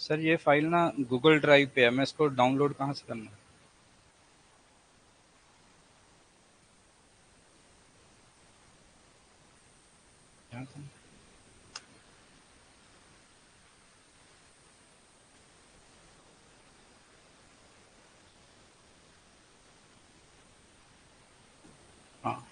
Sir ये file ना Google drive पे है, मैं इसको डाउनलोड कहाँ से करना? यहाँ से? हाँ,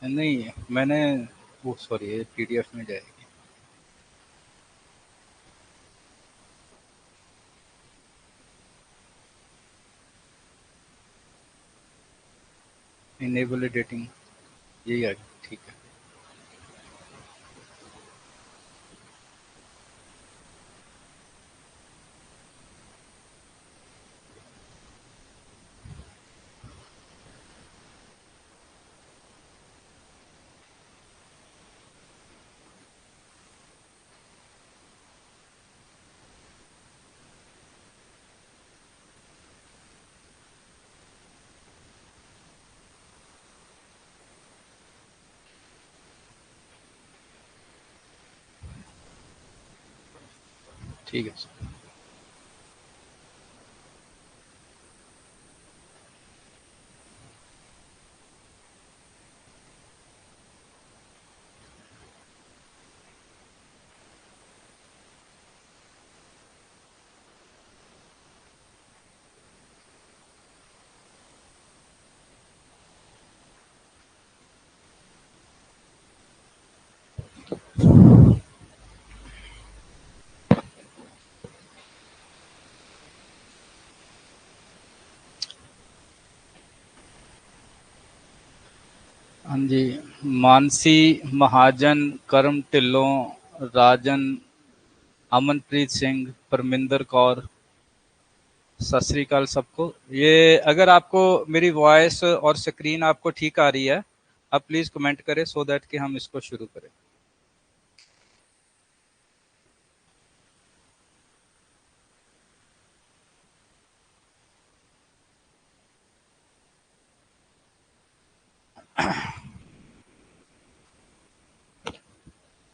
नहीं मैंने वो सॉरी ये पीडीएफ में जाएगी। इनेबल एडिटिंग, यही आ गई, ठीक है। ठीक है सर। हाँ जी। मानसी, महाजन, करम ढिल्लों, राजन, अमनप्रीत सिंह, परमिंदर कौर, सत श्री अकाल सबको। ये अगर आपको मेरी वॉइस और स्क्रीन आपको ठीक आ रही है, आप प्लीज कमेंट करें सो दैट कि हम इसको शुरू करें।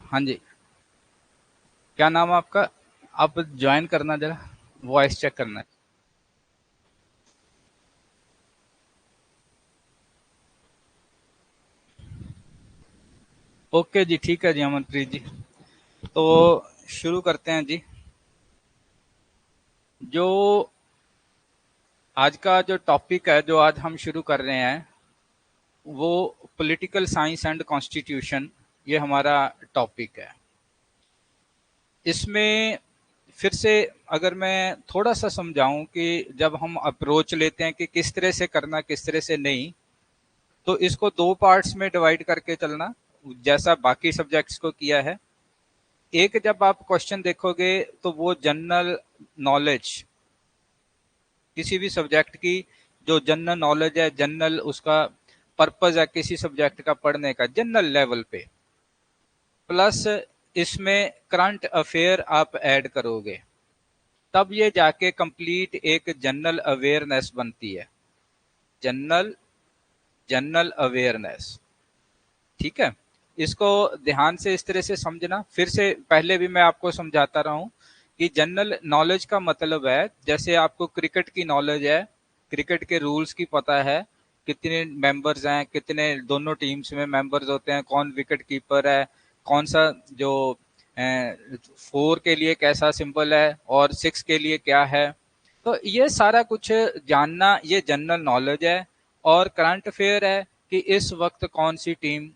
हाँ जी। क्या नाम है आपका? आप ज्वाइन करना जरा, वॉइस चेक करना है। ओके जी, ठीक है जी अमनप्रीत जी। तो शुरू करते हैं जी। जो आज का जो टॉपिक है, जो आज हम शुरू कर रहे हैं, वो पॉलिटिकल साइंस एंड कॉन्स्टिट्यूशन, ये हमारा टॉपिक है। इसमें फिर से अगर मैं थोड़ा सा समझाऊं कि जब हम अप्रोच लेते हैं कि किस तरह से करना किस तरह से नहीं, तो इसको दो पार्ट्स में डिवाइड करके चलना, जैसा बाकी सब्जेक्ट्स को किया है। एक, जब आप क्वेश्चन देखोगे तो वो जनरल नॉलेज, किसी भी सब्जेक्ट की जो जनरल नॉलेज है, जनरल उसका पर्पस है किसी सब्जेक्ट का पढ़ने का जनरल लेवल पे, प्लस इसमें करंट अफेयर आप ऐड करोगे, तब ये जाके कंप्लीट एक जनरल अवेयरनेस बनती है। जनरल जनरल अवेयरनेस, ठीक है। इसको ध्यान से इस तरह से समझना। फिर से पहले भी मैं आपको समझाता रहा हूं कि जनरल नॉलेज का मतलब है, जैसे आपको क्रिकेट की नॉलेज है, क्रिकेट के रूल्स की पता है, कितने मेंबर्स हैं, कितने दोनों टीम्स में मेंबर्स होते हैं, कौन विकेट कीपर है, कौन सा जो 4 के लिए कैसा सिंबल है और 6 के लिए क्या है। तो ये सारा कुछ जानना, ये जनरल नॉलेज है। और करंट अफेयर है कि इस वक्त कौन सी टीम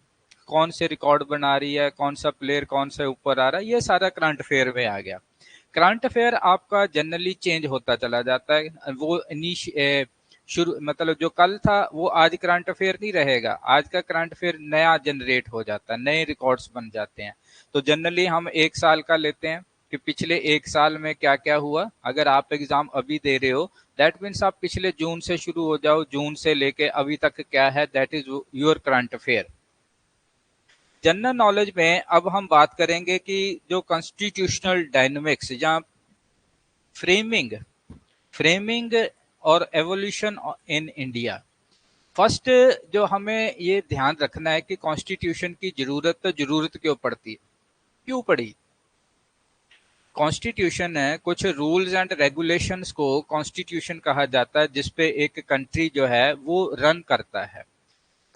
कौन से रिकॉर्ड बना रही है, कौन सा प्लेयर कौन से ऊपर आ रहा है, ये सारा करंट अफेयर में आ गया। करंट अफेयर आपका जनरली चेंज होता चला जाता है। वो शुरू मतलब जो कल था वो आज करंट अफेयर नहीं रहेगा, आज का करंट अफेयर नया जनरेट हो जाता है, नए रिकॉर्ड्स बन जाते हैं। तो जनरली हम एक साल का लेते हैं कि पिछले एक साल में क्या क्या हुआ। अगर आप एग्जाम अभी दे रहे हो, दैट मीन्स आप पिछले जून से शुरू हो जाओ, जून से लेके अभी तक क्या है, that is your current affair. General knowledge में अब हम बात करेंगे कि जो कॉन्स्टिट्यूशनल डायनेमिक्स या फ्रेमिंग फ्रेमिंग और एवोल्यूशन इन इंडिया। फर्स्ट जो हमें ये ध्यान रखना है कि कॉन्स्टिट्यूशन की जरूरत क्यों पड़ती है, क्यों पड़ी। कॉन्स्टिट्यूशन है, कुछ रूल्स एंड रेगुलेशंस को कॉन्स्टिट्यूशन कहा जाता है, जिसपे एक कंट्री जो है वो रन करता है।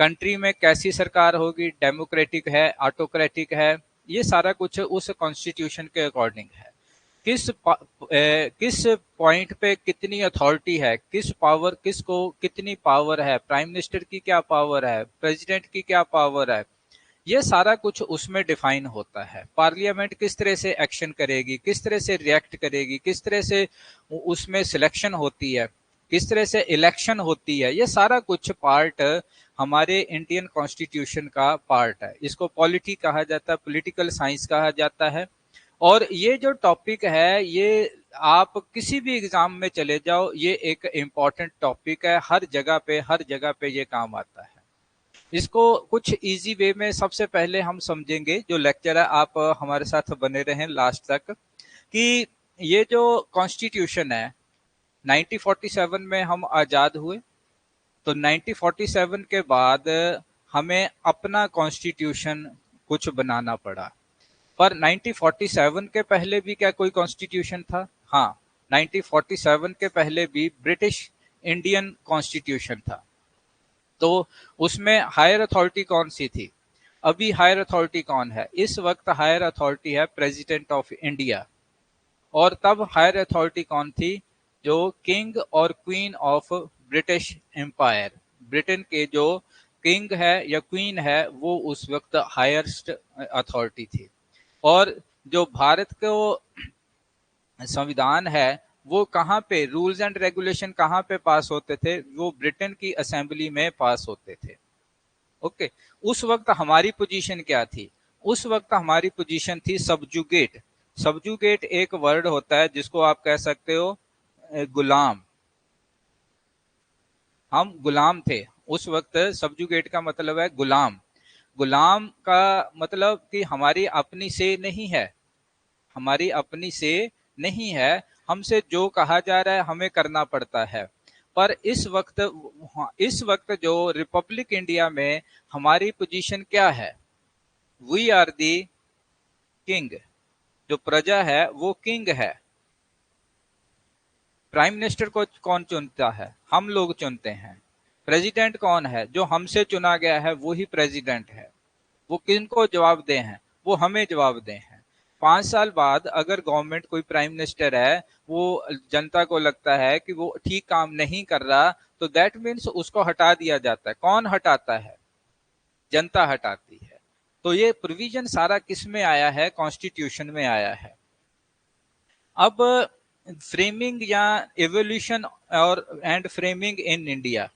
कंट्री में कैसी सरकार होगी, डेमोक्रेटिक है, ऑटोक्रेटिक है, ये सारा कुछ उस कॉन्स्टिट्यूशन के अकॉर्डिंग है। किस पॉइंट पे कितनी अथॉरिटी है, किस पावर, किसको कितनी पावर है, प्राइम मिनिस्टर की क्या पावर है, प्रेसिडेंट की क्या पावर है, ये सारा कुछ उसमें डिफाइन होता है। पार्लियामेंट किस तरह से एक्शन करेगी, किस तरह से रिएक्ट करेगी, किस तरह से उसमें सिलेक्शन होती है, किस तरह से इलेक्शन होती है, ये सारा कुछ पार्ट हमारे इंडियन कॉन्स्टिट्यूशन का पार्ट है। इसको पॉलिटी कहा जाता है, पॉलिटिकल साइंस कहा जाता है। और ये जो टॉपिक है, ये आप किसी भी एग्जाम में चले जाओ, ये एक इम्पॉर्टेंट टॉपिक है, हर जगह पे ये काम आता है। इसको कुछ इजी वे में सबसे पहले हम समझेंगे, जो लेक्चर है आप हमारे साथ बने रहें लास्ट तक, कि ये जो कॉन्स्टिट्यूशन है, 1947 में हम आजाद हुए, तो 1947 के बाद हमें अपना कॉन्स्टिट्यूशन कुछ बनाना पड़ा। पर 1947 के पहले भी क्या कोई कॉन्स्टिट्यूशन था? हाँ, 1947 के पहले भी ब्रिटिश इंडियन कॉन्स्टिट्यूशन था। तो उसमें हायर अथॉरिटी कौन सी थी? अभी हायर अथॉरिटी कौन है? इस वक्त हायर अथॉरिटी है प्रेसिडेंट ऑफ इंडिया। और तब हायर अथॉरिटी कौन थी? जो किंग और queen of British empire, Britain के जो किंग है या क्वीन है, वो उस वक्त हायरस्ट अथॉरिटी थी। और जो भारत को संविधान है, वो कहाँ पे रूल्स एंड रेगुलेशन कहाँ पे पास होते थे? वो ब्रिटेन की असेंबली में पास होते थे। ओके, उस वक्त हमारी पोजीशन क्या थी? उस वक्त हमारी पोजीशन थी सबजुगेट। सबजुगेट एक वर्ड होता है जिसको आप कह सकते हो गुलाम। हम गुलाम थे उस वक्त। सबजुगेट का मतलब है गुलाम। गुलाम का मतलब कि हमारी अपनी से नहीं है, हमारी अपनी से नहीं है, हमसे जो कहा जा रहा है हमें करना पड़ता है। पर इस वक्त जो रिपब्लिक इंडिया में हमारी पोजीशन क्या है? We are the king. जो प्रजा है वो किंग है। प्राइम मिनिस्टर को कौन चुनता है? हम लोग चुनते हैं। प्रेसिडेंट कौन है? जो हमसे चुना गया है वो ही प्रेसिडेंट है। वो किनको जवाब दे हैं? वो हमें जवाब दे हैं। 5 साल बाद अगर गवर्नमेंट, कोई प्राइम मिनिस्टर है, वो जनता को लगता है कि वो ठीक काम नहीं कर रहा, तो दैट मीन्स उसको हटा दिया जाता है। कौन हटाता है? जनता हटाती है। तो ये प्रोविजन सारा किस में आया है? कॉन्स्टिट्यूशन में आया है। अब फ्रेमिंग या एवोल्यूशन और एंड फ्रेमिंग इन इंडिया,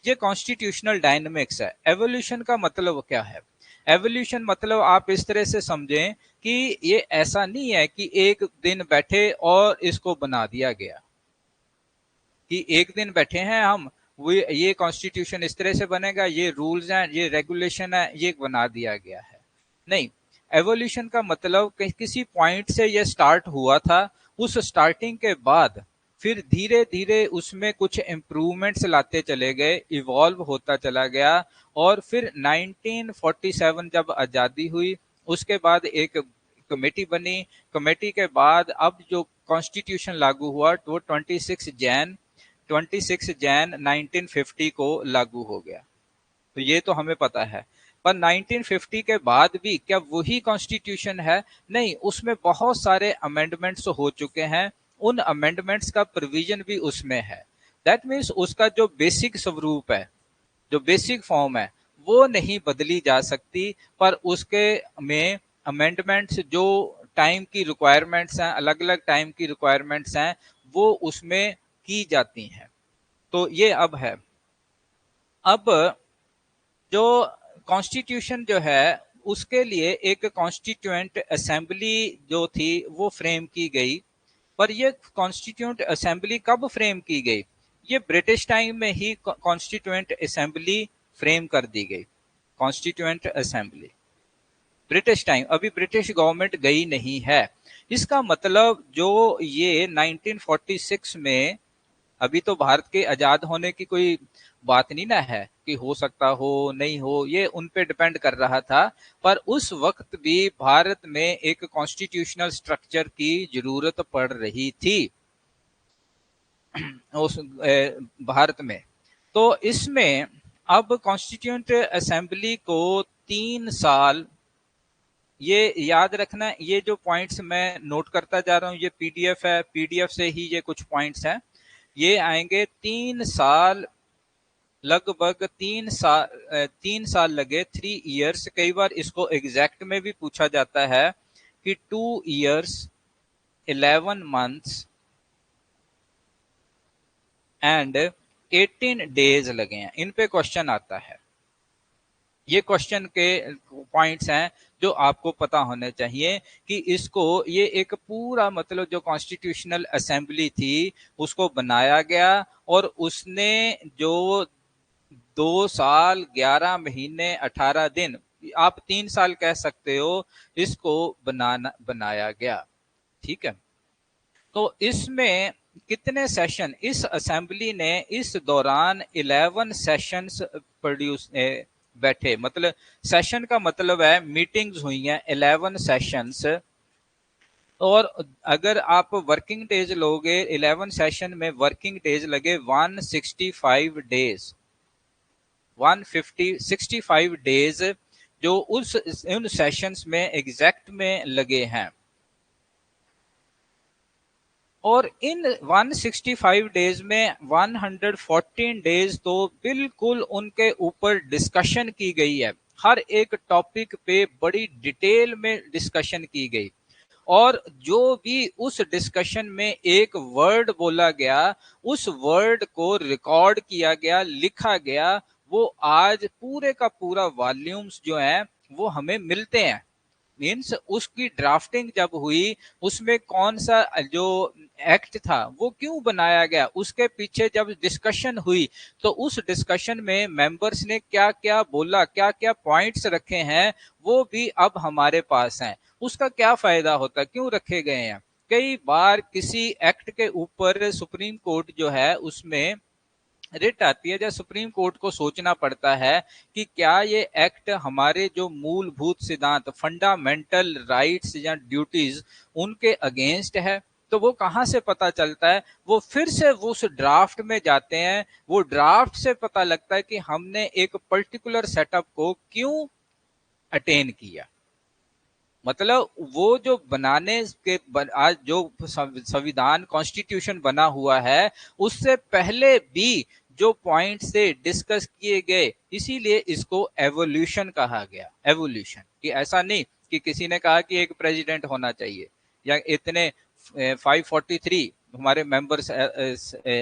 ये कॉन्स्टिट्यूशनल डायनेमिक्स है। एवोल्यूशन का मतलब क्या है? एवोल्यूशन मतलब आप इस तरह से समझें कि ये ऐसा नहीं है कि एक दिन बैठे और इसको बना दिया गया, कि एक दिन बैठे हैं हम, वो ये कॉन्स्टिट्यूशन इस तरह से बनेगा, ये रूल्स हैं, ये रेगुलेशन है, ये बना दिया गया है। नहीं, एवोल्यूशन का मतलब कि किसी पॉइंट से ये स्टार्ट हुआ था, उस स्टार्टिंग के बाद फिर धीरे धीरे उसमें कुछ इम्प्रूवमेंट्स लाते चले गए, इवॉल्व होता चला गया। और फिर 1947 जब आजादी हुई, उसके बाद एक कमेटी बनी। कमेटी के बाद अब जो कॉन्स्टिट्यूशन लागू हुआ वो 26 जैन 1950 को लागू हो गया। तो ये तो हमें पता है। पर 1950 के बाद भी क्या वही कॉन्स्टिट्यूशन है? नहीं, उसमें बहुत सारे अमेंडमेंट्स हो चुके हैं। उन अमेंडमेंट्स का प्रोविजन भी उसमें है। दैट मीन्स उसका जो बेसिक स्वरूप है, जो बेसिक फॉर्म है, वो नहीं बदली जा सकती। पर उसके में अमेंडमेंट्स, जो टाइम की रिक्वायरमेंट्स हैं, अलग अलग टाइम की रिक्वायरमेंट्स हैं, वो उसमें की जाती हैं। तो ये अब है। अब जो कॉन्स्टिट्यूशन जो है, उसके लिए एक कॉन्स्टिट्यूएंट असेंबली जो थी वो फ्रेम की गई। पर ये कॉन्स्टिट्यूएंट असेंबली कब फ्रेम की गई? ये ब्रिटिश टाइम में ही कॉन्स्टिट्यूएंट असेंबली फ्रेम कर दी गई। कॉन्स्टिट्यूएंट असेंबली ब्रिटिश टाइम, अभी ब्रिटिश गवर्नमेंट गई नहीं है। इसका मतलब जो ये 1946 में अभी तो भारत के आजाद होने की कोई बात नहीं ना है कि हो सकता हो नहीं हो, ये उन पे डिपेंड कर रहा था। पर उस वक्त भी भारत में एक कॉन्स्टिट्यूशनल स्ट्रक्चर की जरूरत पड़ रही थी उस भारत में। तो इसमें अब कॉन्स्टिट्यूंट असेंबली को 3 साल, ये याद रखना, ये जो पॉइंट्स मैं नोट करता जा रहा हूं ये पीडीएफ है, पीडीएफ से ही ये कुछ पॉइंट्स हैं, ये आएंगे 3 साल, लगभग 3 साल, 3 साल लगे, 3 इयर्स। कई बार इसको एग्जैक्ट में भी पूछा जाता है कि 2 इयर्स 11 मंथ्स एंड 18 डेज लगे हैं, इन पे क्वेश्चन आता है। ये क्वेश्चन के पॉइंट्स हैं जो आपको पता होने चाहिए कि इसको, ये एक पूरा मतलब जो कॉन्स्टिट्यूशनल असेंबली थी उसको बनाया गया, और उसने जो 2 साल 11 महीने 18 दिन, आप 3 साल कह सकते हो, इसको बनाया गया। ठीक है, तो इसमें कितने सेशन, इस असेंबली ने इस दौरान 11 सेशंस प्रोड्यूस बैठे, मतलब सेशन का मतलब है मीटिंग्स हुई हैं 11 सेशंस। और अगर आप वर्किंग डेज लोगे, 11 सेशन में वर्किंग डेज लगे 165 डेज, 165 डेज जो उस उन सेशंस में एग्जैक्ट में लगे हैं। और इन 165 डेज में 114 डेज तो बिल्कुल उनके ऊपर डिस्कशन की गई है, हर एक टॉपिक पे बड़ी डिटेल में डिस्कशन की गई, और जो भी उस डिस्कशन में एक वर्ड बोला गया, उस वर्ड को रिकॉर्ड किया गया, लिखा गया, वो आज पूरे का पूरा वॉल्यूम्स जो है वो हमें मिलते हैं। मीन्स उसकी ड्राफ्टिंग जब हुई, उसमें कौन सा जो एक्ट था वो क्यों बनाया गया, उसके पीछे जब डिस्कशन हुई, तो उस डिस्कशन में मेंबर्स ने क्या क्या बोला, क्या क्या पॉइंट्स रखे हैं, वो भी अब हमारे पास हैं। उसका क्या फायदा होता है, क्यों रखे गए हैं? कई बार किसी एक्ट के ऊपर सुप्रीम कोर्ट जो है उसमें रिट आती है, जब सुप्रीम कोर्ट को सोचना पड़ता है कि क्या ये एक्ट हमारे जो मूलभूत सिद्धांत, फंडामेंटल राइट्स या ड्यूटीज, उनके अगेंस्ट है, तो वो कहां से पता चलता है? वो फिर से वो उस ड्राफ्ट में जाते हैं, वो ड्राफ्ट से पता लगता है कि हमने एक पर्टिकुलर सेटअप को क्यों अटेन किया। मतलब वो जो बनाने के आज जो संविधान कॉन्स्टिट्यूशन बना हुआ है, उससे पहले भी जो पॉइंट से डिस्कस किए गए, इसीलिए इसको एवोल्यूशन कहा गया। एवोल्यूशन कि ऐसा नहीं कि किसी ने कहा कि एक प्रेसिडेंट होना चाहिए या इतने 543 हमारे मेंबर्स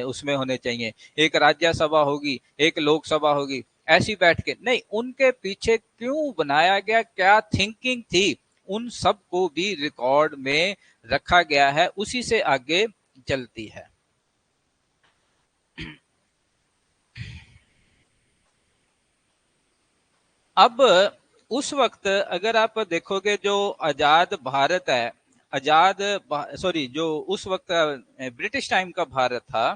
उसमें होने चाहिए, एक राज्यसभा होगी, एक लोकसभा होगी, ऐसी बैठ के नहीं, उनके पीछे क्यों बनाया गया, क्या थिंकिंग थी, उन सब को भी रिकॉर्ड में रखा गया है, उसी से आगे चलती है। अब उस वक्त अगर आप देखोगे जो आजाद भारत है, आजाद सॉरी जो उस वक्त ब्रिटिश टाइम का भारत था,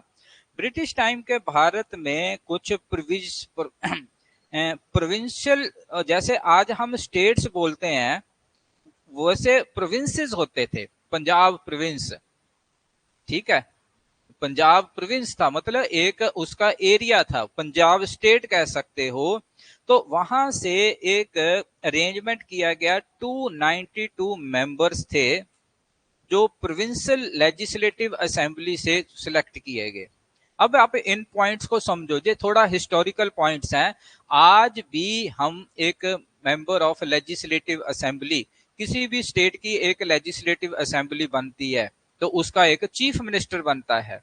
ब्रिटिश टाइम के भारत में कुछ प्रोविंशियल, जैसे आज हम स्टेट्स बोलते हैं, वैसे प्रोविंसेस होते थे। पंजाब प्रोविंस, ठीक है, पंजाब प्रोविंस था, मतलब एक उसका एरिया था, पंजाब स्टेट कह सकते हो। तो वहां से एक अरेंजमेंट किया गया, 292 मेंबर्स थे जो प्रोविंशियल लेजिस्लेटिव असेंबली से सिलेक्ट किए गए। अब आप इन पॉइंट्स को समझो, ये थोड़ा हिस्टोरिकल पॉइंट्स हैं। आज भी हम एक मेंबर ऑफ लेजिस्लेटिव असेंबली, किसी भी स्टेट की एक लेजिस्लेटिव असेंबली बनती है तो उसका एक चीफ मिनिस्टर बनता है,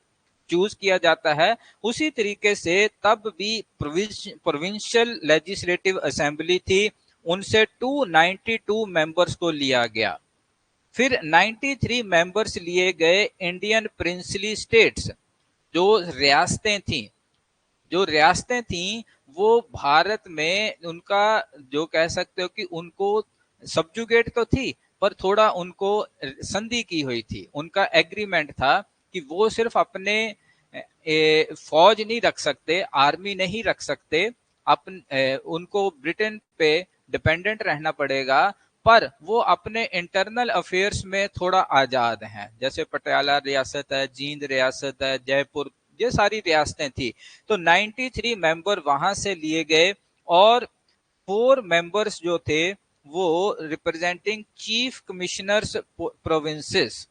चूज किया जाता है। उसी तरीके से तब भी प्रोविंशियल लेजिस्लेटिव असेंबली थी, उनसे 292 मेंबर्स को लिया गया। फिर 93 मेंबर्स लिए गए इंडियन प्रिंसली स्टेट्स, जो रियासतें थीं, जो रियासतें थीं वो भारत में उनका, जो कह सकते हो कि उनको सब्जुगेट तो थी, पर थोड़ा उनको संधि की हुई थी, उनका एग्रीमेंट था कि वो सिर्फ अपने फौज नहीं रख सकते, आर्मी नहीं रख सकते, उनको ब्रिटेन पे डिपेंडेंट रहना पड़ेगा, पर वो अपने इंटरनल अफेयर्स में थोड़ा आजाद हैं। जैसे पटियाला रियासत है, जींद रियासत है, जयपुर, ये सारी रियासतें थी। तो 93 मेंबर वहां से लिए गए और 4 मेंबर्स जो थे वो representing chief commissioners provinces,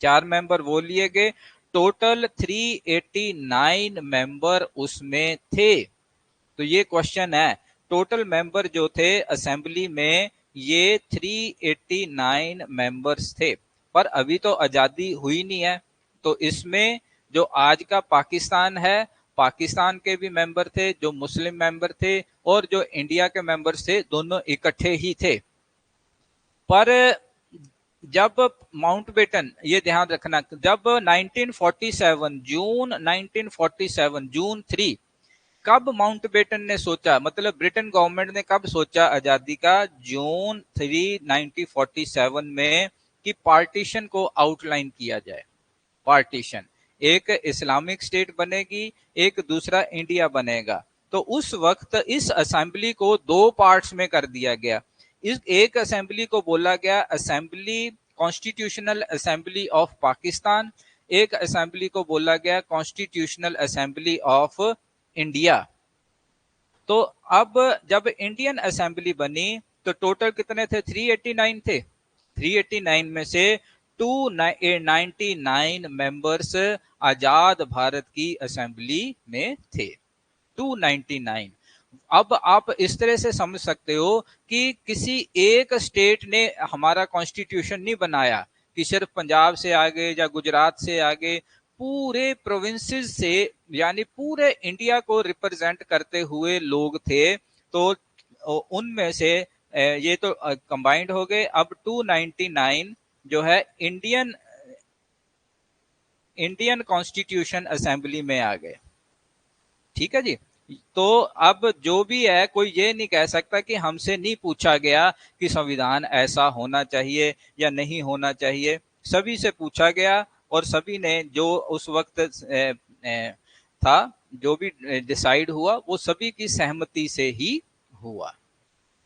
4 member वो लिए गए। टोटल 389 मेंबर उसमें थे। तो ये क्वेश्चन है, टोटल मेंबर जो थे असेंबली में ये 389 मेंबर्स थे, पर अभी तो आजादी हुई नहीं है। तो इसमें जो आज का पाकिस्तान है, पाकिस्तान के भी मेंबर थे, जो मुस्लिम मेंबर थे और जो इंडिया के मेंबर्स थे, दोनों इकट्ठे ही थे। पर जब माउंटबेटन, ये ध्यान रखना, जब 1947 जून 1947 जून 3, कब माउंटबेटन ने सोचा, मतलब ब्रिटेन गवर्नमेंट ने कब सोचा आजादी का, जून 3 1947 में, कि पार्टीशन को आउटलाइन किया जाए। पार्टीशन, एक इस्लामिक स्टेट बनेगी, एक दूसरा इंडिया बनेगा। तो उस वक्त इस असेंबली को 2 पार्ट्स में कर दिया गया। इस एक असेंबली को बोला गया assembly, constitutional assembly of Pakistan, एक असेंबली को बोला गया कॉन्स्टिट्यूशनल असेंबली ऑफ इंडिया। तो अब जब इंडियन असेंबली बनी तो टोटल कितने थे, 389 थे। 389 में से 299 मेंबर्स आजाद भारत की असेंबली में थे, 299। अब आप इस तरह से समझ सकते हो कि किसी एक स्टेट ने हमारा कॉन्स्टिट्यूशन नहीं बनाया कि सिर्फ पंजाब से आगे या गुजरात से आगे, पूरे प्रोविंसेस से, यानी पूरे इंडिया को रिप्रेजेंट करते हुए लोग थे। तो उनमें से ये तो कंबाइंड हो गए। अब 299 जो है इंडियन कॉन्स्टिट्यूशन असेंबली में आ गए। ठीक है जी। तो अब जो भी है, कोई ये नहीं कह सकता कि हमसे नहीं पूछा गया कि संविधान ऐसा होना चाहिए या नहीं होना चाहिए। सभी से पूछा गया और सभी ने जो उस वक्त था, जो भी डिसाइड हुआ वो सभी की सहमति से ही हुआ।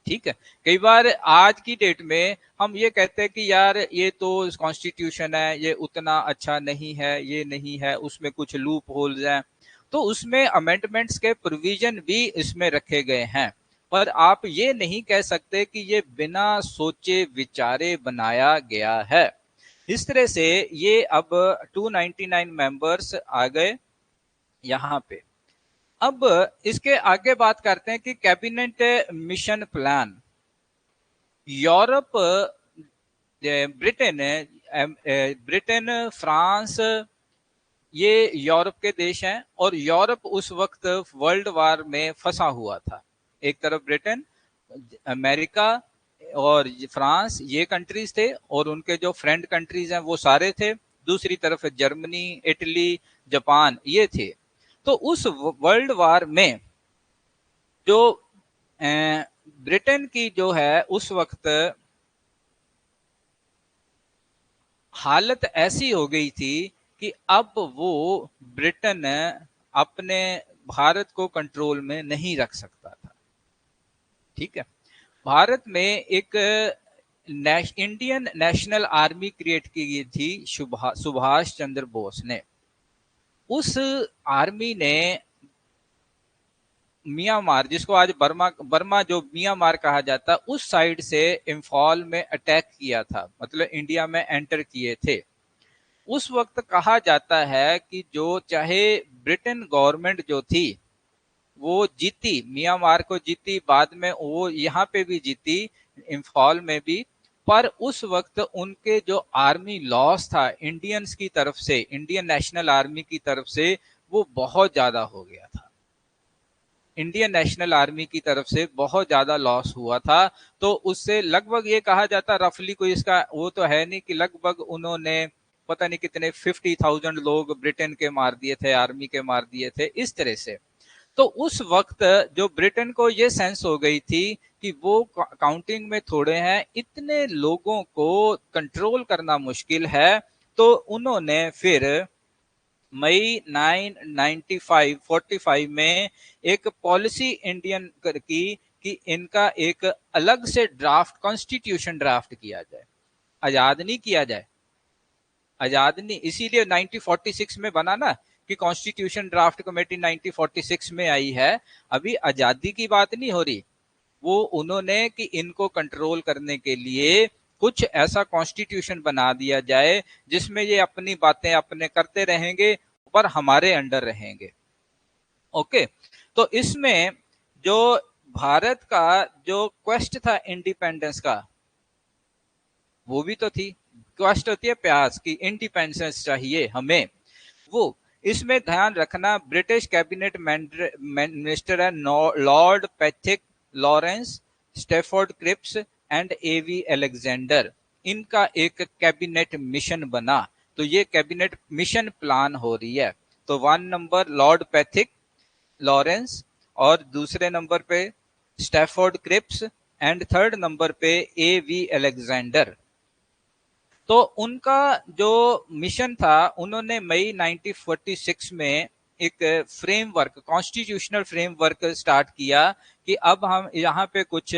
ठीक है। कई बार आज की डेट में हम ये कहते हैं कि यार ये तो कॉन्स्टिट्यूशन है, ये उतना अच्छा नहीं है, ये नहीं है, उसमें कुछ लूप होल्स हैं। तो उसमें अमेंडमेंट्स के प्रोविजन भी इसमें रखे गए हैं, पर आप ये नहीं कह सकते कि ये बिना सोचे विचारे बनाया गया है। इस तरह से ये अब 299 मेंबर्स आ गए यहाँ पे। अब इसके आगे बात करते हैं कि cabinet mission plan. Europe, Britain, Britain, France, ये यूरोप के देश हैं और यूरोप उस वक्त वर्ल्ड वार में फंसा हुआ था। एक तरफ ब्रिटेन, अमेरिका और फ्रांस, ये कंट्रीज थे और उनके जो फ्रेंड कंट्रीज हैं वो सारे थे। दूसरी तरफ जर्मनी, इटली, जापान, ये थे। तो उस वर्ल्ड वार में जो ब्रिटेन की जो है उस वक्त हालत ऐसी हो गई थी कि अब वो ब्रिटेन अपने भारत को कंट्रोल में नहीं रख सकता था। ठीक है। भारत में एक इंडियन नेशनल आर्मी क्रिएट की गई थी सुभाष चंद्र बोस ने। उस आर्मी ने म्यांमार, जिसको आज बर्मा जो म्यांमार कहा जाता, उस साइड से इम्फॉल में अटैक किया था, मतलब इंडिया में एंटर किए थे। उस वक्त कहा जाता है कि जो चाहे ब्रिटेन गवर्नमेंट जो थी वो जीती, म्यांमार को जीती, बाद में वो यहाँ पे भी जीती, इम्फॉल में भी, पर उस वक्त उनके जो आर्मी लॉस था इंडियंस की तरफ से, इंडियन नेशनल आर्मी की तरफ से, वो बहुत ज्यादा हो गया था। इंडियन नेशनल आर्मी की तरफ से बहुत ज्यादा लॉस हुआ था। तो उससे लगभग ये कहा जाता, रफली कोई इसका वो तो है नहीं, कि लगभग उन्होंने पता नहीं कितने 50,000 लोग ब्रिटेन के मार दिए थे, आर्मी के मार दिए थे, इस तरह से। तो उस वक्त जो ब्रिटेन को ये सेंस हो गई थी कि वो काउंटिंग में थोड़े हैं, इतने लोगों को कंट्रोल करना मुश्किल है, तो उन्होंने फिर मई 995 में एक पॉलिसी इंडियन की कि इनका एक अलग से ड्राफ्ट, कॉन्स्टिट्यूशन ड्राफ्ट किया जाए, आजाद नहीं किया जाए, आजाद नहीं, इसीलिए 1946 में बना ना कि कॉन्स्टिट्यूशन ड्राफ्ट कमेटी 1946 में आई है। अभी आजादी की बात नहीं हो रही, वो उन्होंने कि इनको कंट्रोल करने के लिए कुछ ऐसा कॉन्स्टिट्यूशन बना दिया जाए जिसमें ये अपनी बातें अपने करते रहेंगे पर हमारे अंडर रहेंगे। ओके, तो इसमें जो भारत का जो क्वेस्ट था इंडिपेंडेंस का, वो भी तो थी, क्वेस्ट होती है प्यास की, इंडिपेंडेंस चाहिए हमें, वो इसमें ध्यान रखना। ब्रिटिश कैबिनेट मिनिस्टर है Lord Pethick Lawrence, Stafford Cripps and A V Alexander, इनका एक कैबिनेट मिशन बना। तो ये कैबिनेट मिशन प्लान हो रही है। तो 1 नंबर लॉर्ड पैथिक लॉरेंस, और दूसरे नंबर पे Stafford Cripps, and 3rd number पे एवी अलेक्जेंडर। तो उनका जो मिशन था, उन्होंने मई 1946 में एक फ्रेमवर्क, कॉन्स्टिट्यूशनल फ्रेमवर्क स्टार्ट किया कि अब हम यहाँ पे कुछ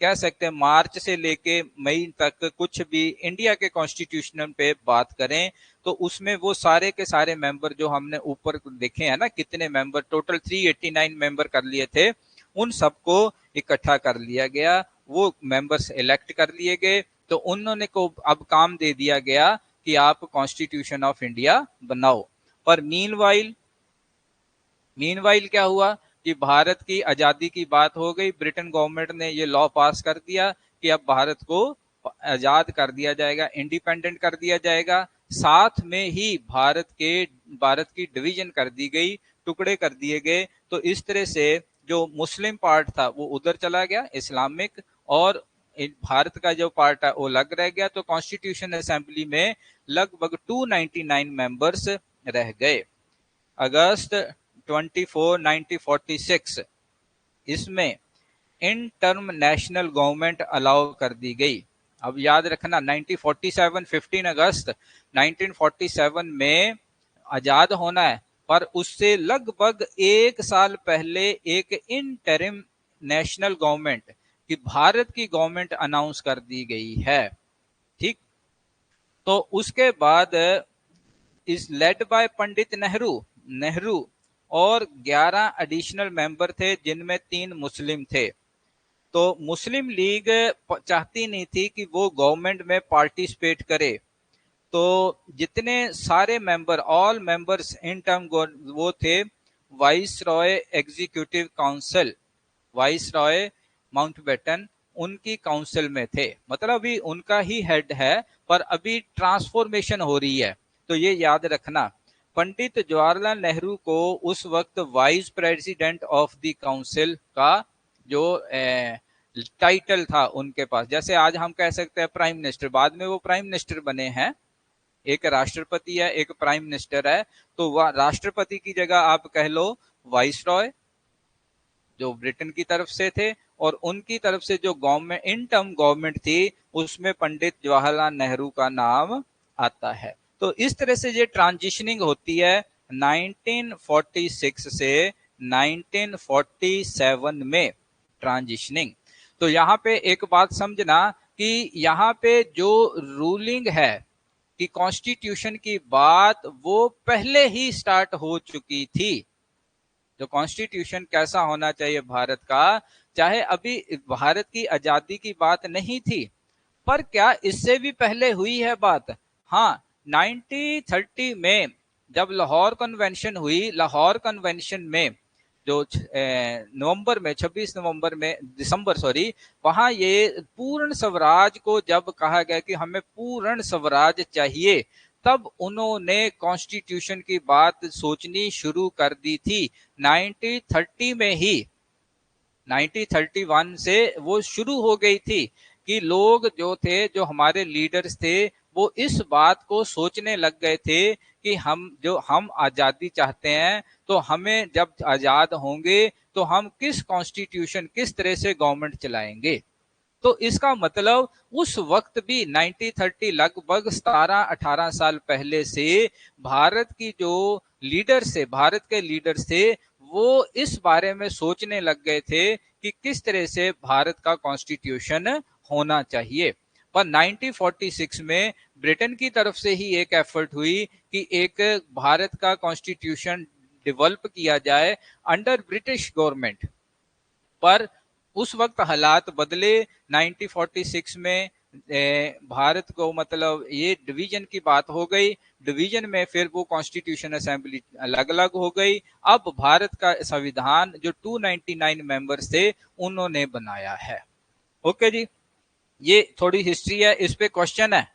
कह सकते हैं मार्च से लेके मई तक कुछ भी इंडिया के कॉन्स्टिट्यूशन पे बात करें। तो उसमें वो सारे के सारे मेंबर जो हमने ऊपर देखे हैं ना, कितने मेंबर, टोटल 389 मेंबर कर लिए थे, उन सबको इकट्ठा कर लिया गया, वो मेंबर्स इलेक्ट कर लिए गए। तो उन्होंने को अब काम दे दिया गया कि आप कॉन्स्टिट्यूशन ऑफ इंडिया बनाओ। पर मीनवाइल क्या हुआ कि भारत की आजादी की बात हो गई, ब्रिटेन गवर्नमेंट ने ये लॉ पास कर दिया कि अब भारत को आजाद कर दिया जाएगा, इंडिपेंडेंट कर दिया जाएगा। साथ में ही भारत की डिवीजन कर दी गई, टुकड़े कर दिए गए। तो इस तरह से जो मुस्लिम पार्ट था वो उधर चला गया, इस्लामिक, और भारत का जो पार्ट है वो अलग रह गया। तो कॉन्स्टिट्यूशन असेंबली में लगभग 299 मेंबर्स रह गए। अगस्त 24 1946 इसमें in term national government allow कर दी गई। अब याद रखना 1947 15 अगस्त 1947 में आजाद होना है, पर उससे लगभग 1 साल पहले एक इंटरिम नेशनल गवर्नमेंट कि भारत की गवर्नमेंट अनाउंस कर दी गई है। ठीक, तो उसके बाद is led by Pandit Nehru और 11 एडिशनल मेंबर थे जिनमें 3 मुस्लिम थे। तो मुस्लिम लीग चाहती नहीं थी कि वो गवर्नमेंट में पार्टिसिपेट करे। तो जितने सारे member, all members in term, वो थे vice Roy executive council, vice Roy Mountbatten उनकी काउंसिल में थे, मतलब अभी उनका ही हेड है, पर अभी ट्रांसफॉर्मेशन हो रही है। तो ये याद रखना, पंडित जवाहरलाल नेहरू को उस वक्त vice president of the council का जो टाइटल था उनके पास, जैसे आज हम कह सकते हैं प्राइम मिनिस्टर, बाद में वो प्राइम मिनिस्टर बने हैं, एक राष्ट्रपति है एक प्राइम मिनिस्टर है। तो वह राष्ट्रपति की जगह आप कह लो वाइस रॉय, जो ब्रिटेन की तरफ से थे, और उनकी तरफ से जो गवर्नमेंट, इन टर्म गवर्नमेंट थी, उसमें पंडित जवाहरलाल नेहरू का नाम आता है। तो इस तरह से ये ट्रांजिशनिंग होती है 1946 से 1947 में ट्रांजिशनिंग। तो यहाँ पे एक बात समझना कि यहाँ पे जो रूलिंग है कि कॉन्स्टिट्यूशन की बात वो पहले ही स्टार्ट हो चुकी थी। जो कॉन्स्टिट्यूशन कैसा होना चाहिए भारत का, चाहे अभी भारत की आजादी की बात नहीं थी, पर क्या इससे भी पहले हुई है बात। हाँ, 1930 में जब लाहौर कन्वेंशन हुई, लाहौर कन्वेंशन में जो नवंबर में 26 नवंबर में दिसंबर सॉरी, वहां ये पूर्ण स्वराज को जब कहा गया कि हमें पूर्ण स्वराज चाहिए, तब उन्होंने कॉन्स्टिट्यूशन की बात सोचनी शुरू कर दी थी 1930 में ही। 1931 से वो शुरू हो गई थी कि लोग जो थे, जो हमारे लीडर्स थे, वो इस बात को सोचने लग गए थे कि हम आजादी चाहते हैं, तो हमें जब आजाद होंगे तो हम किस कॉन्स्टिट्यूशन, किस तरह से गवर्नमेंट चलाएंगे। तो इसका मतलब उस वक्त भी 1930 लगभग 17-18 साल पहले से भारत की जो लीडर्स थे, भारत के लीडर्स थे, वो इस बारे में सोचने लग गए थे कि किस तरह से भारत का कॉन्स्टिट्यूशन होना चाहिए। पर 1946 में ब्रिटेन की तरफ से ही एक एफर्ट हुई कि एक भारत का कॉन्स्टिट्यूशन डेवलप किया जाए अंडर ब्रिटिश गवर्नमेंट। पर उस वक्त हालात बदले। 1946 में भारत को मतलब ये डिवीजन की बात हो गई, डिवीजन में फिर वो कॉन्स्टिट्यूशन असेंबली अलग अलग हो गई। अब भारत का संविधान जो 299 मेंबर्स थे उन्होंने बनाया है। ओके जी, ये थोड़ी हिस्ट्री है, इस पे क्वेश्चन है,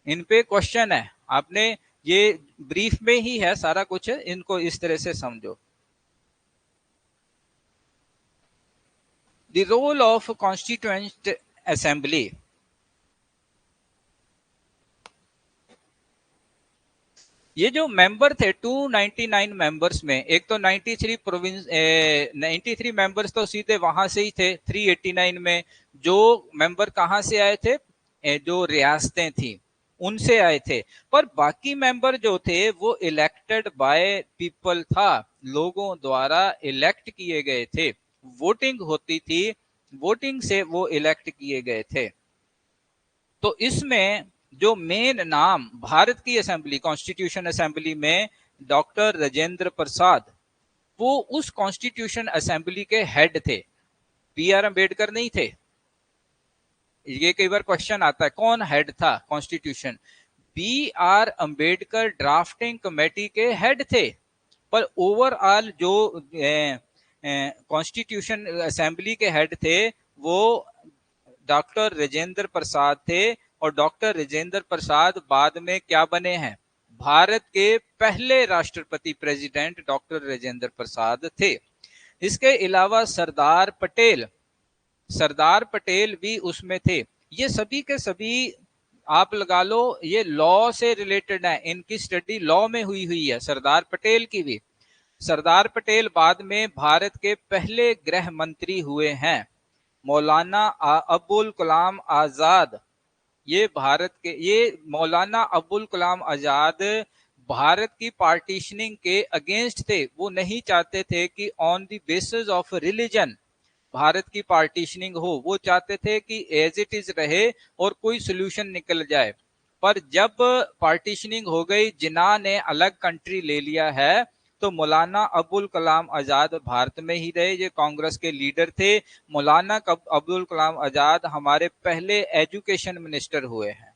इन पे क्वेश्चन है। आपने ये ब्रीफ में ही है सारा कुछ, इनको इस तरह से समझो। The role of Constituent Assembly. ये जो मेंबर थे 299 मेंबर्स में, एक तो 93 प्रोविंस 93 मेंबर्स तो सीधे वहां से ही थे। 389 में जो मेंबर कहां से आए थे, जो रियासतें थी उनसे आए थे। पर बाकी मेंबर जो थे वो इलेक्टेड बाय पीपल था, लोगों द्वारा इलेक्ट किए गए थे, वोटिंग होती थी, वोटिंग से वो इलेक्ट किए गए थे। तो इसमें जो मेन नाम भारत की असेंबली, कॉन्स्टिट्यूशन असेंबली में डॉक्टर राजेंद्र प्रसाद, वो उस कॉन्स्टिट्यूशन असेंबली के हेड थे, बी आर अम्बेडकर नहीं थे। ये कई बार क्वेश्चन आता है कौन हेड था constitution. B R Ambedkar drafting committee के हेड थे, पर ओवरऑल जो कॉन्स्टिट्यूशन असेंबली के हेड थे वो डॉक्टर राजेंद्र प्रसाद थे। और डॉक्टर राजेंद्र प्रसाद बाद में क्या बने हैं, भारत के पहले राष्ट्रपति प्रेसिडेंट डॉक्टर राजेंद्र प्रसाद थे। इसके अलावा सरदार पटेल भी उसमें थे। ये सभी के सभी आप लगा लो ये लॉ से रिलेटेड है, इनकी स्टडी लॉ में हुई है, सरदार पटेल की भी। सरदार पटेल बाद में भारत के पहले गृह मंत्री हुए हैं। मौलाना अबुल कलाम आजाद, ये मौलाना अबुल कलाम आजाद भारत की पार्टीशनिंग के अगेंस्ट थे। वो नहीं चाहते थे कि on the basis of religion Bharat की पार्टीशनिंग हो, वो चाहते थे कि एज इट इज रहे और कोई सोल्यूशन निकल जाए। पर जब पार्टीशनिंग हो गई, जिन्ना ने अलग कंट्री ले लिया है, तो मौलाना अबुल कलाम आजाद भारत में ही रहे, ये कांग्रेस के लीडर थे। मौलाना अब्दुल कलाम आजाद हमारे पहले एजुकेशन मिनिस्टर हुए हैं,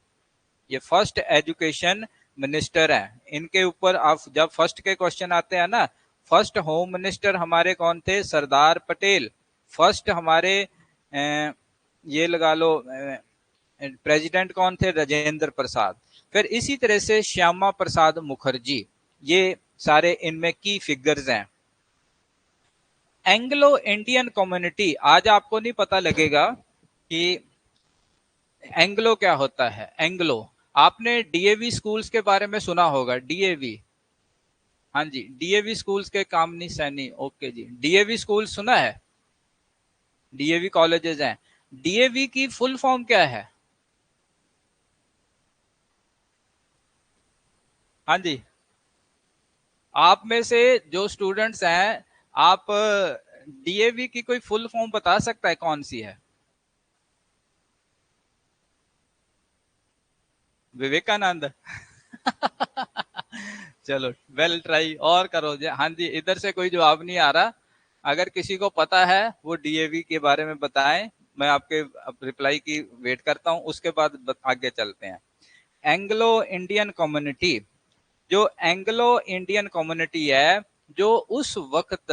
ये फर्स्ट एजुकेशन मिनिस्टर हैं। इनके ऊपर आप जब फर्स्ट के क्वेश्चन आते हैं ना, फर्स्ट होम मिनिस्टर हमारे कौन थे, सरदार पटेल। फर्स्ट हमारे ये लगा लो प्रेसिडेंट कौन थे, राजेंद्र प्रसाद। फिर इसी तरह से श्यामा प्रसाद मुखर्जी, ये सारे इनमें की फिगर्स हैं। एंग्लो इंडियन कम्युनिटी, आज आपको नहीं पता लगेगा कि एंग्लो क्या होता है। एंग्लो, आपने डीएवी स्कूल्स के बारे में सुना होगा, डीएवी। हाँ जी, डीएवी स्कूल्स के कामनी सैनी, ओके जी, डीएवी स्कूल सुना है, डीएवी कॉलेजेस हैं। डीएवी की फुल फॉर्म क्या है? हाँ जी, आप में से जो स्टूडेंट्स हैं, आप डीएवी की कोई फुल फॉर्म बता सकता है कौन सी है? विवेकानंद। चलो वेल ट्राई, और करो जी। हाँ जी, इधर से कोई जवाब नहीं आ रहा। अगर किसी को पता है वो डीएवी के बारे में बताएं, मैं आपके रिप्लाई की वेट करता हूं, उसके बाद आगे चलते हैं। एंग्लो इंडियन कम्युनिटी, जो एंग्लो इंडियन कम्युनिटी है, जो उस वक्त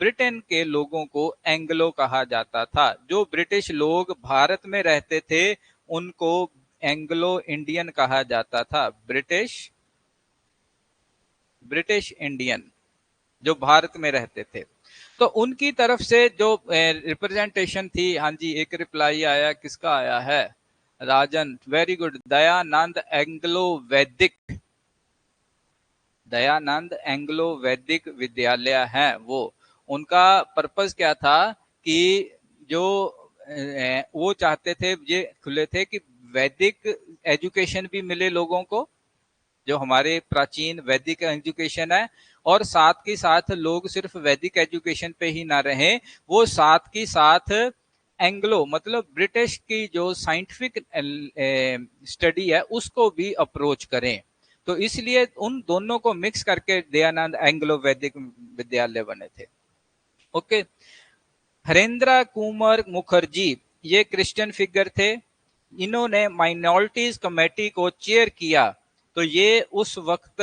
ब्रिटेन के लोगों को एंग्लो कहा जाता था। जो ब्रिटिश लोग भारत में रहते थे उनको एंग्लो इंडियन कहा जाता था। ब्रिटिश इंडियन जो भारत में रहते थे, तो उनकी तरफ से जो रिप्रेजेंटेशन थी। हाँ जी, एक रिप्लाई आया, किसका आया है, राजन, वेरी गुड। दयानंद एंग्लो वैदिक विद्यालय है वो। उनका पर्पस क्या था कि जो वो चाहते थे, ये खुले थे कि वैदिक एजुकेशन भी मिले लोगों को, जो हमारे प्राचीन वैदिक एजुकेशन है, और साथ के साथ लोग सिर्फ वैदिक एजुकेशन पे ही ना रहें, वो साथ की साथ एंग्लो मतलब ब्रिटिश की जो साइंटिफिक स्टडी है उसको भी अप्रोच करें। तो इसलिए उन दोनों को मिक्स करके दयानंद एंग्लो वैदिक विद्यालय बने थे। ओके। हरेंद्र कुमार मुखर्जी ये क्रिश्चियन फिगर थे, इन्होंने माइनॉरिटीज कमेटी को चेयर किया। तो ये उस वक्त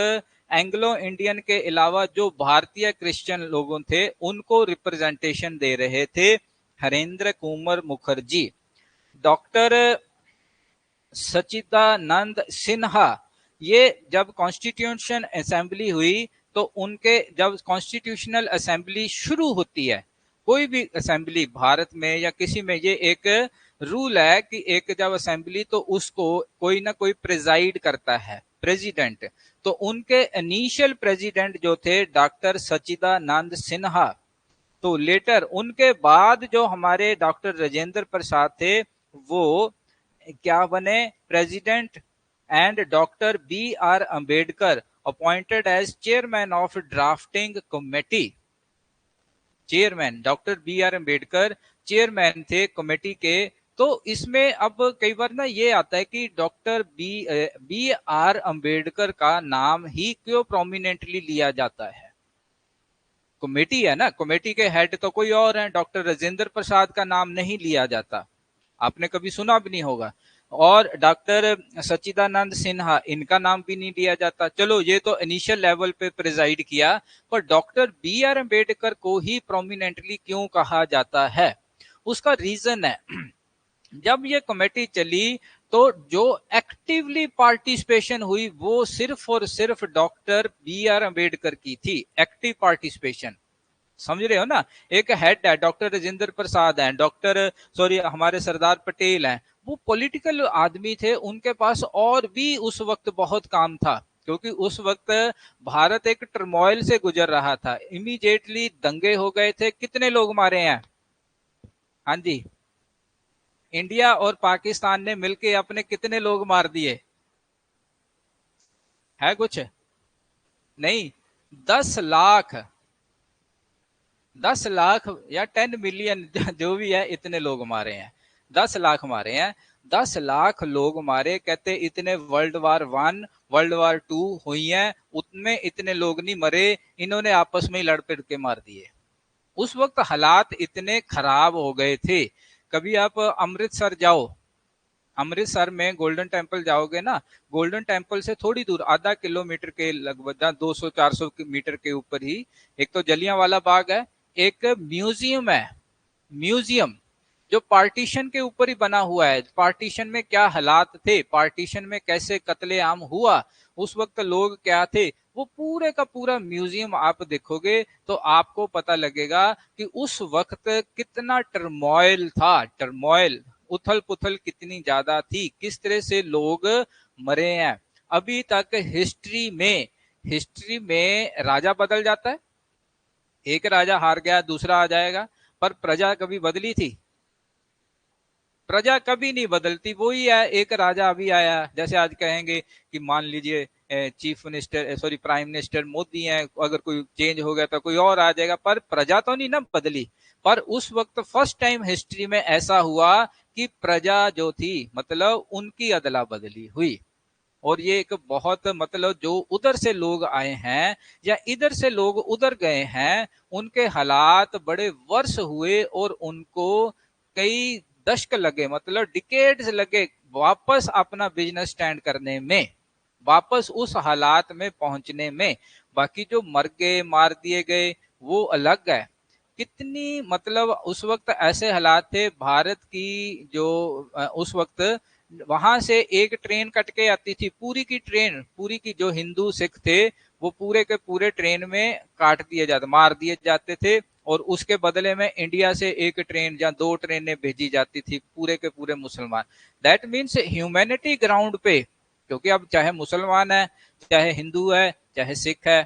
एंग्लो इंडियन के अलावा जो भारतीय क्रिश्चियन लोगों थे उनको रिप्रेजेंटेशन दे रहे थे हरेंद्र कुमार मुखर्जी। डॉक्टर सच्चिदानंद सिन्हा, ये जब कॉन्स्टिट्यूशन असेंबली हुई तो उनके, जब कॉन्स्टिट्यूशनल असेंबली शुरू होती है, कोई भी असेंबली भारत में या किसी में, ये एक रूल है कि एक जब असेंबली तो उसको कोई ना कोई प्रेजाइड करता है, प्रेसिडेंट। तो उनके इनिशियल प्रेसिडेंट जो थे डॉक्टर सच्चिदानंद सिन्हा, तो लेटर उनके बाद जो हमारे डॉक्टर राजेंद्र प्रसाद थे वो क्या बने, president. And doctor B R Ambedkar appointed as chairman of drafting committee. Chairman doctor B R Ambedkar chairman थे कमेटी के। तो इसमें अब कई बार ना ये आता है कि डॉक्टर बी आर अंबेडकर का नाम ही क्यों प्रोमिनेंटली लिया जाता है। कमेटी है ना, कमेटी के हेड तो कोई और हैं, डॉक्टर राजेंद्र प्रसाद का नाम नहीं लिया जाता, आपने कभी सुना भी नहीं होगा। और डॉक्टर सच्चिदानंद सिन्हा, इनका नाम भी नहीं लिया जाता। चलो ये तो इनिशियल लेवल पे प्रिजाइड किया, पर डॉक्टर बी आर अम्बेडकर को ही प्रोमिनेंटली क्यों कहा जाता है, उसका रीजन है जब ये कमेटी चली तो जो एक्टिवली पार्टिसिपेशन हुई वो सिर्फ और सिर्फ डॉक्टर बी आर अम्बेडकर की थी, एक्टिव पार्टिसिपेशन। समझ रहे हो ना, एक हेड है डॉक्टर राजेंद्र प्रसाद है, हमारे सरदार पटेल हैं, वो पॉलिटिकल आदमी थे, उनके पास और भी उस वक्त बहुत काम था, क्योंकि उस वक्त भारत एक टर्मोइल से गुजर रहा था, इमीडिएटली दंगे हो गए थे। कितने लोग मारे हैं? हाँ जी, इंडिया और पाकिस्तान ने मिलके अपने कितने लोग मार दिए है? कुछ नहीं, 10 लाख, 10 लाख या 10 मिलियन जो भी है, इतने लोग मारे हैं, 10 लाख मारे हैं, 10 लाख लोग मारे। कहते इतने वर्ल्ड वार 2 हुई हैं, उतने इतने लोग नहीं मरे, इन्होंने आपस में ही लड़ पिड़ के मार दिए। उस वक्त हालात इतने खराब हो गए थे। कभी आप अमृतसर जाओ, अमृतसर में गोल्डन टेम्पल जाओगे ना, गोल्डन टेम्पल से थोड़ी दूर, आधा किलोमीटर के लगभग 200-400 मीटर के ऊपर ही एक तो जलियांवाला बाग है, एक म्यूजियम है, म्यूजियम जो पार्टीशन के ऊपर ही बना हुआ है। पार्टीशन में क्या हालात थे, पार्टीशन में कैसे कत्लेआम हुआ, उस वक्त लोग क्या थे, वो पूरे का पूरा म्यूजियम आप देखोगे तो आपको पता लगेगा कि उस वक्त कितना टर्मोइल था, टर्मोइल, उथल पुथल कितनी ज्यादा थी, किस तरह से लोग मरे हैं। अभी तक हिस्ट्री में राजा बदल जाता है, एक राजा हार गया दूसरा आ जाएगा, पर प्रजा कभी बदली थी? प्रजा कभी नहीं बदलती, वही है, एक राजा अभी आया, जैसे आज कहेंगे कि मान लीजिए chief minister prime minister Modi हैं, अगर कोई चेंज हो गया तो कोई और आ जाएगा, पर प्रजा तो नहीं ना बदली। पर उस वक्त फर्स्ट टाइम हिस्ट्री में ऐसा हुआ कि प्रजा जो थी मतलब उनकी अदला बदली हुई। और ये एक बहुत मतलब जो उधर से लोग आए हैं या इधर से लोग उधर गए हैं, उनके हालात बड़े वर्ष हुए और उनको कई दशक लगे, मतलब डिकेड्स लगे वापस अपना बिजनेस स्टैंड करने में, वापस उस हालात में पहुंचने में। बाकी जो मर गए मार दिए गए वो अलग है, कितनी मतलब उस वक्त ऐसे हालात थे भारत की, जो उस वक्त वहां से एक ट्रेन कट के आती थी, पूरी की ट्रेन, पूरी की जो हिंदू सिख थे वो पूरे के पूरे ट्रेन में काट दिए जाते, मार दिए जाते थे, और उसके बदले में इंडिया से एक ट्रेन या 2 ट्रेनें भेजी जाती थी पूरे के पूरे मुसलमान। दैट मीन्स ह्यूमैनिटी ग्राउंड पे, क्योंकि अब चाहे मुसलमान है, चाहे हिंदू है, चाहे सिख है,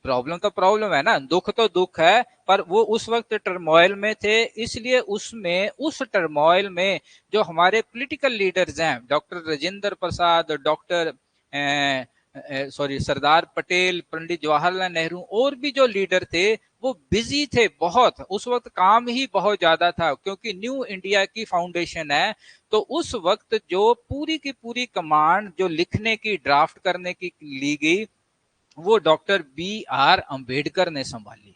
प्रॉब्लम तो प्रॉब्लम है ना, दुख तो दुख है, पर वो उस वक्त टर्मोइल में थे, इसलिए उसमें उस टर्मोइल में जो हमारे पॉलिटिकल लीडर्स हैं, doctor Rajendra Prasad, doctor sorry Sardar Patel, Pandit Jawaharlal Nehru और भी जो लीडर थे, वो बिजी थे बहुत, उस वक्त काम ही बहुत ज्यादा था, क्योंकि न्यू इंडिया की फाउंडेशन है। तो उस वक्त जो पूरी की पूरी कमांड जो लिखने की, ड्राफ्ट करने की ली गई, वो डॉक्टर बी आर अंबेडकर ने संभाली।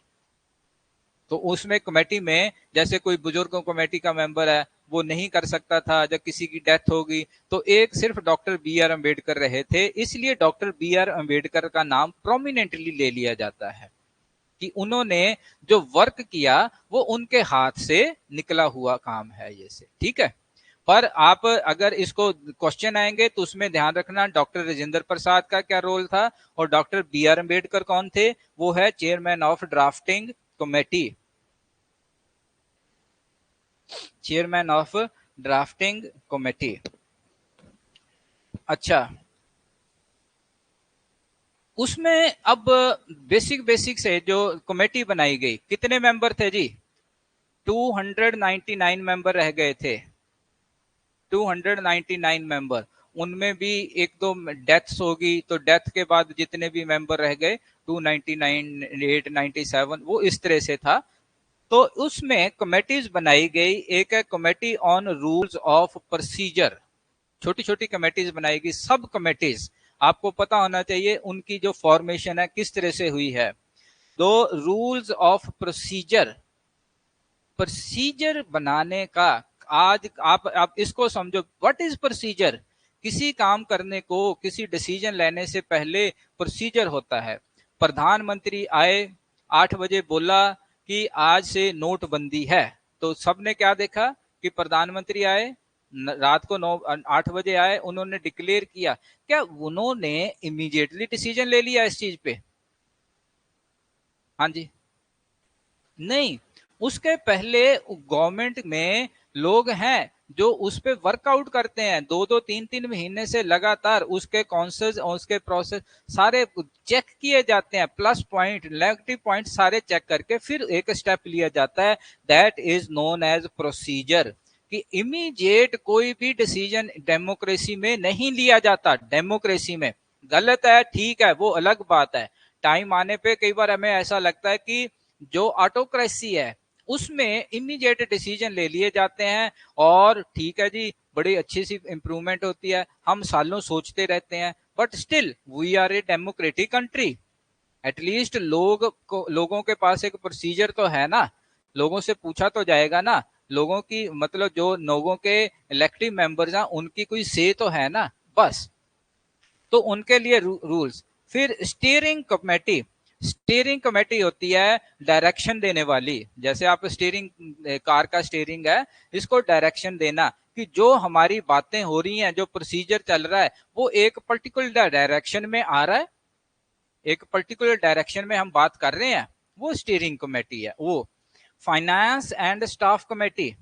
तो उसमें कमेटी में जैसे कोई बुजुर्गों कमेटी का मेंबर है, वो नहीं कर सकता था, जब किसी की डेथ होगी तो एक सिर्फ डॉक्टर बी आर अंबेडकर रहे थे, इसलिए डॉक्टर बी आर अंबेडकर का नाम प्रोमिनेंटली ले लिया जाता है कि उन्होंने जो वर्क किया वो उनके हाथ से निकला हुआ काम है ये से, ठीक है। पर आप अगर इसको क्वेश्चन आएंगे तो उसमें ध्यान रखना डॉक्टर राजेंद्र प्रसाद का क्या रोल था और डॉक्टर बी आर अम्बेडकर कौन थे। वो है chairman of drafting committee, chairman of drafting committee. अच्छा, उसमें अब बेसिक बेसिक से जो कमेटी बनाई गई, कितने मेंबर थे जी? 299 मेंबर रह गए थे, 299 मेंबर। उनमें भी एक दो डेथ्स होगी, तो डेथ के बाद जितने भी मेंबर रह गए 299, 897, वो इस तरह से था। तो उसमें कमेटीज बनाई गई, एक है committee on rules of procedure, छोटी छोटी कमेटीज बनाई गई, सब कमेटीज आपको पता होना चाहिए उनकी जो फॉर्मेशन है किस तरह से हुई है। दो, रूल्स ऑफ प्रोसीजर, प्रोसीजर बनाने का, आज आप इसको समझो, व्हाट इज प्रोसीजर। किसी काम करने को, किसी डिसीजन लेने से पहले प्रोसीजर होता है। प्रधानमंत्री आए, 8 बजे बोला कि आज से नोटबंदी है, तो सबने क्या देखा कि प्रधानमंत्री आए, रात को 8 बजे आए, उन्होंने डिक्लेयर किया, क्या उन्होंने इमीडिएटली डिसीजन ले लिया इस चीज पे? हाँ जी, नहीं, उसके पहले गवर्नमेंट में लोग हैं जो उस पे वर्कआउट करते हैं, 2-2 3-3 महीने से लगातार उसके कॉन्सेस, उसके प्रोसेस सारे चेक किए जाते हैं, प्लस पॉइंट, नेगेटिव पॉइंट सारे चेक करके फिर एक स्टेप लिया जाता है, that is known as procedure. कि इमीडिएट कोई भी डिसीजन डेमोक्रेसी में नहीं लिया जाता, डेमोक्रेसी में गलत है, ठीक है, वो अलग बात है। टाइम आने पे कई बार हमें ऐसा लगता है कि जो ऑटोक्रेसी है उसमें इमीडिएट डिसीजन ले लिए जाते हैं, और ठीक है जी, बड़ी अच्छी सी इंप्रूवमेंट होती है, हम सालों सोचते रहते हैं, but still we are a democratic country. At least लोगों के पास एक प्रोसीजर तो है ना, लोगों से पूछा तो जाएगा ना, लोगों की मतलब जो लोगों के इलेक्टिव मेंबर्स हैं उनकी कोई से तो है ना, बस। तो उनके लिए रूल्स। फिर स्टीयरिंग कमेटी, स्टीयरिंग कमेटी होती है डायरेक्शन देने वाली, जैसे आप स्टीयरिंग, कार का स्टीयरिंग है, इसको डायरेक्शन देना कि जो हमारी बातें हो रही हैं, जो प्रोसीजर चल रहा है वो एक पर्टिकुलर डायरेक्शन में आ रहा है, एक पर्टिकुलर डायरेक्शन में हम बात कर रहे हैं, वो स्टीयरिंग कमेटी है। वो फाइनेंस एंड स्टाफ कमेटी,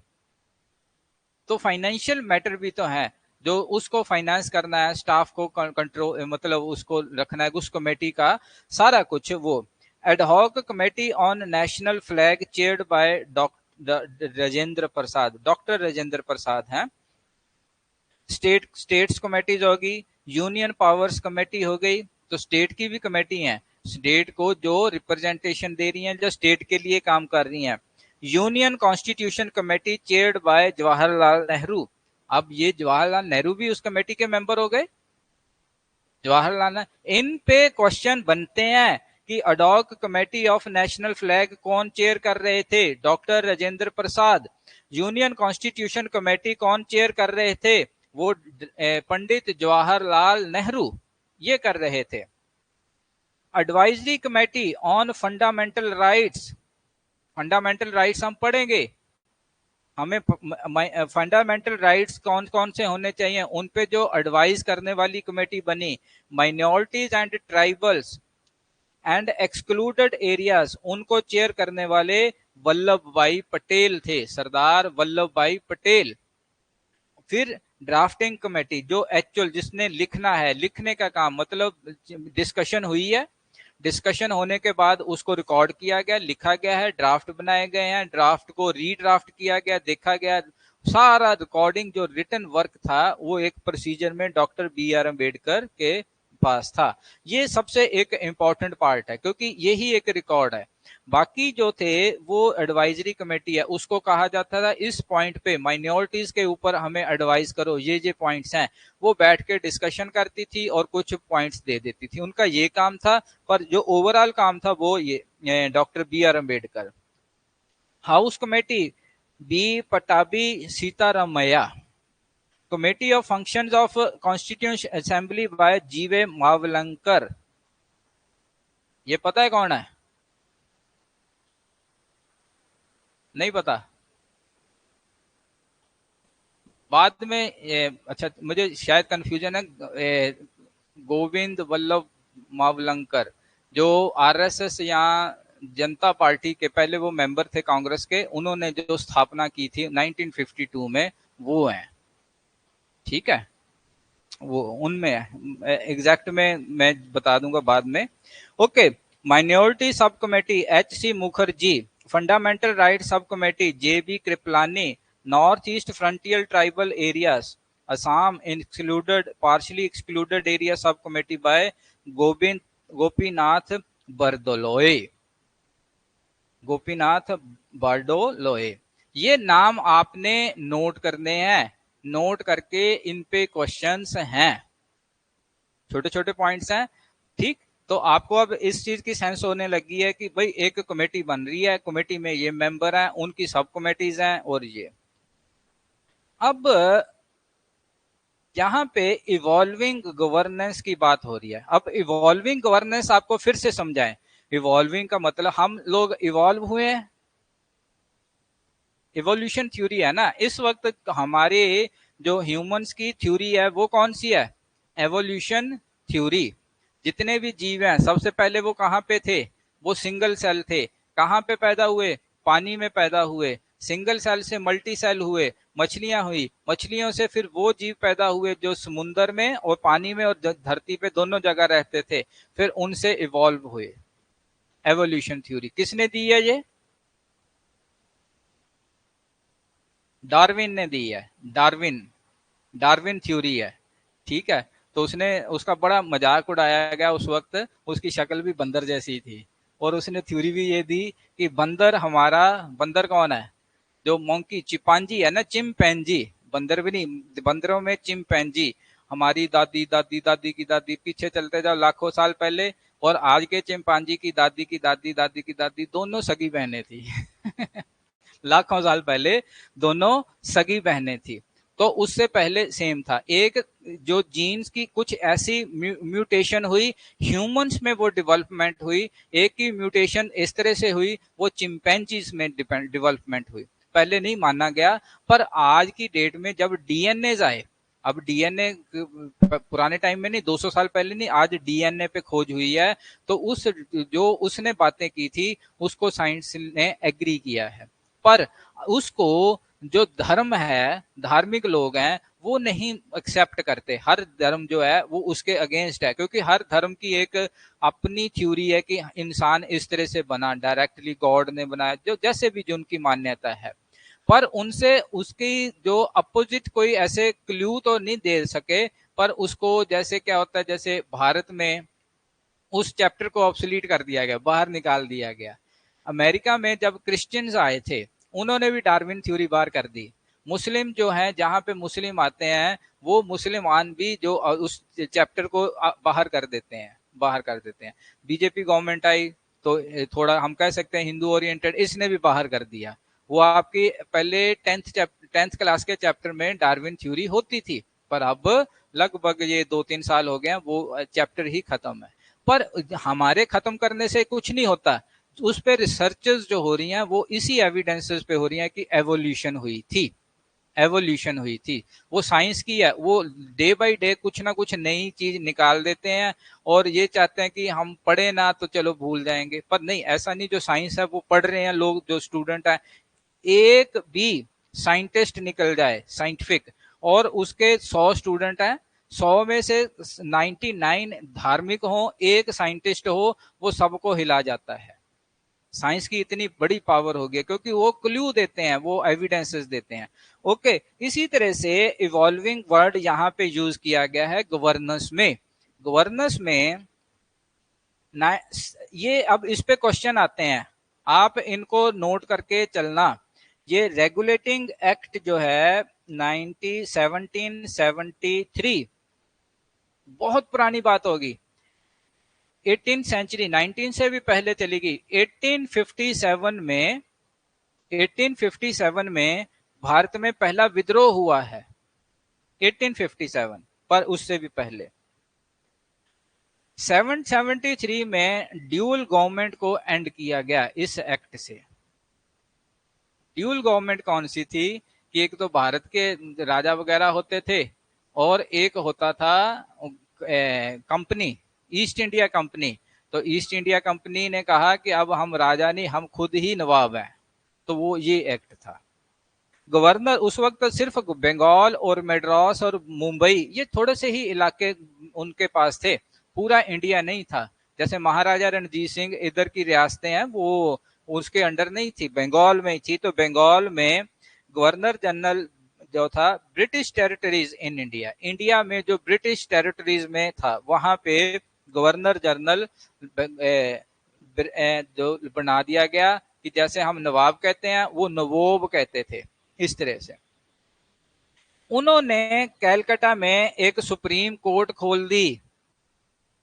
तो फाइनेंशियल मैटर भी तो है, जो उसको फाइनेंस करना है, स्टाफ को कंट्रोल मतलब उसको रखना है, उस कमेटी का सारा कुछ वो। Ad hoc committee on national flag chaired by doctor Rajendra Prasad, doctor Rajendra Prasad हैं। स्टेट्स कमेटीज होगी, यूनियन पावर्स कमेटी हो गई, तो स्टेट की भी कमेटी है, स्टेट को जो रिप्रेजेंटेशन दे रही हैं, जो स्टेट के लिए काम कर रही हैं। Union constitution committee chaired by Jawaharlal Nehru, अब ये जवाहरलाल नेहरू भी उस कमेटी के मेंबर हो गए, जवाहरलाल इन पे क्वेश्चन बनते हैं कि ad hoc committee of national flag कौन चेयर कर रहे थे? डॉक्टर राजेंद्र प्रसाद। यूनियन कॉन्स्टिट्यूशन कमेटी कौन चेयर कर रहे थे? वो पंडित जवाहरलाल नेहरू ये कर रहे थे। Advisory committee on fundamental rights, fundamental rights हम पढ़ेंगे, हमें फंडामेंटल राइट्स कौन कौन से होने चाहिए उन पे जो एडवाइस करने वाली कमेटी बनी। Minorities and tribals and excluded areas, उनको चेयर करने वाले वल्लभ भाई पटेल थे, सरदार वल्लभ भाई पटेल। फिर ड्राफ्टिंग कमेटी, जो एक्चुअल जिसने लिखना है, लिखने का काम, मतलब डिस्कशन हुई है, डिस्कशन होने के बाद उसको रिकॉर्ड किया गया, लिखा गया है, ड्राफ्ट बनाए गए हैं, ड्राफ्ट को रीड्राफ्ट किया गया, देखा गया, सारा रिकॉर्डिंग जो रिटन वर्क था वो एक प्रोसीजर में डॉक्टर बी आर अम्बेडकर के पास था। ये सबसे एक इंपॉर्टेंट पार्ट है क्योंकि यही एक रिकॉर्ड है। बाकी जो थे वो एडवाइजरी कमेटी है, उसको कहा जाता था इस पॉइंट पे माइनॉरिटीज के ऊपर हमें एडवाइस करो, ये पॉइंट्स हैं, वो बैठ के डिस्कशन करती थी और कुछ पॉइंट्स दे देती थी, उनका ये काम था। पर जो ओवरऑल काम था वो ये doctor B R Ambedkar. House committee B Pattabhi Sitaramayya. Committee of functions of constitution assembly by G V Mavalankar. ये पता है कौन है? नहीं पता? बाद में अच्छा मुझे शायद कंफ्यूजन है, गोविंद वल्लभ मावलंकर जो आरएसएस या जनता पार्टी के पहले वो मेंबर थे कांग्रेस के, उन्होंने जो स्थापना की थी 1952 में, वो हैं। ठीक है, वो उनमें है, एग्जैक्ट में मैं बता दूंगा बाद में। Okay, minority sub committee H C Mukherjee, fundamental right sub committee J B Kripalani, north east frontier tribal areas Assam included partially excluded area sub committee by Govind Gopinath Bardoloi, Gopinath Bardoloi. ये नाम आपने नोट करने हैं, नोट करके इन पे क्वेश्चंस हैं, छोटे छोटे पॉइंट्स हैं। ठीक, तो आपको अब इस चीज की सेंस होने लगी है कि भाई एक कमेटी बन रही है, कमेटी में ये मेंबर हैं, उनकी सब कमेटीज हैं, और ये अब यहाँ पे इवॉल्विंग गवर्नेंस की बात हो रही है। अब इवॉल्विंग गवर्नेंस आपको फिर से समझाएं। इवॉल्विंग का मतलब हम लोग इवॉल्व हुए हैं, इवोल्यूशन थ्योरी है ना। इस वक्त हमारे जो ह्यूमंस की थ्योरी है वो कौन सी है? Evolution theory. जितने भी जीव हैं सबसे पहले वो कहाँ पे थे? वो सिंगल सेल थे। कहाँ पे पैदा हुए? पानी में पैदा हुए। सिंगल सेल से मल्टी सेल हुए, मछलियां हुई, मछलियों से फिर वो जीव पैदा हुए जो समुन्द्र में और पानी में और धरती पे दोनों जगह रहते थे, फिर उनसे इवॉल्व हुए। एवोल्यूशन थ्योरी किसने दी है? ये डार्विन ने दी है। डार्विन, डार्विन थ्योरी है। ठीक है, तो उसने, उसका बड़ा मजाक उड़ाया गया उस वक्त, उसकी शक्ल भी बंदर जैसी थी, और उसने थ्योरी भी ये दी कि बंदर हमारा, बंदर कौन है? जो मोंकी चिंपांजी है ना, चिंपैंजी, बंदर भी नहीं, बंदरों में चिंपैंजी, हमारी दादी दादी दादी की दादी, पीछे चलते जाओ लाखों साल पहले, और आज के चिंपांजी की दादी की दादी दादी की दादी दोनों सगी बहनें थी लाखों साल पहले दोनों सगी बहनें थी। तो उससे पहले सेम था। एक जो जीन्स की कुछ ऐसी म्यूटेशन हुई, ह्यूमंस में वो डेवलपमेंट हुई, एक की म्यूटेशन इस तरह से हुई, वो चिंपैंजीज में डेवलपमेंट हुई। पहले नहीं माना गया, पर आज की डेट में जब डीएनए आए, अब डीएनए पुराने टाइम में नहीं, 200 साल पहले नहीं, आज डीएनए पे खोज हुई है, तो उस जो उसने बातें की थी उसको साइंस ने एग्री किया है। पर उसको जो धर्म है, धार्मिक लोग हैं, वो नहीं एक्सेप्ट करते। हर धर्म जो है वो उसके अगेंस्ट है, क्योंकि हर धर्म की एक अपनी थ्योरी है कि इंसान इस तरह से बना, डायरेक्टली गॉड ने बनाया, जो जैसे भी जो उनकी मान्यता है। पर उनसे उसकी जो अपोजिट कोई ऐसे क्लू तो नहीं दे सके, पर उसको जैसे क्या होता है, जैसे भारत में उस चैप्टर को ऑब्सोलीट कर दिया गया, बाहर निकाल दिया गया। अमेरिका में जब क्रिश्चियंस आए थे, उन्होंने भी डार्विन थ्योरी बाहर कर दी। मुस्लिम जो है, जहां पे मुस्लिम आते हैं, वो मुसलमान भी जो उस चैप्टर को बाहर कर देते हैं, बाहर कर देते हैं। बीजेपी गवर्नमेंट आई तो थोड़ा हम कह सकते हैं हिंदू ओरिएंटेड, इसने भी बाहर कर दिया। वो आपकी पहले 10th क्लास के चैप्टर में डार्विन थ्योरी होती थी, पर अब लगभग ये 2-3 साल हो गए वो चैप्टर ही खत्म है। पर हमारे खत्म करने से कुछ नहीं होता, उस पे रिसर्चेस जो हो रही हैं वो इसी एविडेंसेस पे हो रही हैं कि एवोल्यूशन हुई थी, एवोल्यूशन हुई थी। वो साइंस की है, वो डे बाय डे कुछ ना कुछ नई चीज निकाल देते हैं, और ये चाहते हैं कि हम पढ़े ना तो चलो भूल जाएंगे, पर नहीं, ऐसा नहीं। जो साइंस है वो पढ़ रहे हैं लोग, जो स्टूडेंट है, एक भी साइंटिस्ट निकल जाए साइंटिफिक, और उसके 100 स्टूडेंट हैं, 100 में से 99 धार्मिक हो, एक साइंटिस्ट हो, वो सबको हिला जाता है। साइंस की इतनी बड़ी पावर हो गई, क्योंकि वो क्लू देते हैं, वो एविडेंसेस देते हैं। ओके, इसी तरह से इवॉल्विंग वर्ड यहाँ पे यूज किया गया है गवर्नेंस में। गवर्नेंस में ये अब इस पे क्वेश्चन आते हैं, आप इनको नोट करके चलना। ये रेगुलेटिंग एक्ट जो है 1773, बहुत पुरानी बात होगी, 18th सेंचुरी, 19 से भी पहले चली गई। 1857 में 1857 में भारत में पहला विद्रोह हुआ है, 1857, पर उससे भी पहले 773 में ड्यूल गवर्नमेंट को एंड किया गया इस एक्ट से। ड्यूल गवर्नमेंट कौन सी थी कि एक तो भारत के राजा वगैरह होते थे और एक होता था कंपनी, ईस्ट इंडिया कंपनी। तो ईस्ट इंडिया कंपनी ने कहा कि अब हम राजा नहीं, हम खुद ही नवाब हैं, तो वो ये एक्ट था। गवर्नर उस वक्त सिर्फ बंगाल और मद्रास और मुंबई, ये थोड़े से ही इलाके उनके पास थे, पूरा इंडिया नहीं था। जैसे महाराजा रणजीत सिंह इधर की रियासतें हैं, वो उसके अंडर नहीं थी, बंगाल में थी। तो बंगाल में गवर्नर जनरल जो था British territories in India, India में जो ब्रिटिश टेरिटरीज में था, वहां पे गवर्नर जनरल जो बना दिया गया कि जैसे हम नवाब कहते हैं, वो नवोब कहते थे, इस तरह से। उन्होंने कैलकाटा में एक सुप्रीम कोर्ट खोल दी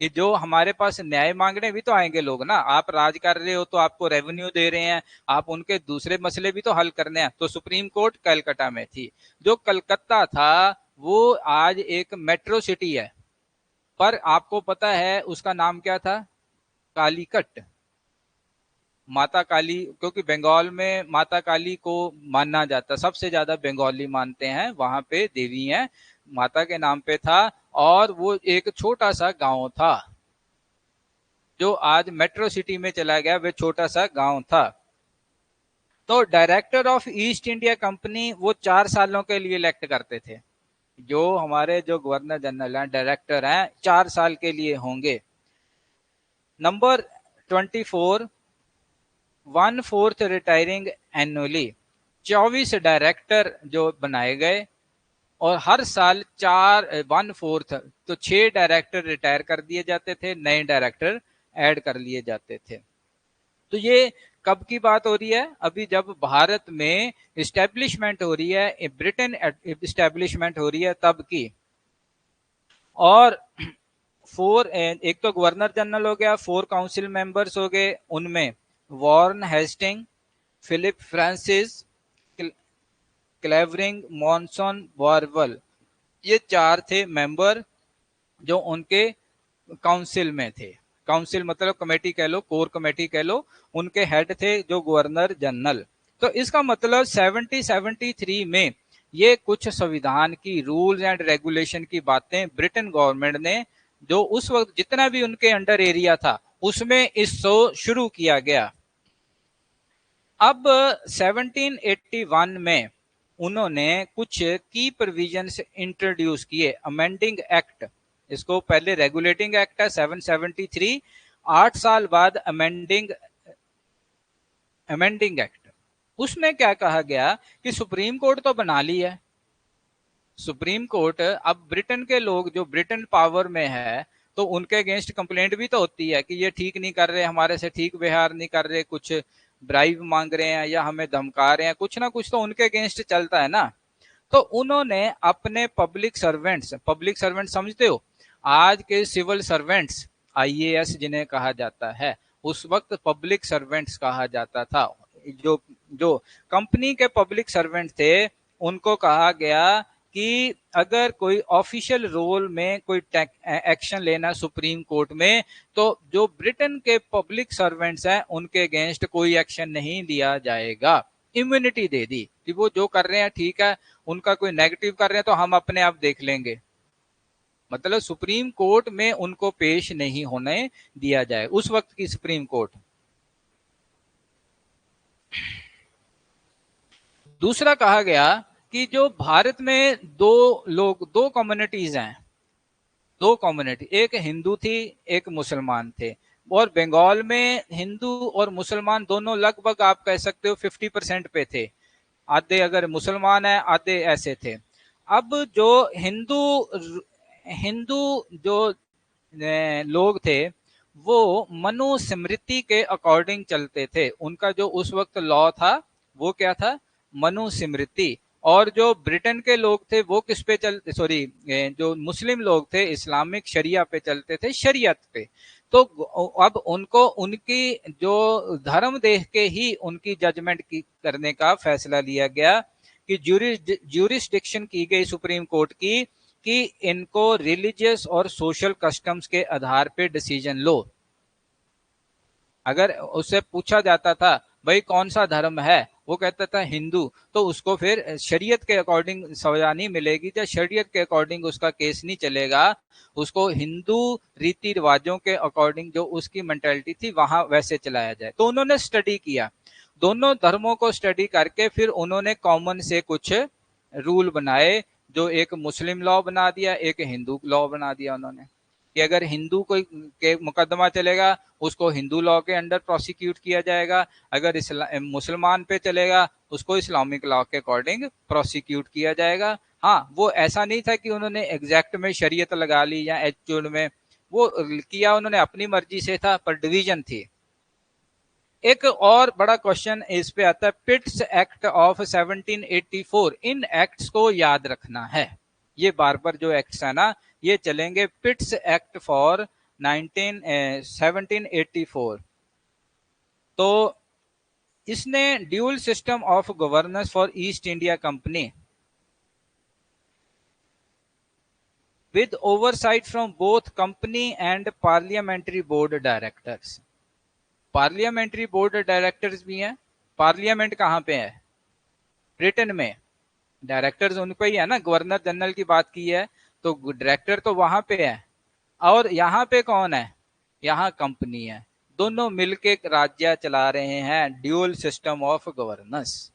कि जो हमारे पास न्याय मांगने भी तो आएंगे लोग ना, आप राज कर रहे हो तो आपको रेवेन्यू दे रहे हैं, आप उनके दूसरे मसले भी तो हल करने हैं। तो सुप्रीम कोर्ट कलकत्ता में थी। जो कलकत्ता था वो आज एक मेट्रो सिटी है, पर आपको पता है उसका नाम क्या था? कालीकट, माता काली, क्योंकि बंगाल में माता काली को माना जाता, सबसे ज्यादा बंगाली मानते हैं, वहां पे देवी हैं, माता के नाम पे था। और वो एक छोटा सा गांव था, जो आज मेट्रो सिटी में चला गया, वह छोटा सा गांव था। तो director of east India company वो 4 सालों के लिए इलेक्ट करते थे। जो हमारे जो गवर्नर जनरल हैं, डायरेक्टर हैं, 4 साल के लिए होंगे। नंबर 24, 1/4 रिटायरिंग एनुअली, 24 डायरेक्टर जो बनाए गए, और हर साल 1/4, तो 6 डायरेक्टर रिटायर कर दिए जाते थे, नए डायरेक्टर ऐड कर लिए जाते थे। तो ये कब की बात हो रही है? अभी जब भारत में इस्टेब्लिशमेंट हो रही है, ब्रिटेन इस्टेब्लिशमेंट हो रही है, तब की। और 4, एक तो गवर्नर जनरल हो गया, 4 काउंसिल मेंबर्स हो गए, उनमें Warren Hastings, Philip Francis, Clavering, Monson, Barwell, ये 4 थे मेंबर जो उनके काउंसिल में थे। काउंसिल मतलब कमेटी कह लो, कोर कमेटी कह लो, उनके हेड थे जो गवर्नर जनरल। तो इसका मतलब 1773 में ये कुछ संविधान की रूल्स एंड रेगुलेशन की बातें ब्रिटेन गवर्नमेंट ने, जो उस वक्त जितना भी उनके अंडर एरिया था, उसमें इसको शुरू किया गया। अब 1781 में उन्होंने कुछ की प्रोविजंस इंट्रोड्यूस किए, अमेंडिंग एक्ट। इसको पहले रेगुलेटिंग एक्ट है 773, 8 साल बाद अमेंडिंग एक्ट। उसमें क्या कहा गया कि सुप्रीम कोर्ट तो बना ली है, सुप्रीम कोर्ट, अब ब्रिटेन के लोग जो ब्रिटेन पावर में है, तो उनके अगेंस्ट कंप्लेंट भी तो होती है कि ये ठीक नहीं कर रहे, हमारे से ठीक व्यवहार नहीं कर रहे, कुछ ब्राइब मांग रहे हैं या हमें धमका रहे हैं, कुछ ना कुछ तो उनके अगेंस्ट चलता है ना। तो उन्होंने अपने पब्लिक सर्वेंट्स समझते हो, आज के सिविल सर्वेंट्स, आईएएस जिन्हें कहा जाता है, उस वक्त पब्लिक सर्वेंट्स कहा जाता था। जो जो कंपनी के पब्लिक सर्वेंट थे, उनको कहा गया कि अगर कोई ऑफिशियल रोल में कोई एक्शन लेना सुप्रीम कोर्ट में, तो जो ब्रिटेन के पब्लिक सर्वेंट्स हैं उनके अगेंस्ट कोई एक्शन नहीं लिया जाएगा। इम्यूनिटी दे दी कि वो जो कर रहे हैं ठीक है, उनका कोई नेगेटिव कर रहे हैं तो हम अपने आप देख लेंगे। मतलब सुप्रीम कोर्ट में उनको पेश नहीं होने दिया जाए, उस वक्त की सुप्रीम कोर्ट। दूसरा कहा गया कि जो भारत में दो कम्युनिटीज हैं, दो कम्युनिटी, एक हिंदू थी एक मुसलमान थे, और बंगाल में हिंदू और मुसलमान दोनों लगभग आप कह सकते हो 50% पे थे, आधे अगर मुसलमान है आधे ऐसे थे। अब जो हिंदू हिंदू जो लोग थे वो मनुस्मृति के अकॉर्डिंग चलते थे, उनका जो उस वक्त लॉ था वो क्या था, मनुस्मृति। और जो ब्रिटेन के लोग थे वो किस पे चलते, सॉरी जो मुस्लिम लोग थे इस्लामिक शरिया पे चलते थे, शरीयत पे। तो अब उनको उनकी जो धर्म देख के ही उनकी जजमेंट की करने का फैसला लिया गया कि ज्यूरिसडिक्शन की गई सुप्रीम कोर्ट की कि इनको रिलीजियस और सोशल कस्टम्स के आधार पे डिसीजन लो। अगर उससे पूछा जाता था भाई कौन सा धर्म है, वो कहता था हिंदू, तो उसको फिर शरीयत के अकॉर्डिंग सजा नहीं मिलेगी, या शरीयत के अकॉर्डिंग उसका केस नहीं चलेगा, उसको हिंदू रीति रिवाजों के अकॉर्डिंग जो उसकी मेंटालिटी थी वहां वैसे चलाया जाए। तो उन्होंने स्टडी किया, दोनों धर्मों को स्टडी करके फिर उन्होंने कॉमन से कुछ रूल बनाए, जो एक मुस्लिम लॉ बना दिया एक हिंदू लॉ बना दिया उन्होंने, कि अगर हिंदू कोई के मुकदमा चलेगा उसको हिंदू लॉ के अंडर प्रोसिक्यूट किया जाएगा, अगर मुसलमान पे चलेगा उसको इस्लामिक लॉ के अकॉर्डिंग प्रोसिक्यूट किया जाएगा। हाँ, वो ऐसा नहीं था कि उन्होंने एग्जैक्ट में शरीयत लगा ली या एक्चुअल में वो किया, उन्होंने अपनी मर्जी से था, पर डिवीजन थी। एक और बड़ा क्वेश्चन इस पे आता है, पिट्स एक्ट ऑफ 1784, इन एक्ट्स को याद रखना है, ये बार बार जो एक्ट्स है ना ये चलेंगे। पिट्स एक्ट फॉर 1784, तो इसने dual system of governance for east India company with oversight from both company and parliamentary board directors। Parliamentary board directors भी हैं, पार्लियामेंट कहां पे है, ब्रिटेन में, डायरेक्टर्स उनको ही है ना, गवर्नर जनरल की बात की है तो डायरेक्टर तो वहां पे है, और यहाँ पे कौन है, यहाँ कंपनी है, दोनों मिलके राज्य चला रहे हैं, ड्यूल सिस्टम ऑफ गवर्नेंस।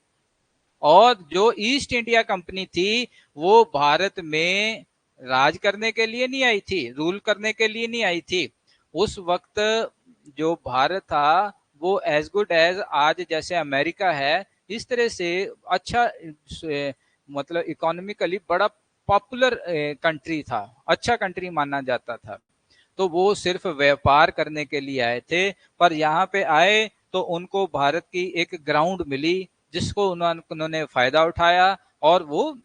और जो ईस्ट इंडिया कंपनी थी वो भारत में राज करने के लिए नहीं आई थी, रूल करने के लिए नहीं आई थी। उस वक्त जो भारत था वो एज गुड एज आज जैसे अमेरिका है इस तरह से अच्छा, मतलब इकोनॉमिकली बड़ा पॉपुलर कंट्री था, अच्छा कंट्री माना जाता था। तो वो सिर्फ व्यापार करने के लिए आए थे, पर यहाँ पे आए तो उनको भारत की एक ग्राउंड मिली जिसको उन्होंने फायदा उठाया और वो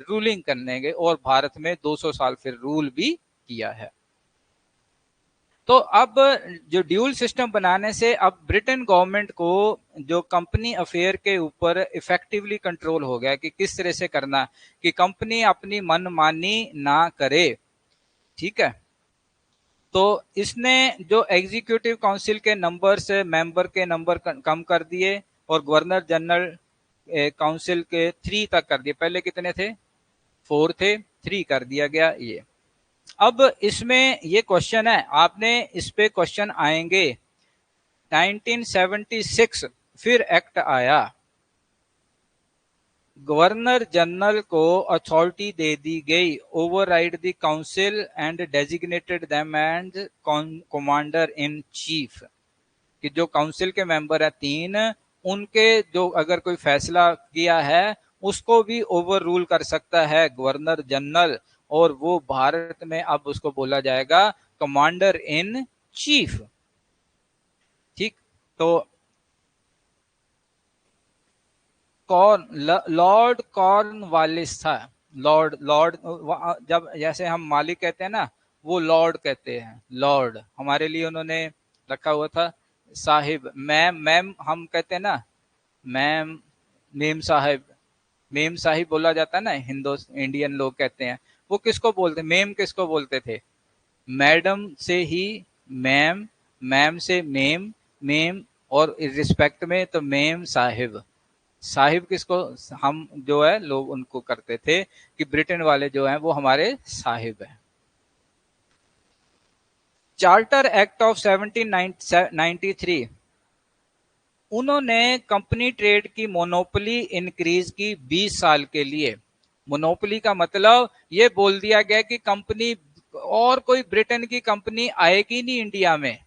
रूलिंग करने गए, और भारत में 200 साल फिर रूल भी किया है। तो अब जो ड्यूल सिस्टम बनाने से अब ब्रिटेन गवर्नमेंट को जो कंपनी अफेयर के ऊपर इफेक्टिवली कंट्रोल हो गया कि किस तरह से करना, कि कंपनी अपनी मनमानी ना करे, ठीक है। तो इसने जो एग्जीक्यूटिव काउंसिल के नंबर से मेंबर के नंबर कम कर दिए, और गवर्नर जनरल काउंसिल के 3 तक कर दिए, पहले कितने थे 4 थे, 3 कर दिया गया ये। अब इसमें ये क्वेश्चन है, आपने इस पे क्वेश्चन आएंगे। 1976 फिर एक्ट आया, गवर्नर जनरल को अथॉरिटी दे दी गई override the council and designated them and commander in chief, कि जो काउंसिल के मेंबर है 3, उनके जो अगर कोई फैसला किया है उसको भी ओवर रूल कर सकता है गवर्नर जनरल, और वो भारत में अब उसको बोला जाएगा कमांडर इन चीफ, ठीक। तो लॉर्ड कॉर्नवालिस था, लॉर्ड लॉर्ड जब जैसे हम मालिक कहते हैं ना वो लॉर्ड कहते हैं, लॉर्ड हमारे लिए उन्होंने रखा हुआ था, साहिब, मैम मैम हम कहते हैं ना, ma'am, ma'am Sahib, ma'am Sahib बोला जाता है ना, हिंदू इंडियन लोग कहते हैं। वो किसको बोलते, मेम किसको बोलते थे, मैडम से ही मैम, मैम से मेम, मेम और रिस्पेक्ट में तो मेम साहिब, साहिब किसको हम जो है लोग उनको करते थे कि ब्रिटेन वाले जो हैं वो हमारे साहिब हैं। चार्टर एक्ट ऑफ 1793, उन्होंने कंपनी ट्रेड की मोनोपोली इंक्रीज की 20 साल के लिए। मोनोपोली का मतलब ये बोल दिया गया कि कंपनी और कोई ब्रिटेन की कंपनी आएगी नहीं इंडिया में,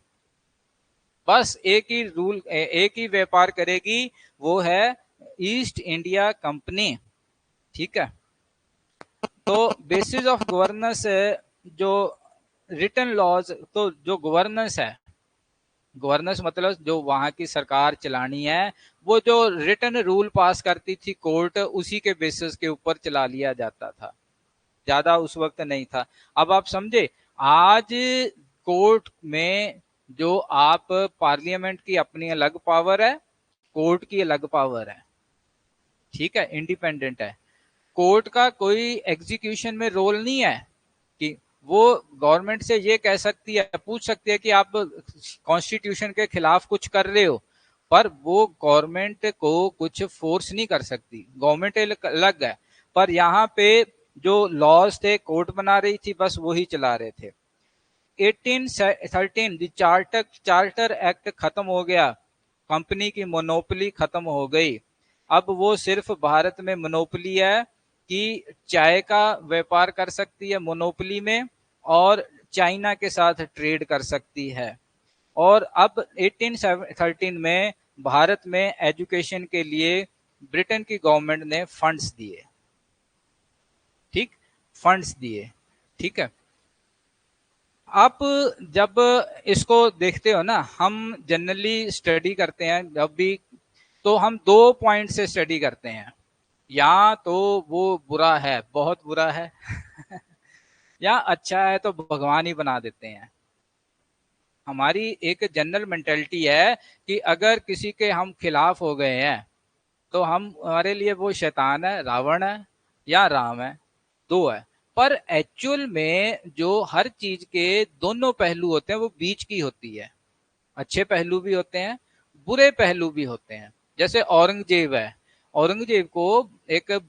बस एक ही रूल, एक ही व्यापार करेगी, वो है ईस्ट इंडिया कंपनी। ठीक है, तो बेसिस ऑफ गवर्नेंस, जो रिटन लॉज, तो जो गवर्नेंस है, गवर्नेंस मतलब जो वहां की सरकार चलानी है, वो जो रिटन रूल पास करती थी कोर्ट, उसी के बेसिस के ऊपर चला लिया जाता था, ज्यादा उस वक्त नहीं था। अब आप समझे, आज कोर्ट में जो आप, पार्लियामेंट की अपनी अलग पावर है, कोर्ट की अलग पावर है, ठीक है, इंडिपेंडेंट है। कोर्ट का कोई एग्जीक्यूशन में रोल नहीं है कि वो गवर्नमेंट से ये कह सकती है, पूछ सकती है कि आप कॉन्स्टिट्यूशन के खिलाफ कुछ कर रहे हो, पर वो गवर्नमेंट को कुछ फोर्स नहीं कर सकती, गवर्नमेंट अलग है। पर यहाँ पे जो लॉज थे कोर्ट बना रही थी, बस वही चला रहे थे। 1813 चार्टर एक्ट खत्म हो गया, कंपनी की मोनोपोली खत्म हो गई। अब वो सिर्फ भारत में मोनोपोली है कि चाय का व्यापार कर सकती है मोनोपोली में, और चाइना के साथ ट्रेड कर सकती है। और अब 1813 में भारत में एजुकेशन के लिए ब्रिटेन की गवर्नमेंट ने फंड्स दिए, ठीक, फंड्स दिए, ठीक है। आप जब इसको देखते हो ना, हम जनरली स्टडी करते हैं जब भी, तो हम दो पॉइंट से स्टडी करते हैं, या तो वो बुरा है, बहुत बुरा है या अच्छा है तो भगवान ही बना देते हैं। हमारी एक जनरल मेंटेलिटी है कि अगर किसी के हम खिलाफ हो गए हैं, तो हम, हमारे लिए वो शैतान है, रावण है, या राम है, दो है। पर एक्चुअल में जो हर चीज के दोनों पहलू होते हैं, वो बीच की होती है। अच्छे पहलू भी होते हैं, बुरे पहलू भी होते हैं। जैसे औरंगजेब है, औरंगजेब को एक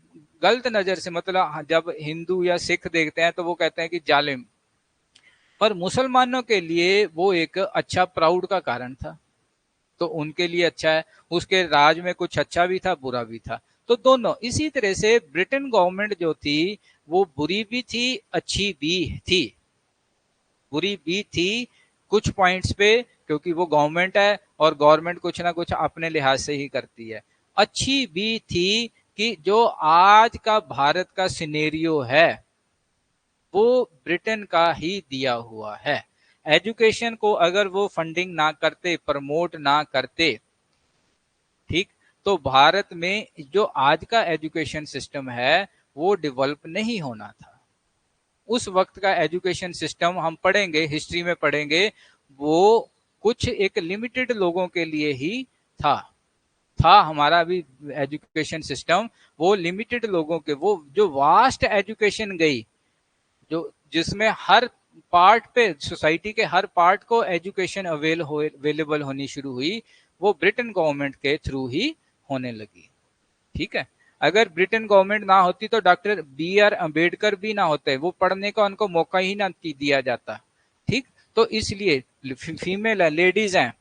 गलत नजर से, मतलब जब हिंदू या सिख देखते हैं तो वो कहते हैं कि जालिम, पर मुसलमानों के लिए वो एक अच्छा, प्राउड का कारण था, तो उनके लिए अच्छा है। उसके राज में कुछ अच्छा भी था, बुरा भी था, तो दोनों। इसी तरह से ब्रिटेन गवर्नमेंट जो थी, वो बुरी भी थी, अच्छी भी थी, बुरी भी थी कुछ पॉइंट्स पे, क्योंकि वो गवर्नमेंट है और गवर्नमेंट कुछ ना कुछ अपने लिहाज से ही करती है। अच्छी भी थी कि जो आज का भारत का सिनेरियो है, वो ब्रिटेन का ही दिया हुआ है। एजुकेशन को अगर वो फंडिंग ना करते, प्रमोट ना करते, ठीक, तो भारत में जो आज का एजुकेशन सिस्टम है, वो डेवलप नहीं होना था। उस वक्त का एजुकेशन सिस्टम हम पढ़ेंगे, हिस्ट्री में पढ़ेंगे, वो कुछ एक लिमिटेड लोगों के लिए ही था हमारा भी एजुकेशन सिस्टम, वो लिमिटेड लोगों के, वो जो वास्ट एजुकेशन गई, जो जिसमें हर पार्ट पे, सोसाइटी के हर पार्ट को एजुकेशन अवेलेबल होनी शुरू हुई, वो ब्रिटेन गवर्नमेंट के थ्रू ही होने लगी, ठीक है। अगर ब्रिटेन गवर्नमेंट ना होती तो डॉक्टर बी आर अम्बेडकर भी ना होते, वो पढ़ने का उनको मौका ही ना दिया जाता, ठीक। तो इसलिए फीमेल है, लेडीज हैं,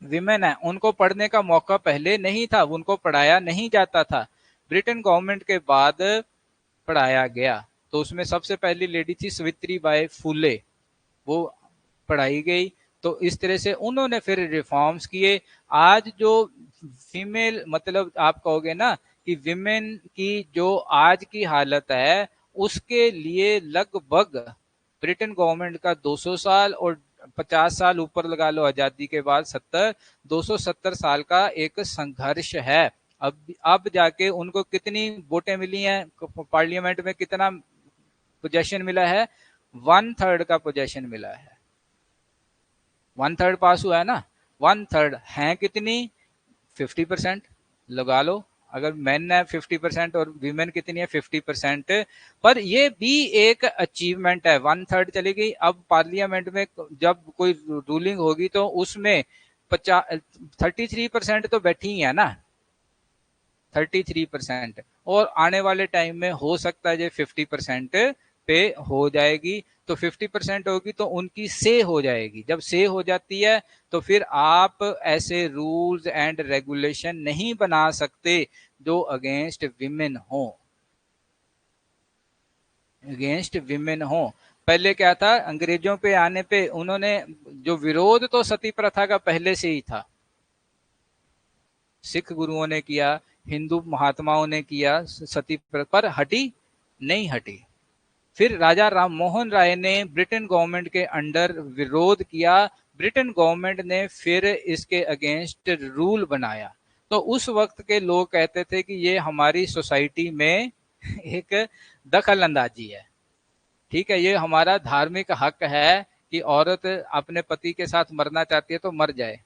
विमेन है, उनको पढ़ने का मौका पहले नहीं था, उनको पढ़ाया नहीं जाता था। ब्रिटेन गवर्नमेंट के बाद पढ़ाया गया, तो उसमें सबसे पहली लेडी थी सावित्री बाई फुले, वो पढ़ाई गई। तो इस तरह से उन्होंने फिर रिफॉर्म्स किए। आज जो फीमेल, मतलब आप कहोगे ना कि विमेन की जो आज की हालत है, उसके लिए लगभग ब्रिटेन गवर्नमेंट का 200 साल और 50 साल ऊपर लगा लो, आजादी के बाद 270 साल का एक संघर्ष है। अब जाके उनको कितनी वोटें मिली हैं पार्लियामेंट में, कितना पोजेशन मिला है, 1/3 का पोजेशन मिला है, 1/3 पास हुआ है ना, 1/3 है कितनी, 50% लगा लो। अगर मेन है 50% और वीमेन कितनी है, 50%। पर ये भी एक अचीवमेंट है, 1/3 चली गई। अब पार्लियामेंट में जब कोई रूलिंग होगी तो उसमें 33% तो बैठी ही है ना, 33%, और आने वाले टाइम में हो सकता है 50% पे हो जाएगी। तो 50% होगी तो उनकी से हो जाएगी, जब से हो जाती है तो फिर आप ऐसे रूल्स एंड रेगुलेशन नहीं बना सकते जो अगेंस्ट विमेन हो, अगेंस्ट विमेन हो। पहले क्या था, अंग्रेजों पे आने पे उन्होंने जो विरोध तो सती प्रथा का पहले से ही था, सिख गुरुओं ने किया, हिंदू महात्माओं ने किया, सती प्रथा पर हटी नहीं हटी। फिर राजा राम मोहन राय ने ब्रिटेन गवर्नमेंट के अंडर विरोध किया, ब्रिटेन गवर्नमेंट ने फिर इसके अगेंस्ट रूल बनाया। तो उस वक्त के लोग कहते थे कि ये हमारी सोसाइटी में एक दखल अंदाजी है, ठीक है, ये हमारा धार्मिक हक है कि औरत अपने पति के साथ मरना चाहती है तो मर जाए,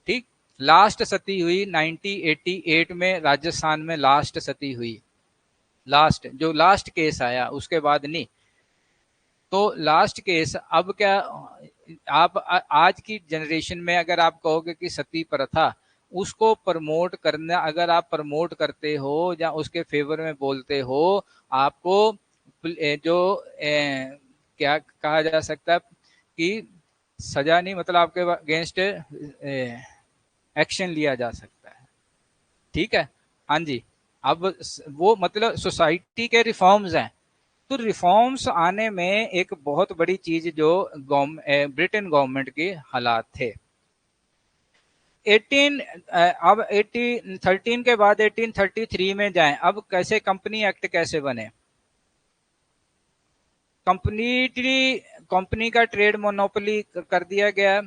ठीक। लास्ट सती हुई 1988 में, राजस्थान में लास्ट सती हुई, लास्ट जो लास्ट केस आया उसके बाद नहीं। तो लास्ट केस अब क्या, आप आज की जनरेशन में अगर आप कहोगे कि सती प्रथा उसको प्रमोट करना, अगर आप प्रमोट करते हो या उसके फेवर में बोलते हो, आपको जो क्या कहा जा सकता है कि सजा नहीं, मतलब आपके अगेंस्ट एक्शन लिया जा सकता है, ठीक है। हाँ जी। अब वो मतलब सोसाइटी के रिफॉर्म्स हैं, तो रिफॉर्म्स आने में एक बहुत बड़ी चीज जो ब्रिटेन गवर्नमेंट के हालात थे। 18 अब 1813 के बाद 1833 में जाएं, अब कैसे कंपनी एक्ट कैसे बने। कंप्लीटली कंपनी का ट्रेड मोनोपोली कर दिया गया।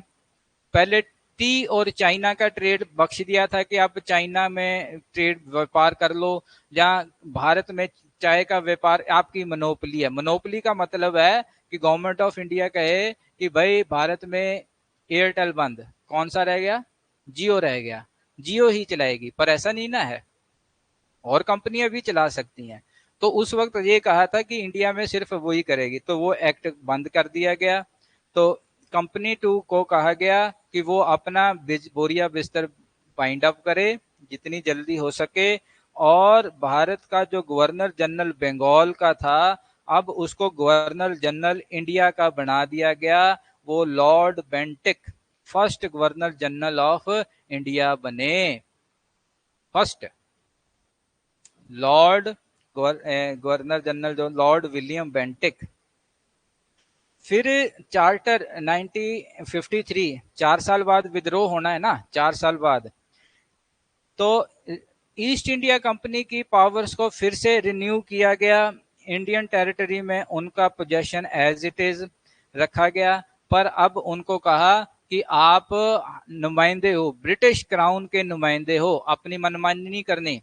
पहले टी और चाइना का ट्रेड बख्श दिया था कि आप चाइना में ट्रेड व्यापार कर लो, जहां भारत में चाय का व्यापार आपकी मोनोपोली है। मोनोपोली का मतलब है कि गवर्नमेंट ऑफ इंडिया कहे कि भाई भारत में एयरटेल बंद, कौन सा रह गया, जियो रह गया, जियो ही चलाएगी, पर ऐसा नहीं ना है, और कंपनियां भी चला सकती हैं। तो उस वक्त ये कहा था कि इंडिया में सिर्फ वही करेगी, तो वो एक्ट बंद कर दिया गया। तो कंपनी टू को कहा गया कि वो अपना बोरिया बिस्तर बाइंड अप करे जितनी जल्दी हो सके, और भारत का जो गवर्नर जनरल बंगाल का था, अब उसको गवर्नर जनरल इंडिया का बना दिया गया। वो Lord Bentinck first governor general of India बने, फर्स्ट लॉर्ड गवर्नर जनरल जो लॉर्ड विलियम बेंटिक। फिर चार्टर 1953, 4 साल बाद विद्रोह होना है ना, 4 साल बाद, तो ईस्ट इंडिया कंपनी की पावर्स को फिर से रिन्यू किया गया। इंडियन टेरिटरी में उनका पोजेशन एज इट इज रखा गया, पर अब उनको कहा कि आप नुमाइंदे हो, ब्रिटिश क्राउन के नुमाइंदे हो, अपनी मनमानी नहीं करनी,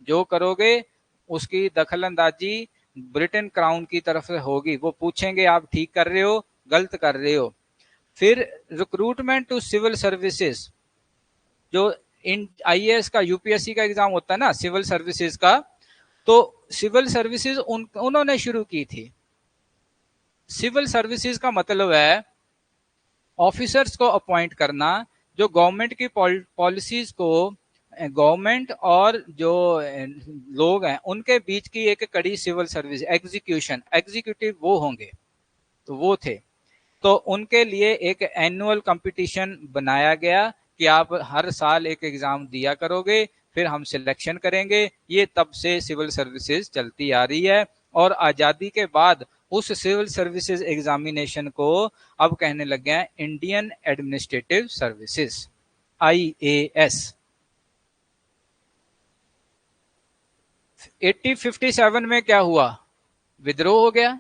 जो करोगे उसकी दखलंदाजी ब्रिटेन क्राउन की तरफ से होगी, वो पूछेंगे आप ठीक कर रहे हो गलत कर रहे हो। फिर रिक्रूटमेंट टू सिविल सर्विसेज, जो इन आईएएस का यूपीएससी का एग्जाम होता है ना सिविल सर्विसेज का, तो सिविल सर्विसेज उन्होंने शुरू की थी। सिविल सर्विसेज का मतलब है ऑफिसर्स को अपॉइंट करना, जो गवर्नमेंट की पॉलिसीज को, गवर्नमेंट और जो लोग हैं उनके बीच की एक कड़ी सिविल सर्विस, एग्जीक्यूशन एग्जीक्यूटिव वो होंगे, तो वो थे। तो उनके लिए एक एनुअल कंपटीशन बनाया गया कि आप हर साल एक एग्जाम दिया करोगे, फिर हम सिलेक्शन करेंगे। ये तब से सिविल सर्विसेज चलती आ रही है, और आजादी के बाद उस सिविल सर्विसेज एग्जामिनेशन को अब कहने लग गए हैं इंडियन एडमिनिस्ट्रेटिव सर्विसेज, आईएएस। 1857 में क्या हुआ, विद्रोह हो गया।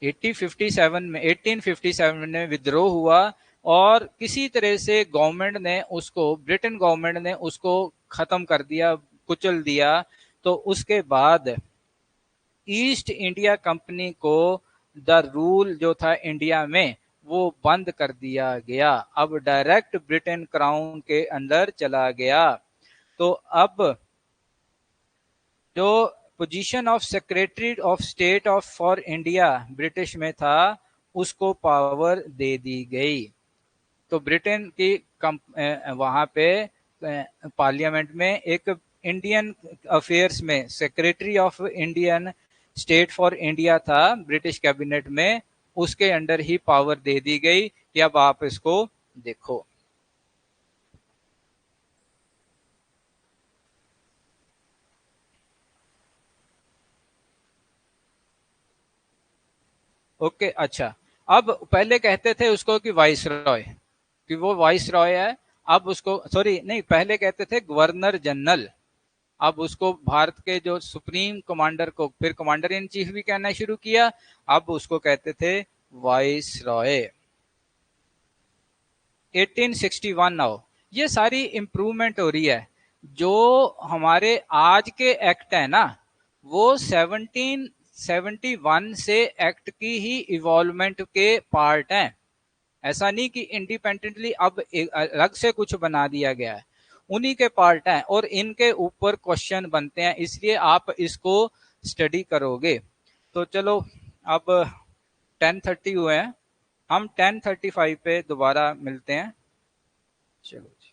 1857 में विद्रोह हुआ, और किसी तरह से गवर्नमेंट ने उसको, ब्रिटेन गवर्नमेंट ने उसको खत्म कर दिया, कुचल दिया। तो उसके बाद ईस्ट इंडिया कंपनी को द रूल जो था इंडिया में वो बंद कर दिया गया, अब डायरेक्ट ब्रिटेन क्राउन के अंदर चला गया। तो अब जो position of secretary of state of for India British में था, उसको पावर दे दी गई। तो ब्रिटेन की वहां पे पार्लियामेंट में एक इंडियन अफेयर्स में secretary of Indian state for India था ब्रिटिश कैबिनेट में, उसके अंडर ही पावर दे दी गई कि अब आप इसको देखो। ओके, अच्छा। अब पहले कहते थे उसको कि वाइस रॉय, कि वो वाइस रॉय है। अब उसको, सॉरी नहीं, पहले कहते थे गवर्नर जनरल। अब उसको भारत के जो सुप्रीम कमांडर को फिर कमांडर इन चीफ भी कहना शुरू किया। अब उसको कहते थे वाइस रॉय। 1861 नाउ, ये सारी इंप्रूवमेंट हो रही है। जो हमारे आज के एक्ट है ना, वो 1771 से एक्ट की ही इवॉल्वमेंट के पार्ट हैं। ऐसा नहीं कि इंडिपेंडेंटली अब अलग से कुछ बना दिया गया है, उन्हीं के पार्ट हैं और इनके ऊपर क्वेश्चन बनते हैं, इसलिए आप इसको स्टडी करोगे। तो चलो, अब 10:30 हुए हैं, हम 10:35 पे दोबारा मिलते हैं। चलो जी।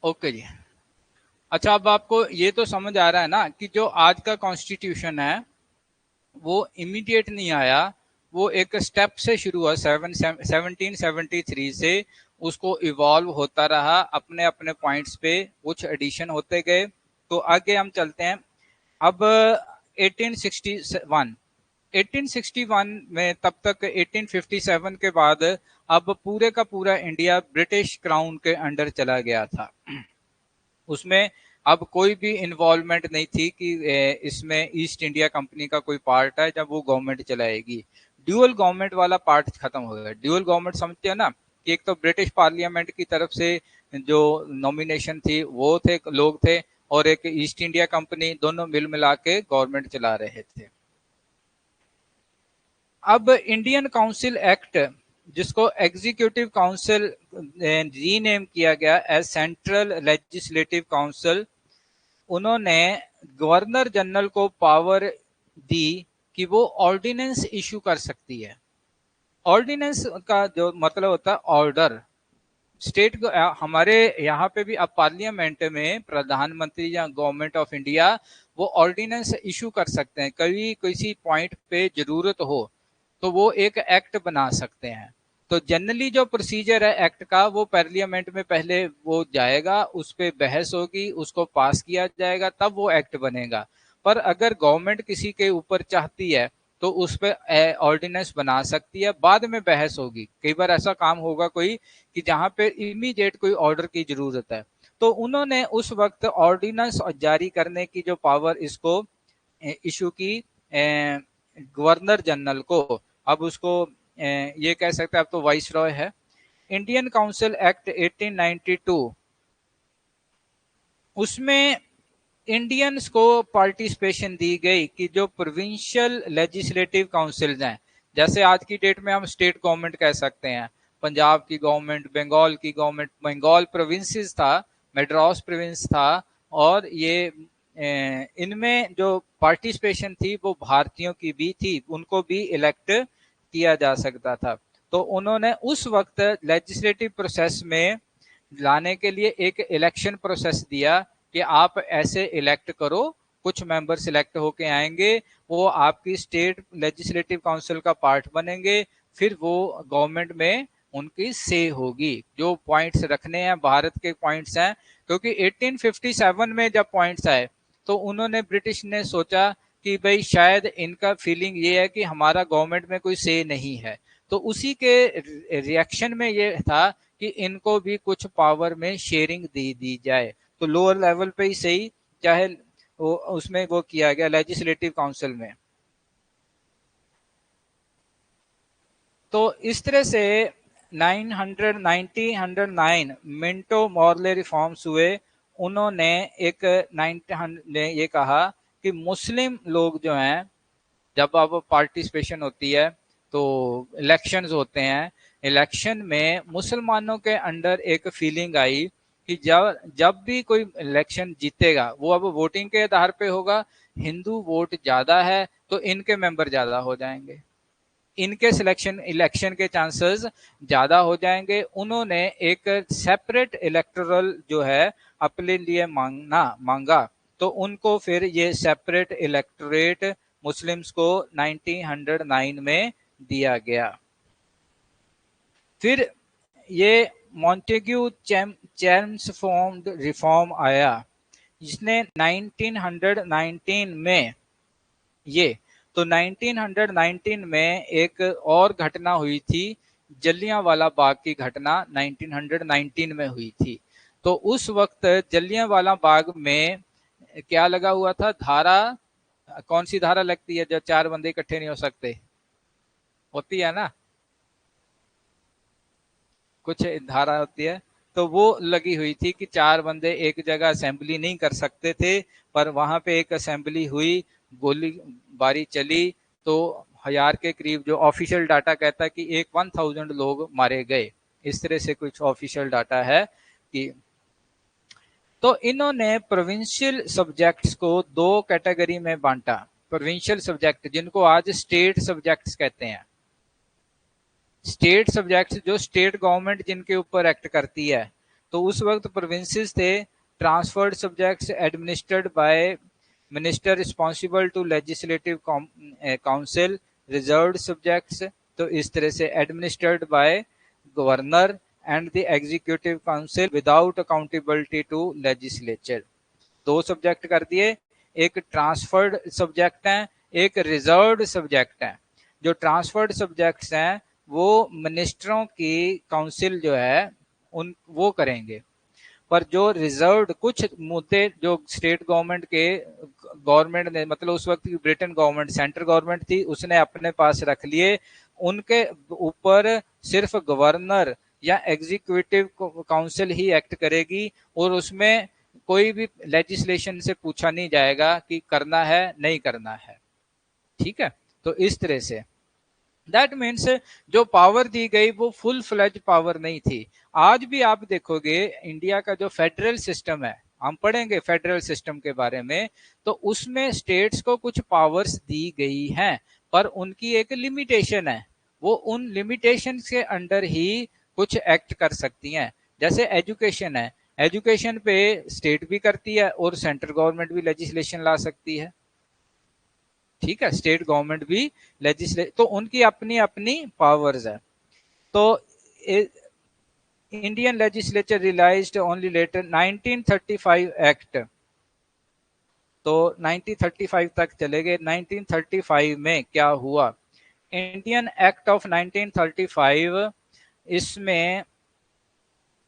ओके जी। अच्छा, अब आपको ये तो समझ आ रहा है ना कि जो आज का कॉन्स्टिट्यूशन है वो इमीडिएट नहीं आया, वो एक स्टेप से शुरू हुआ 1773 से, उसको इवॉल्व होता रहा अपने अपने पॉइंट्स पे, कुछ एडिशन होते गए। तो आगे हम चलते हैं। अब 1861 1861 में, तब तक 1857 के बाद अब पूरे का पूरा इंडिया ब्रिटिश क्राउन के अंडर चला गया था। उसमें अब कोई भी इन्वॉल्वमेंट नहीं थी कि इसमें ईस्ट इंडिया कंपनी का कोई पार्ट है जब वो गवर्नमेंट चलाएगी। ड्यूअल गवर्नमेंट वाला पार्ट खत्म हो गया। ड्यूअल गवर्नमेंट समझते हो ना, कि एक तो ब्रिटिश पार्लियामेंट की तरफ से जो नॉमिनेशन थी वो थे, लोग थे, और एक ईस्ट इंडिया कंपनी, दोनों मिल मिला के गवर्नमेंट चला रहे थे। अब इंडियन काउंसिल एक्ट, जिसको एग्जीक्यूटिव काउंसिल रीनेम किया गया एज सेंट्रल लेजिस्लेटिव काउंसिल, उन्होंने गवर्नर जनरल को पावर दी कि वो ऑर्डिनेंस इशू कर सकती है। ऑर्डिनेंस का जो मतलब होता है ऑर्डर। स्टेट हमारे यहाँ पे भी अब पार्लियामेंट में प्रधानमंत्री या गवर्नमेंट ऑफ इंडिया वो ऑर्डिनेंस इशू कर सकते हैं। कभी किसी पॉइंट पे जरूरत हो तो वो एक एक्ट बना सकते हैं। तो जनरली जो प्रोसीजर है एक्ट का, वो पार्लियामेंट में पहले वो जाएगा, उस पर बहस होगी, उसको पास किया जाएगा, तब वो एक्ट बनेगा। पर अगर गवर्नमेंट किसी के ऊपर चाहती है तो उस पर ऑर्डिनेंस बना सकती है, बाद में बहस होगी। कई बार ऐसा काम होगा कोई कि जहां पे इमीडिएट कोई ऑर्डर की जरूरत है, तो उन्होंने उस वक्त ऑर्डिनेंस जारी करने की जो पावर इसको इशू की गवर्नर जनरल को। अब उसको ये कह सकते हैं अब तो वाइस रॉय है। इंडियन काउंसिल एक्ट 1892, उसमें इंडियंस को पार्टिसिपेशन दी गई कि जो प्रोविंशियल लेजिस्लेटिव काउंसिल्स हैं, जैसे आज की डेट में हम स्टेट गवर्नमेंट कह सकते हैं, पंजाब की गवर्नमेंट, बंगाल की गवर्नमेंट, बंगाल प्रोविंसेस था, मद्रास प्रोविंस था, और ये इनमें जो पार्टिसिपेशन थी वो भारतीयों की भी थी, उनको भी इलेक्ट किया जा सकता था। तो उन्होंने उस वक्त लेजिस्लेटिव प्रोसेस में लाने के लिए एक इलेक्शन प्रोसेस दिया कि आप ऐसे इलेक्ट करो, कुछ मेंबर सिलेक्ट होके आएंगे, वो आपकी स्टेट लेजिस्लेटिव काउंसिल का पार्ट बनेंगे, फिर वो गवर्नमेंट में उनकी से होगी। जो पॉइंट्स रखने हैं, भारत के पॉइंट्स हैं, क्योंकि 1857 में जब पॉइंट्स आए तो उन्होंने, ब्रिटिश ने सोचा कि भाई शायद इनका फीलिंग ये है कि हमारा गवर्नमेंट में कोई से नहीं है, तो उसी के रिएक्शन में ये था कि इनको भी कुछ पावर में शेयरिंग दी जाए। तो लोअर लेवल पे ही सही, चाहे वो उसमें वो किया गया लेजिस्लेटिव काउंसिल में। तो इस तरह से 1909 मिंटो मॉर्ले रिफॉर्म्स हुए। उन्होंने एक 1900 ने ये कहा कि मुस्लिम लोग जो हैं, जब अब पार्टिसिपेशन होती है तो इलेक्शंस होते हैं, इलेक्शन में मुसलमानों के अंडर एक फीलिंग आई कि जब जब भी कोई इलेक्शन जीतेगा वो अब वोटिंग के आधार पे होगा। हिंदू वोट ज्यादा है तो इनके मेंबर ज्यादा हो जाएंगे, इनके सिलेक्शन इलेक्शन के चांसेस ज्यादा हो जाएंगे। उन्होंने एक सेपरेट इलेक्टोरल जो है अपने लिए मांगा। तो उनको फिर ये सेपरेट इलेक्टोरेट मुस्लिम्स को 1909 में दिया गया। फिर ये मॉन्टेग्यू चेम्सफोर्ड रिफॉर्म आया, जिसने 1919 में ये, तो 1919 में एक और घटना हुई थी, जलियांवाला बाग की घटना 1919 में हुई थी। तो उस वक्त जलियांवाला बाग में क्या लगा हुआ था, धारा, कौन सी धारा लगती है जब चार बंदे इकट्ठे नहीं हो सकते, होती है ना, कुछ धारा होती है। तो वो लगी हुई थी कि चार बंदे एक जगह असेंबली नहीं कर सकते थे, पर वहां पे एक असेंबली हुई, गोली बारी चली, तो 1000 के करीब, जो ऑफिशियल डाटा कहता है कि 1000 लोग मारे गए। इस तरह से कुछ ऑफिशियल डाटा है कि, तो इन्होंने प्रोविंशियल सब्जेक्ट्स को दो कैटेगरी में बांटा। प्रोविंशियल सब्जेक्ट जिनको आज स्टेट सब्जेक्ट्स कहते हैं, स्टेट सब्जेक्ट्स जो स्टेट गवर्नमेंट जिनके ऊपर एक्ट करती है, तो उस वक्त प्रोविंसेस थे, transferred subjects administered by minister responsible to legislative council, reserved subjects तो इस तरह से administered by governor and the executive council without accountability to legislature. दो सब्जेक्ट कर दिए, एक ट्रांसफर्ड सब्जेक्ट हैं, एक रिजर्व्ड सब्जेक्ट हैं। जो ट्रांसफर्ड सब्जेक्ट्स हैं वो मिनिस्टरों की काउंसिल जो है उन वो करेंगे, पर जो रिजर्व्ड कुछ मुद्दे जो स्टेट गवर्नमेंट के गवर्नमेंट ने मतलब उस वक्त की ब्रिटेन गवर्नमेंट सेंट्रल गवर्नमेंट थी उसने अपने पास रख लिए, उनके ऊपर सिर्फ गवर्नर या एग्जीक्यूटिव काउंसिल ही एक्ट करेगी और उसमें कोई भी लेजिस्लेशन से पूछा नहीं जाएगा कि करना है नहीं करना है। ठीक है, तो इस तरह से दैट मीन्स जो पावर दी गई वो फुल फ्लेज पावर नहीं थी। आज भी आप देखोगे इंडिया का जो फेडरल सिस्टम है, हम पढ़ेंगे फेडरल सिस्टम के बारे में, तो उसमें स्टेट्स को कुछ पावर्स दी गई हैं, पर उनकी एक लिमिटेशन है, वो उन लिमिटेशन के अंडर ही कुछ एक्ट कर सकती हैं। जैसे एजुकेशन है, एजुकेशन पे स्टेट भी करती है और सेंट्रल गवर्नमेंट भी लेजिस्लेशन ला सकती है। ठीक है, स्टेट गवर्नमेंट भी लेजिस्लेट, तो उनकी अपनी अपनी पावर्स है। तो Indian legislature realised only later 1935 act, तो 1935 तक चले गए। 1935 में क्या हुआ, इंडियन एक्ट ऑफ 1935, इसमें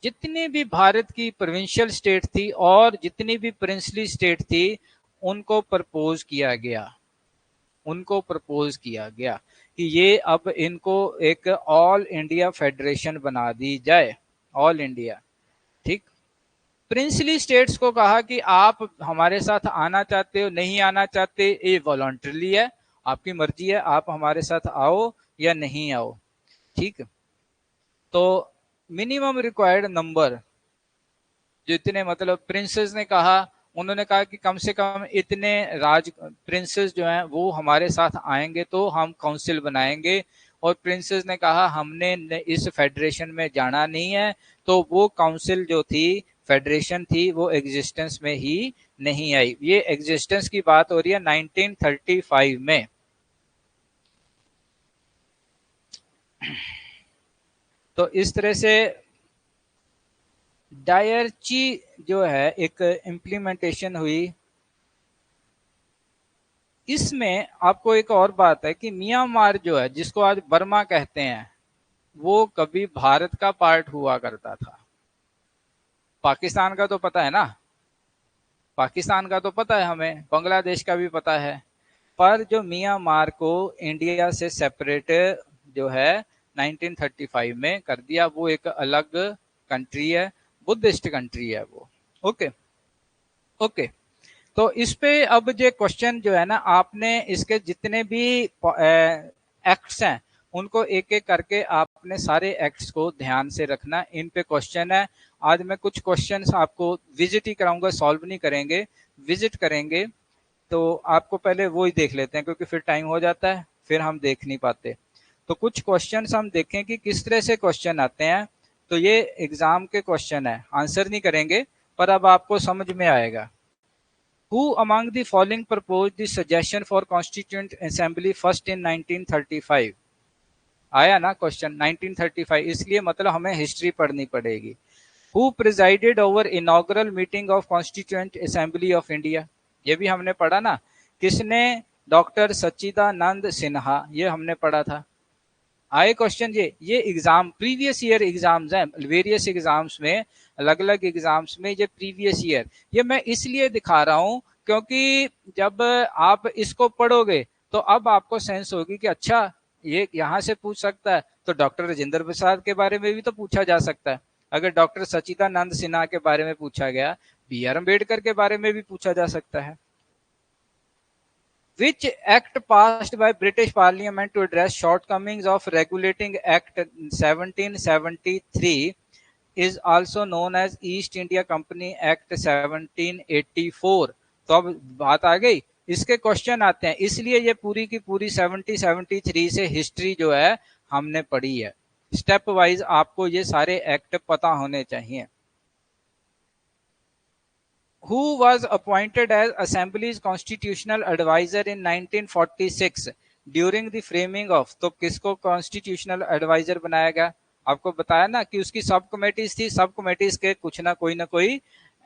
जितनी भी भारत की प्रोविंशियल स्टेट थी और जितनी भी प्रिंसली स्टेट थी उनको प्रपोज किया गया, उनको प्रपोज किया गया कि ये अब इनको एक ऑल इंडिया फेडरेशन बना दी जाए, ऑल इंडिया। ठीक, प्रिंसली स्टेट्स को कहा कि आप हमारे साथ आना चाहते हो नहीं आना चाहते ये वॉलंटरली है, आपकी मर्जी है, आप हमारे साथ आओ या नहीं आओ। ठीक, तो मिनिमम रिक्वायर्ड नंबर जितने मतलब प्रिंसेस ने कहा, उन्होंने कहा कि कम से कम इतने राज प्रिंसेस जो हैं वो हमारे साथ आएंगे तो हम काउंसिल बनाएंगे, और प्रिंसेस ने कहा हमने इस फेडरेशन में जाना नहीं है, तो वो काउंसिल जो थी फेडरेशन थी वो एग्जिस्टेंस में ही नहीं आई। ये एग्जिस्टेंस की बात हो रही है 1935 में। तो इस तरह से डायरची जो है एक इम्प्लीमेंटेशन हुई। इसमें आपको एक और बात है कि म्यांमार जो है जिसको आज बर्मा कहते हैं वो कभी भारत का पार्ट हुआ करता था। पाकिस्तान का तो पता है ना, पाकिस्तान का तो पता है हमें, बांग्लादेश का भी पता है, पर जो म्यांमार को इंडिया से सेपरेट जो है 1935 में कर दिया, वो एक अलग कंट्री है, बुद्धिस्ट कंट्री है वो। ओके ओके, तो इस पे अब जो क्वेश्चन जो है ना, आपने इसके जितने भी एक्ट्स हैं उनको एक एक करके आपने सारे एक्ट्स को ध्यान से रखना, इन पे क्वेश्चन है। आज मैं कुछ क्वेश्चंस आपको विजिट ही कराऊंगा, सॉल्व नहीं करेंगे, विजिट करेंगे। तो आपको पहले वो ही देख लेते हैं क्योंकि फिर टाइम हो जाता है, फिर हम देख नहीं पाते। तो कुछ क्वेश्चंस हम देखें कि किस तरह से क्वेश्चन आते हैं। तो ये एग्जाम के क्वेश्चन है, आंसर नहीं करेंगे पर अब आपको समझ में आएगा। Who among the following proposed the suggestion for Constituent Assembly first in 1935? आया ना क्वेश्चन 1935, इसलिए मतलब हमें हिस्ट्री पढ़नी पड़ेगी। Who presided over inaugural meeting of Constituent Assembly of India? ये भी हमने पढ़ा ना, किसने, डॉक्टर सच्चिदानंद सिन्हा, ये हमने पढ़ा था। आए क्वेश्चन, ये एग्जाम प्रीवियस ईयर एग्जाम्स हैं, वेरियस एग्जाम्स में, अलग अलग एग्जाम्स में ये प्रीवियस ईयर, ये मैं इसलिए दिखा रहा हूं क्योंकि जब आप इसको पढ़ोगे तो अब आपको सेंस होगी कि अच्छा ये यहां से पूछ सकता है, तो डॉक्टर राजेंद्र प्रसाद के बारे में भी तो पूछा जा सकता है। अगर डॉक्टर सच्चिदानंद सिन्हा के बारे में पूछा गया, बी आर अम्बेडकर के बारे में भी पूछा जा सकता है। Which act passed by British Parliament to address shortcomings of Regulating Act 1773 is also known as East India Company Act 1784? तो अब बात आ गई, इसके क्वेश्चन आते हैं, इसलिए ये पूरी की पूरी 1773 से हिस्ट्री जो है हमने पढ़ी है। स्टेप वाइज आपको ये सारे एक्ट पता होने चाहिए। who was appointed as Assembly's constitutional advisor in 1946 during the framing of, तो किसको constitutional advisor बनाया गया? आपको बताया ना कि उसकी सब कमेटीज थी, सब कमेटीज के कुछ ना कोई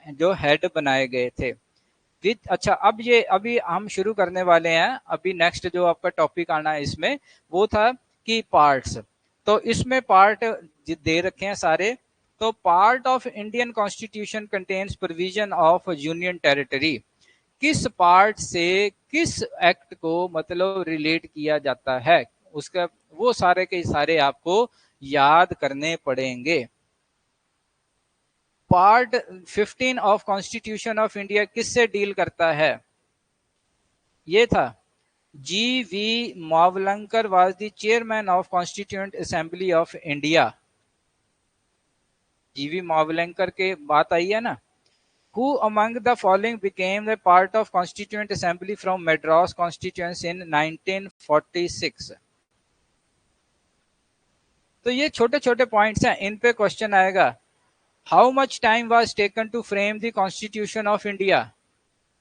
जो हेड बनाए गए थे विद। अच्छा, अब ये अभी हम शुरू करने वाले हैं, अभी नेक्स्ट जो आपका टॉपिक आना है इसमें वो था कि पार्ट्स। तो इसमें पार्ट दे रखे हैं सारे। तो part of Indian constitution contains provision of union territory, किस पार्ट से किस एक्ट को मतलब रिलेट किया जाता है, उसका वो सारे के सारे आपको याद करने पड़ेंगे। Part 15 of constitution of India किससे डील करता है? ये था G V Mavalankar was the chairman of constituent assembly of India. G V Mavalankar के बात आई है ना। Who among the following became the part of Constituent Assembly from Madras Constituency in 1946? तो ये छोटे छोटे पॉइंट्स हैं, इन पे क्वेश्चन आएगा। How much time was taken to frame the constitution of India?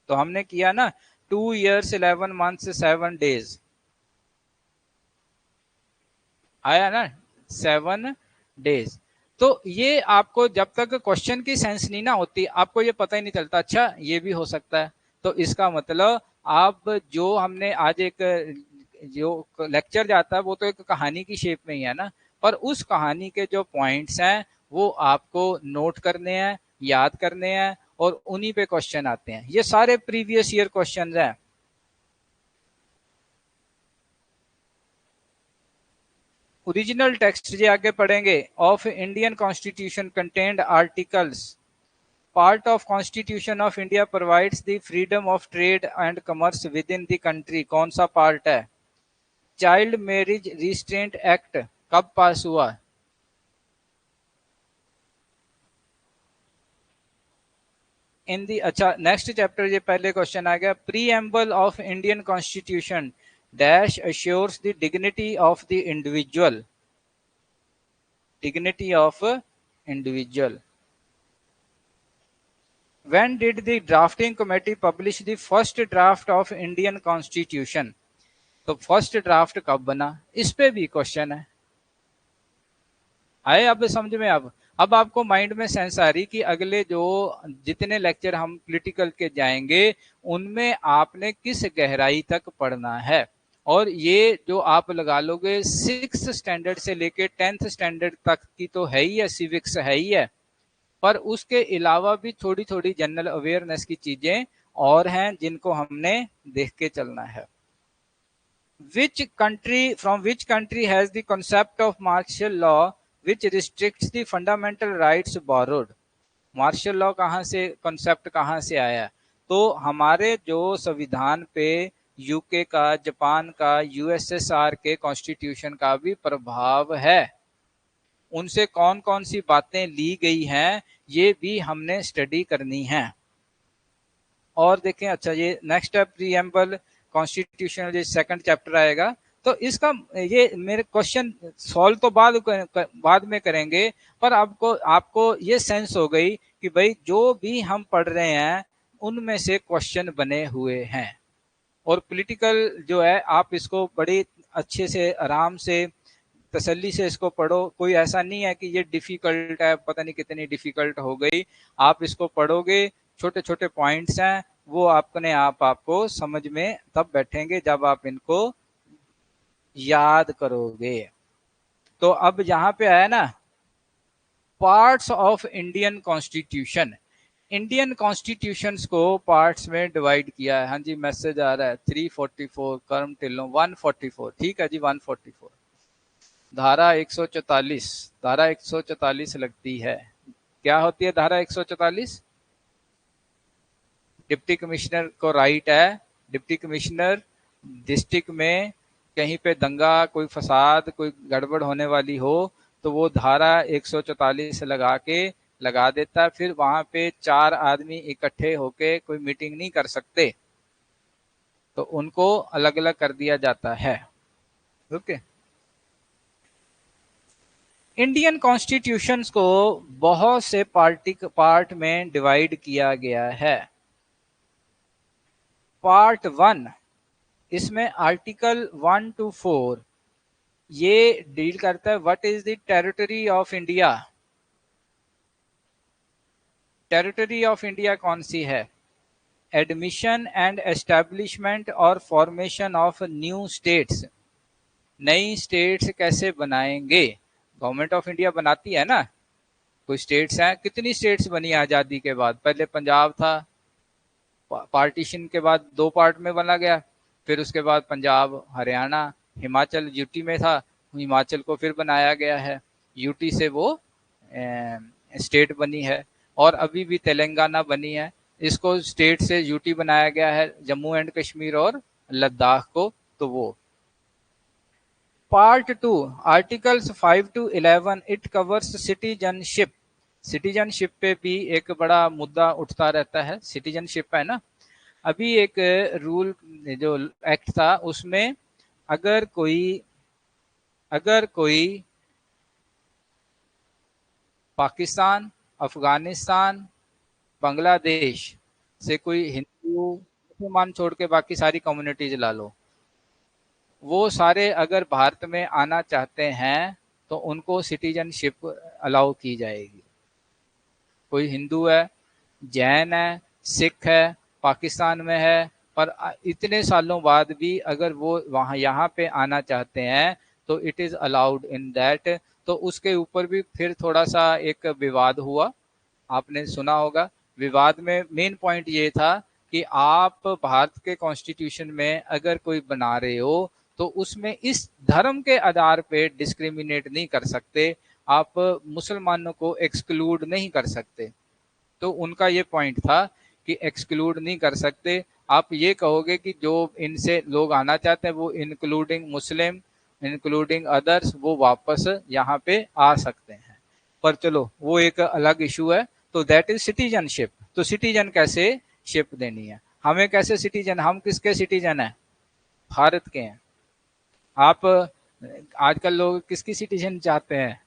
तो हमने किया ना 2 years 11 months 7 days, आया ना 7 days। तो ये आपको जब तक क्वेश्चन की सेंस नहीं ना होती आपको ये पता ही नहीं चलता, अच्छा ये भी हो सकता है। तो इसका मतलब आप जो हमने आज एक जो लेक्चर जाता है वो तो एक कहानी की शेप में ही है ना, पर उस कहानी के जो पॉइंट्स हैं वो आपको नोट करने हैं, याद करने हैं, और उन्हीं पे क्वेश्चन आते हैं। ये सारे प्रीवियस ईयर क्वेश्चन हैं। ओरिजिनल टेक्स्ट जे आगे पढ़ेंगे of Indian constitution contained articles, part of constitution of India provides the freedom of trade and commerce with in the country, कौन सा पार्ट है? चाइल्ड मैरिज रिस्ट्रेंट एक्ट कब पास हुआ? इन दी, अच्छा next chapter, ये पहले क्वेश्चन आ गया। Preamble of Indian constitution dash assures the dignity of the individual, dignity of individual. When did the drafting committee publish the first draft of Indian Constitution? तो first draft कब बना, इस पे भी question है। आए अब समझ में? अब आपको माइंड में सेंस आ रही कि अगले जो जितने लेक्चर हम पॉलिटिकल के जाएंगे उनमें आपने किस गहराई तक पढ़ना है। और ये जो आप लगा लोगे 6th स्टैंडर्ड से लेके 10th स्टैंडर्ड तक की तो है ही है, सिविक्स है ही है, पर उसके अलावा भी थोड़ी थोड़ी जनरल अवेयरनेस की चीजें और हैं जिनको हमने देख के चलना है। From which country has the concept of martial law which restricts the fundamental rights borrowed? Martial law कहाँ से, कॉन्सेप्ट कहाँ से आया? तो हमारे जो संविधान पे यूके का, जापान का, यूएसएसआर के कॉन्स्टिट्यूशन का भी प्रभाव है। उनसे कौन कौन सी बातें ली गई हैं ये भी हमने स्टडी करनी है। और देखें, अच्छा ये नेक्स्ट है प्रीएम्बल कॉन्स्टिट्यूशन, ये सेकंड चैप्टर आएगा। तो इसका ये मेरे क्वेश्चन सॉल्व तो बाद में करेंगे, पर आपको आपको ये सेंस हो गई कि भाई जो भी हम पढ़ रहे हैं उनमें से क्वेश्चन बने हुए हैं। और पॉलिटिकल जो है आप इसको बड़ी अच्छे से आराम से तसल्ली से इसको पढ़ो, कोई ऐसा नहीं है कि ये डिफिकल्ट है, पता नहीं कितनी डिफिकल्ट हो गई। आप इसको पढ़ोगे, छोटे छोटे पॉइंट्स हैं वो अपने आपको समझ में तब बैठेंगे जब आप इनको याद करोगे। तो अब यहाँ पे आया ना parts of Indian constitution. Indian constitution को पार्ट्स में डिवाइड किया है। हाँ जी, मैसेज आ रहा है 344 कर्म टिल्लो 144, ठीक है जी 144। धारा 144, धारा 144 लगती है। क्या होती है धारा 144? डिप्टी कमिश्नर को राइट है, डिप्टी कमिश्नर डिस्ट्रिक्ट में कहीं पे दंगा, कोई फसाद, कोई गड़बड़ होने वाली हो तो वो धारा 144 लगा देता है। फिर वहां पे 4 आदमी इकट्ठे होके कोई मीटिंग नहीं कर सकते, तो उनको अलग अलग कर दिया जाता है। ओके। इंडियन कॉन्स्टिट्यूशंस को बहुत से पार्ट में डिवाइड किया गया है। पार्ट 1, इसमें आर्टिकल 1 to 4 ये डील करता है what is the territory of India. Territory of India कौन सी है? एडमिशन एंड एस्टेब्लिशमेंट और फॉर्मेशन ऑफ न्यू स्टेट्स, नई स्टेट्स कैसे बनाएंगे? गवर्नमेंट ऑफ इंडिया बनाती है ना, कोई स्टेट्स हैं, कितनी स्टेट्स बनी आज़ादी के बाद? पहले पंजाब था, पार्टीशन के बाद 2 पार्ट में बना गया, फिर उसके बाद पंजाब, हरियाणा, हिमाचल यूटी में था, हिमाचल को फिर बनाया गया है, यूटी से वो स्टेट बनी है, और अभी भी तेलंगाना बनी है, इसको स्टेट से यूटी बनाया गया है, जम्मू एंड कश्मीर और लद्दाख को। तो वो part 2, articles 5 to 11 it covers citizenship. Citizenship पे भी एक बड़ा मुद्दा उठता रहता है, सिटीजनशिप है ना। अभी एक रूल जो एक्ट था उसमें अगर कोई पाकिस्तान, अफगानिस्तान, बांग्लादेश से कोई हिंदू मुसलमान छोड़ के बाकी सारी कम्युनिटीज ला लो, वो सारे अगर भारत में आना चाहते हैं तो उनको सिटीजनशिप अलाउ की जाएगी। कोई हिंदू है, जैन है, सिख है, पाकिस्तान में है, पर इतने सालों बाद भी अगर वो वहाँ यहाँ पे आना चाहते हैं तो it is allowed in that. तो उसके ऊपर भी फिर थोड़ा सा एक विवाद हुआ, आपने सुना होगा। विवाद में मेन पॉइंट ये था कि आप भारत के कॉन्स्टिट्यूशन में अगर कोई बना रहे हो तो उसमें इस धर्म के आधार पे डिस्क्रिमिनेट नहीं कर सकते, आप मुसलमानों को एक्सक्लूड नहीं कर सकते। तो उनका ये पॉइंट था कि एक्सक्लूड नहीं कर सकते, आप ये कहोगे कि जो इनसे लोग आना चाहते हैं वो इंक्लूडिंग मुस्लिम, इंक्लूडिंग अदर्स, वो वापस यहाँ पे आ सकते हैं। पर चलो वो एक अलग इशू है। तो दैट इज सिटीजनशिप। तो सिटीजन कैसे शिप देनी है, हमें कैसे सिटीजन, हम किसके सिटीजन हैं? भारत के हैं। आप आजकल लोग किसकी सिटीजन चाहते हैं?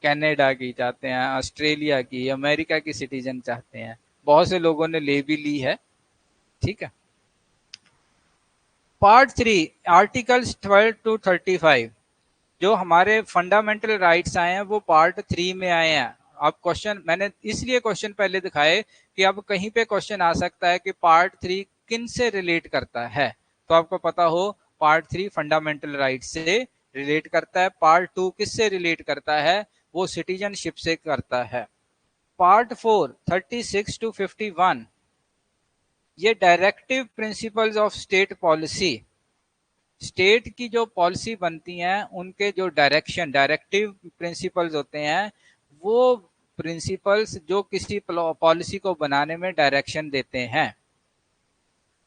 कनाडा की चाहते हैं, ऑस्ट्रेलिया की, अमेरिका की सिटीजन चाहते हैं, बहुत से लोगों ने ले भी ली है। ठीक है। पार्ट 3, आर्टिकल्स 12 to 35 जो हमारे फंडामेंटल राइट्स आए हैं वो पार्ट 3 में आए हैं। अब क्वेश्चन मैंने इसलिए क्वेश्चन पहले दिखाए कि अब कहीं पे क्वेश्चन आ सकता है कि पार्ट 3 किन से रिलेट करता है, तो आपको पता हो पार्ट 3 फंडामेंटल राइट्स से रिलेट करता है, पार्ट 2 किससे रिलेट करता है? वो सिटीजनशिप से करता है। पार्ट 4 36 to 51 ये directive principles of state policy, state की जो पॉलिसी बनती हैं उनके जो डायरेक्टिव प्रिंसिपल्स होते हैं, वो प्रिंसिपल्स जो किसी पॉलिसी को बनाने में डायरेक्शन देते हैं।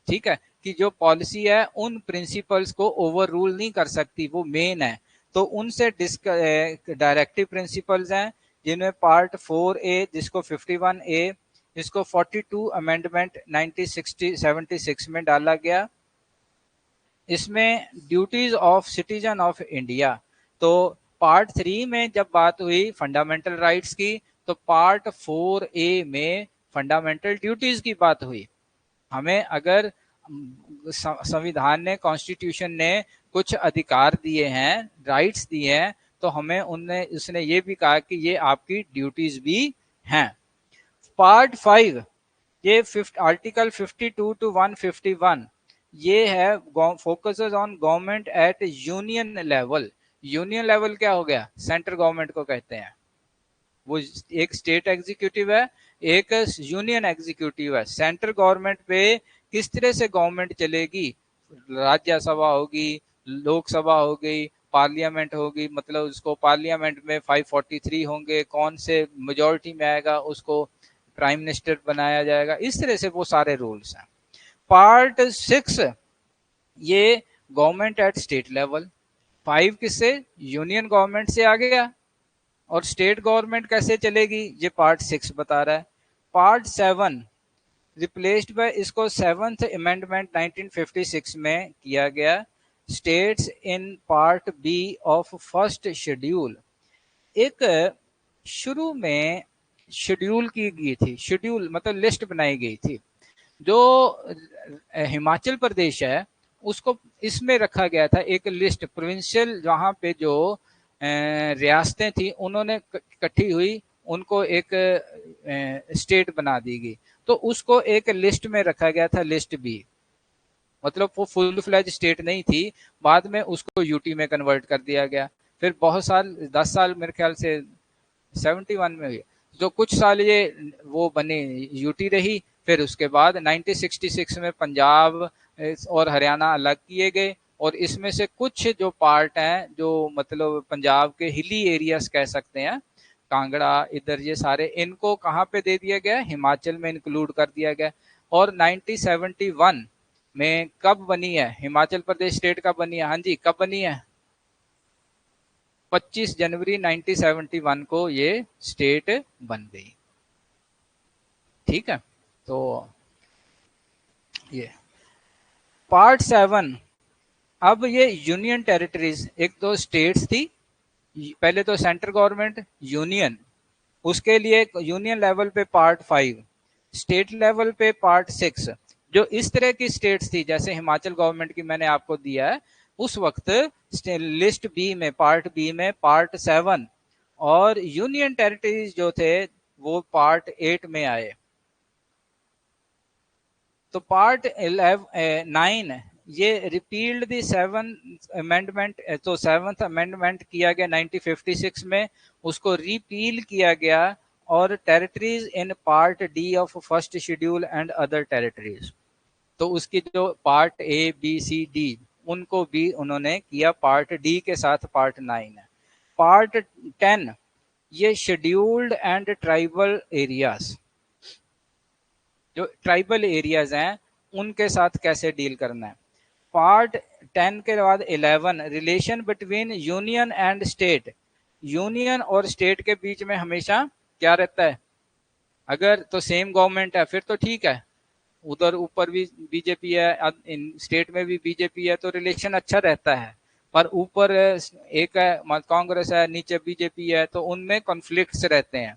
ठीक है, कि जो पॉलिसी है उन प्रिंसिपल्स को ओवर रूल नहीं कर सकती, वो मेन है। तो उनसे डायरेक्टिव प्रिंसिपल्स हैं जिनमें पार्ट 4A जिसको 51A, इसको 42 अमेंडमेंट 1976 में डाला गया। इसमें duties of citizen of India. तो पार्ट 3 में जब बात हुई फंडामेंटल राइट्स की, तो पार्ट 4A में फंडामेंटल ड्यूटीज की बात हुई। हमें अगर संविधान ने, कॉन्स्टिट्यूशन ने कुछ अधिकार दिए हैं, राइट्स दिए हैं, तो हमें उसने ये भी कहा कि ये आपकी ड्यूटीज भी हैं। पार्ट 5 ये आर्टिकल 52 to 151 ये है focuses on government at union level. Union level क्या हो गया? सेंट्रल गवर्नमेंट को कहते हैं। वो एक स्टेट एग्जीक्यूटिव है, एक यूनियन एग्जीक्यूटिव है। सेंट्रल गवर्नमेंट पे किस तरह से गवर्नमेंट चलेगी? राज्यसभा होगी, लोकसभा होगी, पार्लियामेंट होगी, मतलब उसको पार्लियामेंट में 543 होंगे, कौन से मेजोरिटी में आएगा उसको प्राइम मिनिस्टर बनाया जाएगा। इस तरह से वो सारे रूल्स हैं। पार्ट 6 ये गवर्नमेंट एट स्टेट लेवल। 5 किससे? यूनियन गवर्नमेंट से आ गया, और स्टेट गवर्नमेंट कैसे चलेगी ये पार्ट 6 बता रहा है। पार्ट 7 रिप्लेस्ड बाय, इसको 7th अमेंडमेंट 1956 में किया गया। States in part B of first schedule, एक शुरू में शेड्यूल की गई थी, शेड्यूल मतलब लिस्ट बनाई गई थी। जो हिमाचल प्रदेश है उसको इसमें रखा गया था, एक लिस्ट प्रोविंशियल, जहाँ पे जो रियासतें थी उन्होंने इकट्ठी हुई, उनको एक स्टेट बना दी गई। तो उसको एक लिस्ट में रखा गया था, लिस्ट बी। मतलब वो फुल फ्लैज स्टेट नहीं थी, बाद में उसको यूटी में कन्वर्ट कर दिया गया। फिर बहुत साल, 10 साल मेरे ख्याल से 71 में हुई, जो कुछ साल ये वो बनी, यूटी रही। फिर उसके बाद 1966 में पंजाब और हरियाणा अलग किए गए, और इसमें से कुछ जो पार्ट हैं, जो मतलब पंजाब के हिली एरियाज कह सकते हैं, कांगड़ा इधर, ये सारे, इनको कहाँ पे दे दिया गया, हिमाचल में इंक्लूड कर दिया गया। और 1971 में कब बनी है हिमाचल प्रदेश स्टेट, कब बनी है, हाँ जी कब बनी है, 25 जनवरी 1971 को ये स्टेट बन गई। ठीक है, तो ये पार्ट 7। अब ये यूनियन टेरिटरीज, एक दो स्टेट्स थी, पहले तो सेंट्रल गवर्नमेंट, यूनियन, उसके लिए यूनियन लेवल पे पार्ट 5, स्टेट लेवल पे पार्ट 6। जो इस तरह की स्टेट्स थी, जैसे हिमाचल गवर्नमेंट की मैंने आपको दिया है, उस वक्त लिस्ट बी में, पार्ट बी में पार्ट 7, और यूनियन टेरिटरीज जो थे वो पार्ट 8 में आए। तो पार्ट 9 ये रिपील्ड द 7th अमेंडमेंट, तो 7th अमेंडमेंट किया गया 1956 में, उसको रिपील किया गया, और territories in part D of first schedule and other territories, तो उसकी जो part A B C D, उनको भी उन्होंने किया पार्ट डी के साथ, पार्ट 9 है। पार्ट 10 ये शेड्यूल्ड एंड ट्राइबल एरियाज, जो ट्राइबल एरियाज हैं उनके साथ कैसे डील करना है। पार्ट 10 के बाद 11 relation between union and state, union और स्टेट के बीच में हमेशा क्या रहता है, अगर तो सेम गवर्नमेंट है फिर तो ठीक है, उधर ऊपर भी बीजेपी है, स्टेट में भी बीजेपी है, तो रिलेशन अच्छा रहता है। पर ऊपर एक है कांग्रेस है, नीचे बीजेपी है, तो उनमें कॉन्फ्लिक्ट्स रहते हैं।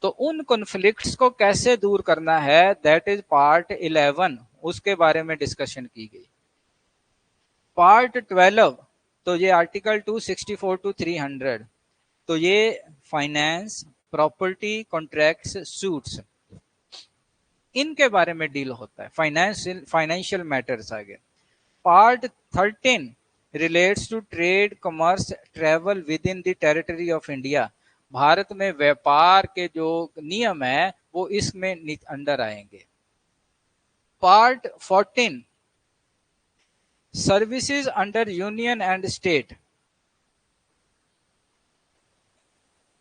तो उन कॉन्फ्लिक्ट्स को कैसे दूर करना है, दैट इज पार्ट 11, उसके बारे में डिस्कशन की गई। पार्ट 12, तो ये आर्टिकल 264 टू 300, तो ये फाइनेंस, प्रॉपर्टी, कॉन्ट्रैक्ट्स, सूट्स, इनके बारे में डील होता है, फाइनेंशियल मैटर्स आगे। Part 13 relates to trade, commerce, travel within the territory of India, Bharat में व्यापार के जो नियम है वो इसमें अंडर आएंगे। Part 14 services under union and state,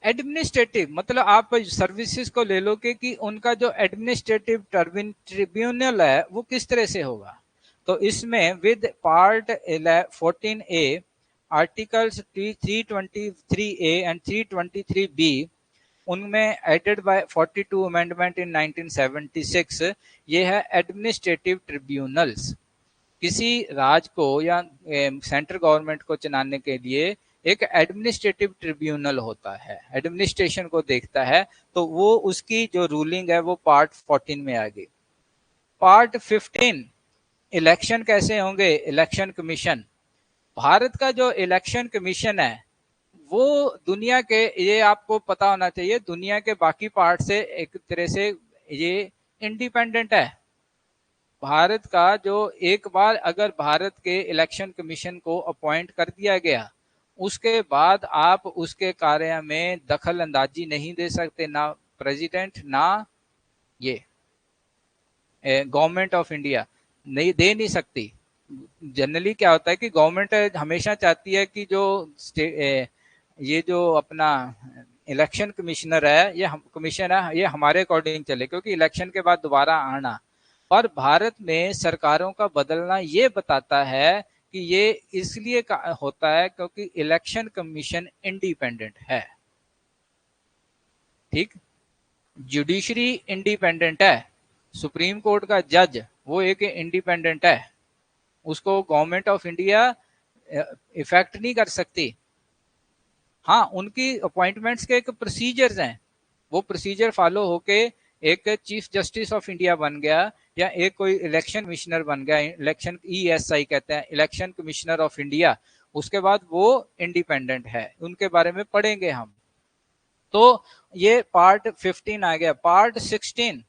administrative, मतलब आप सर्विसेज को ले लो कि उनका जो एडमिनिस्ट्रेटिव ट्रिब्यूनल है वो किस तरह से होगा। तो इसमें with part 14A articles 323A and 323B, उनमें एडेड बाय 42 अमेंडमेंट इन 1976, ये है एडमिनिस्ट्रेटिव ट्रिब्यूनल्स। किसी राज्य को या सेंट्रल गवर्नमेंट को चलाने के लिए एक एडमिनिस्ट्रेटिव ट्रिब्यूनल होता है, एडमिनिस्ट्रेशन को देखता है, तो वो उसकी जो रूलिंग है वो पार्ट 14 में आ गई। पार्ट 15 इलेक्शन कैसे होंगे, इलेक्शन कमीशन, भारत का जो इलेक्शन कमीशन है वो दुनिया के, ये आपको पता होना चाहिए, दुनिया के बाकी पार्ट से एक तरह से ये इंडिपेंडेंट है। भारत का जो, एक बार अगर भारत के इलेक्शन कमीशन को अपॉइंट कर दिया गया, उसके बाद आप उसके कार्य में दखल अंदाजी नहीं दे सकते, ना प्रेसिडेंट ना ये गवर्नमेंट ऑफ इंडिया नहीं दे नहीं सकती। जनरली क्या होता है कि गवर्नमेंट हमेशा चाहती है कि जो ये जो अपना इलेक्शन कमिश्नर है, ये कमीशन है, ये हमारे अकॉर्डिंग चले, क्योंकि इलेक्शन के बाद दोबारा आना। और भारत में सरकारों का बदलना ये बताता है कि ये इसलिए होता है क्योंकि इलेक्शन कमीशन इंडिपेंडेंट है। ठीक, जुडिशरी इंडिपेंडेंट है, सुप्रीम कोर्ट का जज वो एक इंडिपेंडेंट है, उसको गवर्नमेंट ऑफ इंडिया इफेक्ट नहीं कर सकती। हाँ, उनकी अपॉइंटमेंट्स के एक प्रोसीजर्स हैं, वो प्रोसीजर फॉलो होके एक चीफ जस्टिस ऑफ इंडिया बन गया या एक कोई इलेक्शन कमिश्नर बन गया, इलेक्शन ESI कहते हैं, इलेक्शन कमिश्नर ऑफ इंडिया, उसके बाद वो इंडिपेंडेंट है, उनके बारे में पढ़ेंगे हम। तो ये पार्ट 15 आ गया। पार्ट 16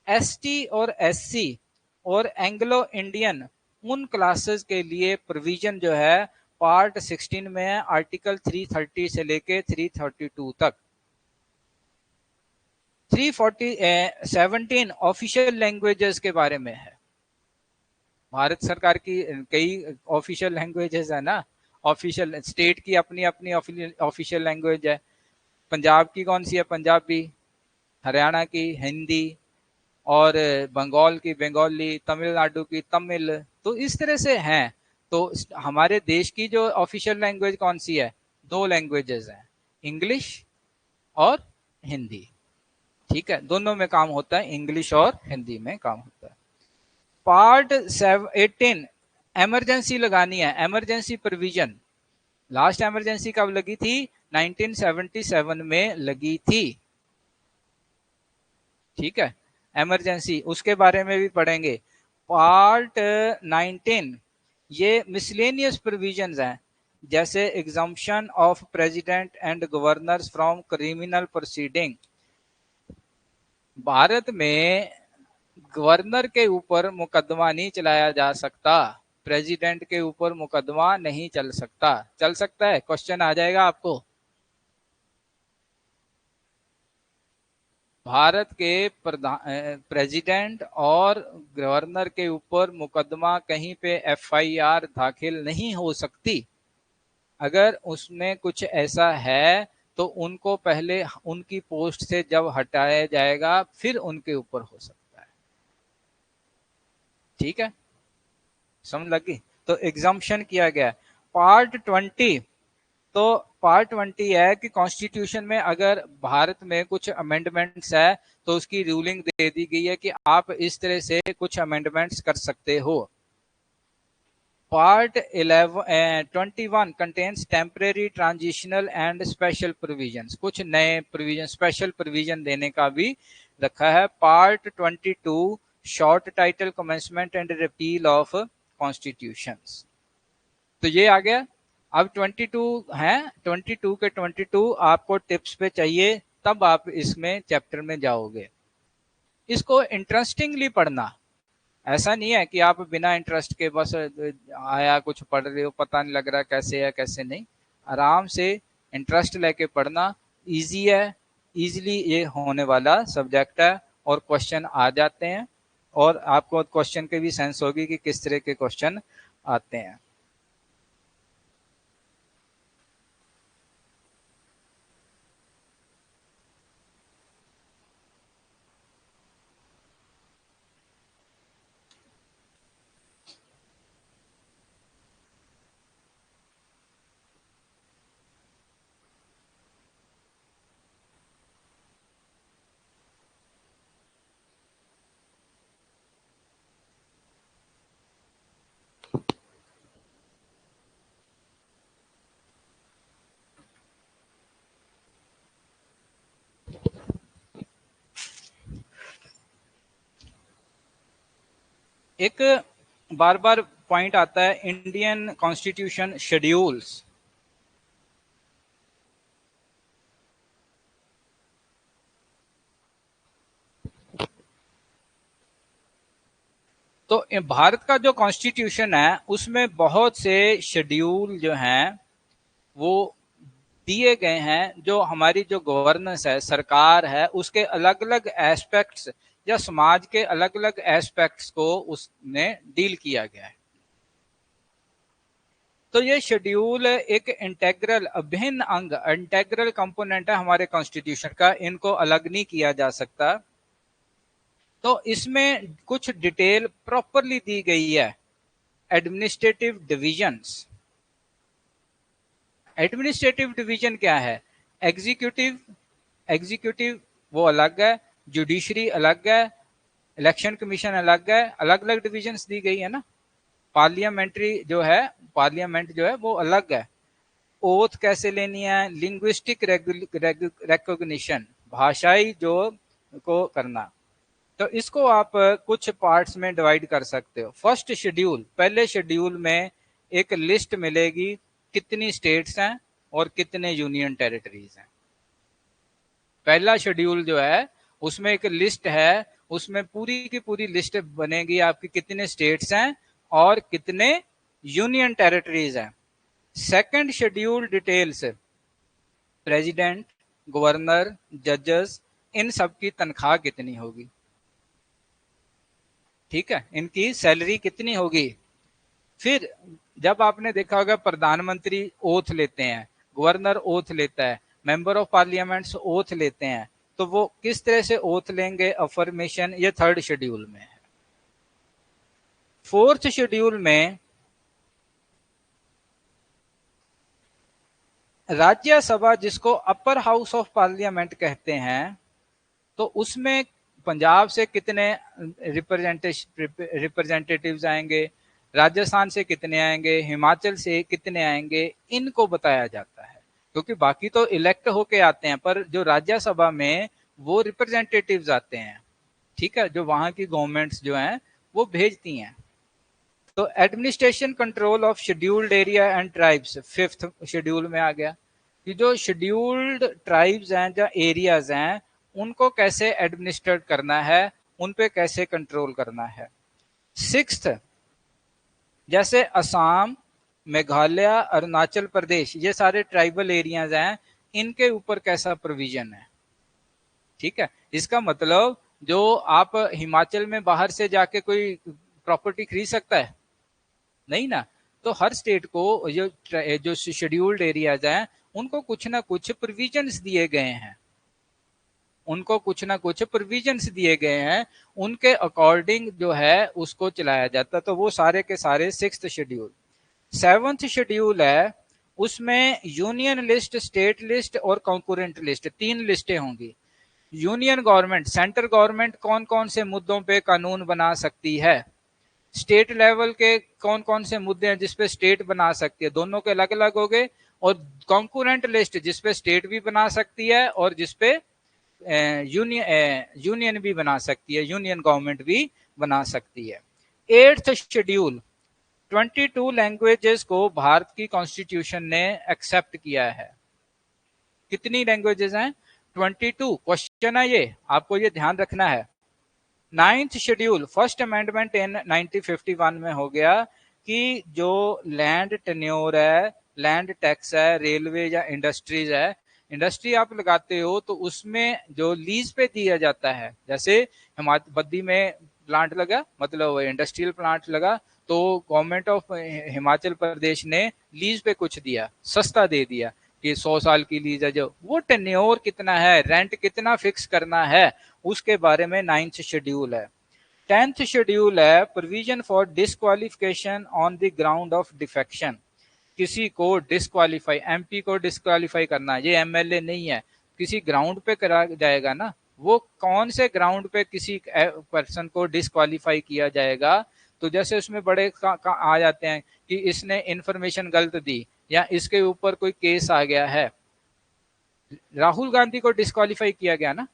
ST और SC और एंग्लो इंडियन उन क्लासेस के लिए प्रोविजन जो है पार्ट 16 में है, आर्टिकल 330 से लेके 332 तक। 317 ऑफिशियल लैंग्वेजेस के बारे में है। भारत सरकार की कई ऑफिशियल लैंग्वेजेस है ना, ऑफिशियल स्टेट की अपनी अपनी ऑफिशियल लैंग्वेज है। पंजाब की कौन सी है? पंजाबी। हरियाणा की हिंदी, और बंगाल की बंगाली, तमिलनाडु की तमिल। तो इस तरह से हैं। तो हमारे देश की जो ऑफिशियल लैंग्वेज कौन सी है? 2 लैंग्वेजेस हैं, इंग्लिश और हिंदी। ठीक है, दोनों में काम होता है, इंग्लिश और हिंदी में काम होता है। पार्ट 18 इमरजेंसी लगानी है, इमरजेंसी प्रोविजन। लास्ट इमरजेंसी कब लगी थी? 1977 में लगी थी। ठीक है, इमरजेंसी, उसके बारे में भी पढ़ेंगे। पार्ट 19 ये मिसलेनियस प्रोविजंस हैं, जैसे exemption of president and governors from criminal proceeding. Bharat में गवर्नर के ऊपर मुकदमा नहीं चलाया जा सकता, प्रेसिडेंट के ऊपर मुकदमा नहीं चल सकता। चल सकता है? क्वेश्चन आ जाएगा आपको। भारत के प्रेसिडेंट और गवर्नर के ऊपर मुकदमा कहीं पे FIR दाखिल नहीं हो सकती। अगर उसमें कुछ ऐसा है तो उनको पहले उनकी पोस्ट से जब हटाया जाएगा फिर उनके ऊपर हो सकता है। ठीक है, समझ लगी? तो एग्जाम्पशन किया गया। पार्ट 20, तो पार्ट 20 है कि कॉन्स्टिट्यूशन में अगर भारत में कुछ अमेंडमेंट्स है तो उसकी रूलिंग दे दी गई है कि आप इस तरह से कुछ अमेंडमेंट्स कर सकते हो। Part 21 contains temporary, transitional and special provisions. कुछ नए प्रोविजन, स्पेशल प्रोविजन देने का भी रखा है। Part 22 short title, commencement and repeal of constitutions. तो ये आ गया। अब 22 है, 22 के 22 आपको टिप्स पे चाहिए, तब आप इसमें चैप्टर में जाओगे। इसको इंटरेस्टिंगली पढ़ना, ऐसा नहीं है कि आप बिना इंटरेस्ट के बस आया कुछ पढ़ रहे हो, पता नहीं लग रहा कैसे है कैसे नहीं। आराम से इंटरेस्ट लेके पढ़ना, इजी है, इजीली ये होने वाला सब्जेक्ट है और क्वेश्चन आ जाते हैं, और आपको क्वेश्चन के भी सेंस होगी कि किस तरह के क्वेश्चन आते हैं। एक बार बार पॉइंट आता है, इंडियन कॉन्स्टिट्यूशन शेड्यूल्स। तो भारत का जो कॉन्स्टिट्यूशन है उसमें बहुत से शेड्यूल जो हैं वो दिए गए हैं, जो हमारी जो गवर्नेंस है, सरकार है, उसके अलग अलग एस्पेक्ट्स या समाज के अलग अलग एस्पेक्ट्स को उसने डील किया गया है। तो ये शेड्यूल एक इंटेग्रल, अभिन्न अंग, इंटेग्रल कंपोनेंट है हमारे कॉन्स्टिट्यूशन का, इनको अलग नहीं किया जा सकता। तो इसमें कुछ डिटेल प्रॉपरली दी गई है। एडमिनिस्ट्रेटिव डिविजन्स, एडमिनिस्ट्रेटिव डिवीजन क्या है? एग्जीक्यूटिव, एग्जीक्यूटिव वो अलग है, जुडिशरी अलग है, इलेक्शन कमीशन अलग है, अलग अलग डिविजन्स दी गई है ना। पार्लियामेंट्री जो है, पार्लियामेंट जो है वो अलग है। ओथ कैसे लेनी है, लिंग्विस्टिक रिकॉग्निशन, भाषाई जो को करना। तो इसको आप कुछ पार्ट्स में डिवाइड कर सकते हो। फर्स्ट शेड्यूल, पहले शेड्यूल में एक लिस्ट मिलेगी कितनी स्टेट्स हैं और कितने यूनियन टेरिटरीज हैं। पहला शेड्यूल जो है उसमें एक लिस्ट है, उसमें पूरी की पूरी लिस्ट बनेगी आपकी कितने स्टेट्स हैं और कितने यूनियन टेरिटरीज हैं। Second schedule details president, governor, जजेस, इन सब की तनख्वाह कितनी होगी, ठीक है, इनकी सैलरी कितनी होगी। फिर जब आपने देखा होगा प्रधानमंत्री ओथ लेते हैं, गवर्नर ओथ लेता है, मेंबर ऑफ पार्लियामेंट्स ओथ लेते हैं, तो वो किस तरह से ओथ लेंगे, अफर्मेशन, ये थर्ड शेड्यूल में है। फोर्थ शेड्यूल में राज्यसभा, जिसको अपर हाउस ऑफ पार्लियामेंट कहते हैं, तो उसमें पंजाब से कितने रिप्रेजेंटेटिव्स आएंगे, राजस्थान से कितने आएंगे, हिमाचल से कितने आएंगे, इनको बताया जाता है। क्योंकि बाकी तो इलेक्ट होके आते हैं, पर जो राज्यसभा में वो रिप्रेजेंटेटिव्स आते हैं, ठीक है, जो वहां की गवर्नमेंट्स जो हैं वो भेजती हैं। तो administration control of scheduled area and tribes fifth schedule में आ गया कि जो शेड्यूल्ड ट्राइब्स हैं या एरियाज हैं उनको कैसे एडमिनिस्ट्रेट करना है, उन पे कैसे कंट्रोल करना है। सिक्स्थ, जैसे असम, मेघालय, अरुणाचल प्रदेश, ये सारे ट्राइबल एरियाज हैं, इनके ऊपर कैसा प्रोविजन है, ठीक है। इसका मतलब जो आप हिमाचल में बाहर से जाके कोई प्रॉपर्टी खरीद सकता है, नहीं ना। तो हर स्टेट को जो शेड्यूल्ड एरियाज हैं उनको कुछ ना कुछ प्रोविजंस दिए गए हैं, उनको कुछ ना कुछ प्रोविजंस दिए गए हैं, उनके अकॉर्डिंग जो है उसको चलाया जाता। तो वो सारे के सारे सिक्स्थ शेड्यूल। सेवंथ शेड्यूल है, उसमें यूनियन लिस्ट, स्टेट लिस्ट और कॉन्करेंट लिस्ट, तीन लिस्टें होंगी। यूनियन गवर्नमेंट, सेंट्रल गवर्नमेंट कौन कौन से मुद्दों पे कानून बना सकती है, स्टेट लेवल के कौन कौन से मुद्दे हैं जिसपे स्टेट बना सकती है, दोनों के अलग अलग हो गए। और कॉन्करेंट लिस्ट जिसपे स्टेट भी बना सकती है और जिसपे यूनियन भी बना सकती है, यूनियन गवर्नमेंट भी बना सकती है। एट्थ शेड्यूल, 22 लैंग्वेजेस को भारत की कॉन्स्टिट्यूशन ने एक्सेप्ट किया है। कितनी लैंग्वेजेस हैं, 22। क्वेश्चन है ये, आपको ये ध्यान रखना है। Ninth schedule, first amendment in 1951 में हो गया कि जो लैंड टेन्योर है, लैंड टैक्स है, रेलवे या इंडस्ट्रीज है, इंडस्ट्री आप लगाते हो तो उसमें जो लीज पे दिया जाता है, जैसे बद्दी में प्लांट लगा, मतलब इंडस्ट्रियल प्लांट लगा, तो गवर्नमेंट ऑफ हिमाचल प्रदेश ने लीज पे कुछ दिया, सस्ता दे दिया कि 100 साल की लीज है, जो वो टेन्योर कितना है, रेंट कितना फिक्स करना है, उसके बारे में 9th शेड्यूल है। 10th शेड्यूल है, provision for disqualification on the ground of defection. किसी को डिस्क्वालीफाई, एमपी को डिस्क्वालीफाई करना, ये एमएलए नहीं है, किसी ग्राउंड पे करा जाएगा ना, वो कौन से ग्राउंड पे किसी पर्सन को डिस्क्वालीफाई किया जाएगा। तो जैसे उसमें बड़े आ जाते हैं कि इसने इंफॉर्मेशन गलत दी या इसके ऊपर कोई केस आ गया है। राहुल गांधी को डिस्क्वालीफाई किया गया ना,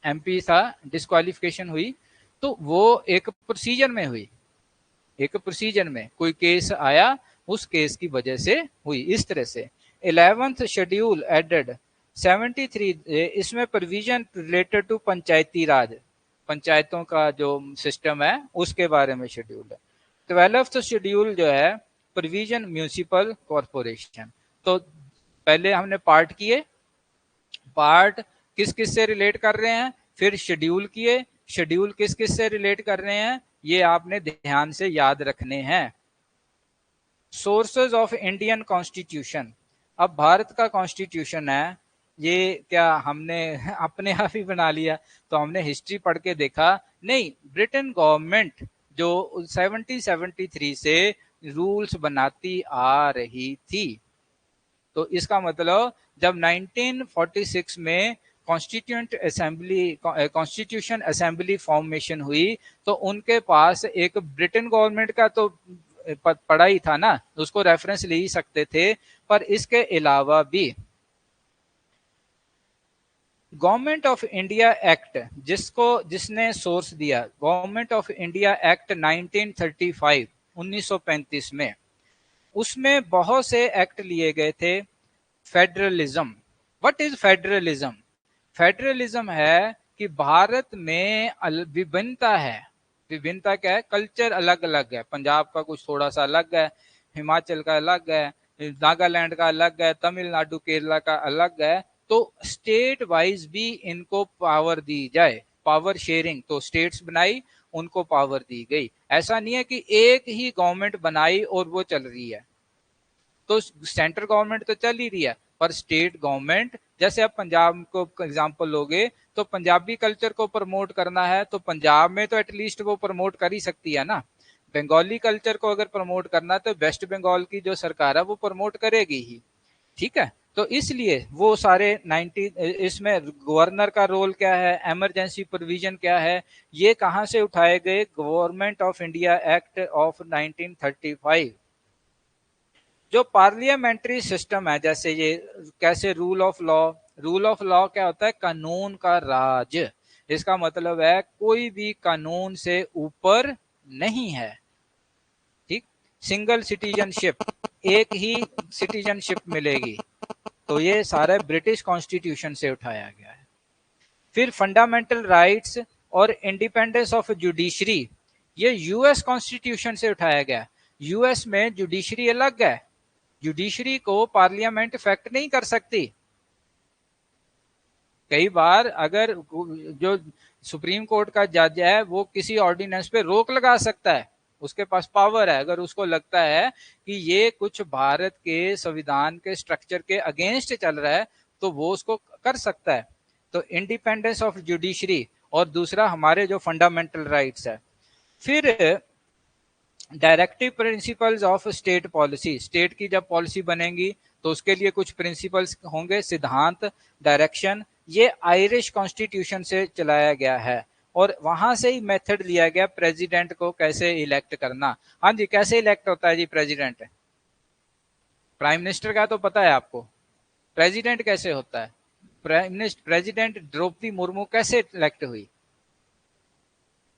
एमपी था, डिस्क्वालिफिकेशन हुई, तो वो एक प्रोसीजर में हुई, एक प्रोसीजर में कोई केस आया, उस केस की वजह से हुई, इस तरह से। 11th शेड्यूल एडेड 73, इसमें प्रोविजन रिलेटेड टू पंचायती राज, पंचायतों का जो सिस्टम है उसके बारे में शेड्यूल है। 12th शेड्यूल जो है, प्रोविजन म्यूनिसिपल कॉरपोरेशन। तो पहले हमने पार्ट किए, पार्ट किस किस से रिलेट कर रहे हैं, फिर शेड्यूल किए, शेड्यूल किस किस से रिलेट कर रहे हैं, ये आपने ध्यान से याद रखने हैं। सोर्सेज ऑफ इंडियन कॉन्स्टिट्यूशन, अब भारत का कॉन्स्टिट्यूशन है, ये क्या हमने अपने आप ही बना लिया, तो हमने हिस्ट्री पढ़ के देखा नहीं, ब्रिटेन गवर्नमेंट जो 1773 से रूल्स बनाती आ रही थी। तो इसका मतलब जब 1946 में कॉन्स्टिट्यूशन असेंबली फॉर्मेशन हुई, तो उनके पास एक ब्रिटेन गवर्नमेंट का तो पढ़ा ही था ना, उसको रेफरेंस ले ही सकते थे। पर इसके अलावा भी गवर्नमेंट ऑफ इंडिया एक्ट, जिसने सोर्स दिया, गवर्नमेंट ऑफ इंडिया एक्ट 1935, 1935 में, उसमें बहुत से एक्ट लिए गए थे। Federalism, what is federalism? Federalism है कि भारत में विभिन्नता है। विभिन्नता क्या है? कल्चर अलग अलग है, पंजाब का कुछ थोड़ा सा अलग है, हिमाचल का अलग है, नागालैंड का अलग है, तमिलनाडु केरला का अलग है। तो स्टेट वाइज भी इनको पावर दी जाए, पावर शेयरिंग, तो स्टेट्स बनाई, उनको पावर दी गई। ऐसा नहीं है कि एक ही गवर्नमेंट बनाई और वो चल रही है। तो सेंट्रल गवर्नमेंट तो चल ही रही है, पर स्टेट गवर्नमेंट, जैसे अब पंजाब को एग्जांपल लोगे, तो पंजाबी कल्चर को प्रमोट करना है तो पंजाब में तो एटलीस्ट वो प्रमोट कर ही सकती है ना। बंगाली कल्चर को अगर प्रमोट करना है तो वेस्ट बंगाल की जो सरकार है वो प्रमोट करेगी ही। ठीक है, तो इसलिए वो सारे 90, इसमें गवर्नर का रोल क्या है, इमरजेंसी प्रोविजन क्या है, ये कहां से उठाए गए? Government of India act of 1935। जो पार्लियामेंट्री सिस्टम है, जैसे ये कैसे rule of law, rule of law क्या होता है? कानून का राज। इसका मतलब है कोई भी कानून से ऊपर नहीं है। ठीक, सिंगल सिटीजनशिप, एक ही सिटीजनशिप मिलेगी। तो ये सारे ब्रिटिश कॉन्स्टिट्यूशन से उठाया गया है। फिर फंडामेंटल राइट्स और इंडिपेंडेंस ऑफ जुडिशरी, ये यूएस कॉन्स्टिट्यूशन से उठाया गया। यूएस में जुडिशरी अलग है, जुडिशरी को पार्लियामेंट इफेक्ट नहीं कर सकती। कई बार अगर जो सुप्रीम कोर्ट का जज है वो किसी ऑर्डिनेंस पे रोक लगा सकता है, उसके पास पावर है। अगर उसको लगता है कि ये कुछ भारत के संविधान के स्ट्रक्चर के अगेंस्ट चल रहा है तो वो उसको कर सकता है। तो इंडिपेंडेंस ऑफ जुडिशरी, और दूसरा हमारे जो फंडामेंटल राइट्स है। फिर directive principles of state policy, state की जब पॉलिसी बनेगी तो उसके लिए कुछ प्रिंसिपल्स होंगे, सिद्धांत, डायरेक्शन। ये आयरिश कॉन्स्टिट्यूशन से चलाया गया है और वहां से ही मेथड लिया गया प्रेसिडेंट को कैसे इलेक्ट करना। हाँ जी, कैसे इलेक्ट होता है जी प्रेसिडेंट? प्राइम मिनिस्टर का तो पता है आपको, प्रेसिडेंट कैसे होता है? प्रेसिडेंट द्रौपदी मुर्मू कैसे इलेक्ट हुई?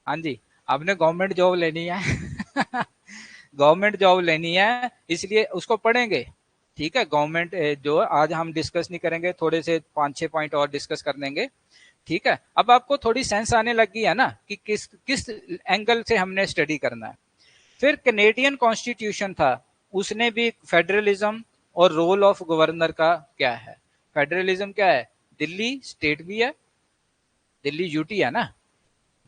हाँ जी, आपने गवर्नमेंट जॉब लेनी है गवर्नमेंट जॉब लेनी है, इसलिए उसको पढ़ेंगे। ठीक है, गवर्नमेंट जो आज हम डिस्कस नहीं करेंगे, थोड़े से 5-6 पॉइंट और डिस्कस कर लेंगे। ठीक है, अब आपको थोड़ी सेंस आने लगी है ना कि किस किस एंगल से हमने स्टडी करना है। फिर कैनेडियन कॉन्स्टिट्यूशन था, उसने भी फेडरलिज्म और रोल ऑफ गवर्नर का क्या है। फेडरलिज्म क्या है? दिल्ली स्टेट भी है, दिल्ली यूटी है ना,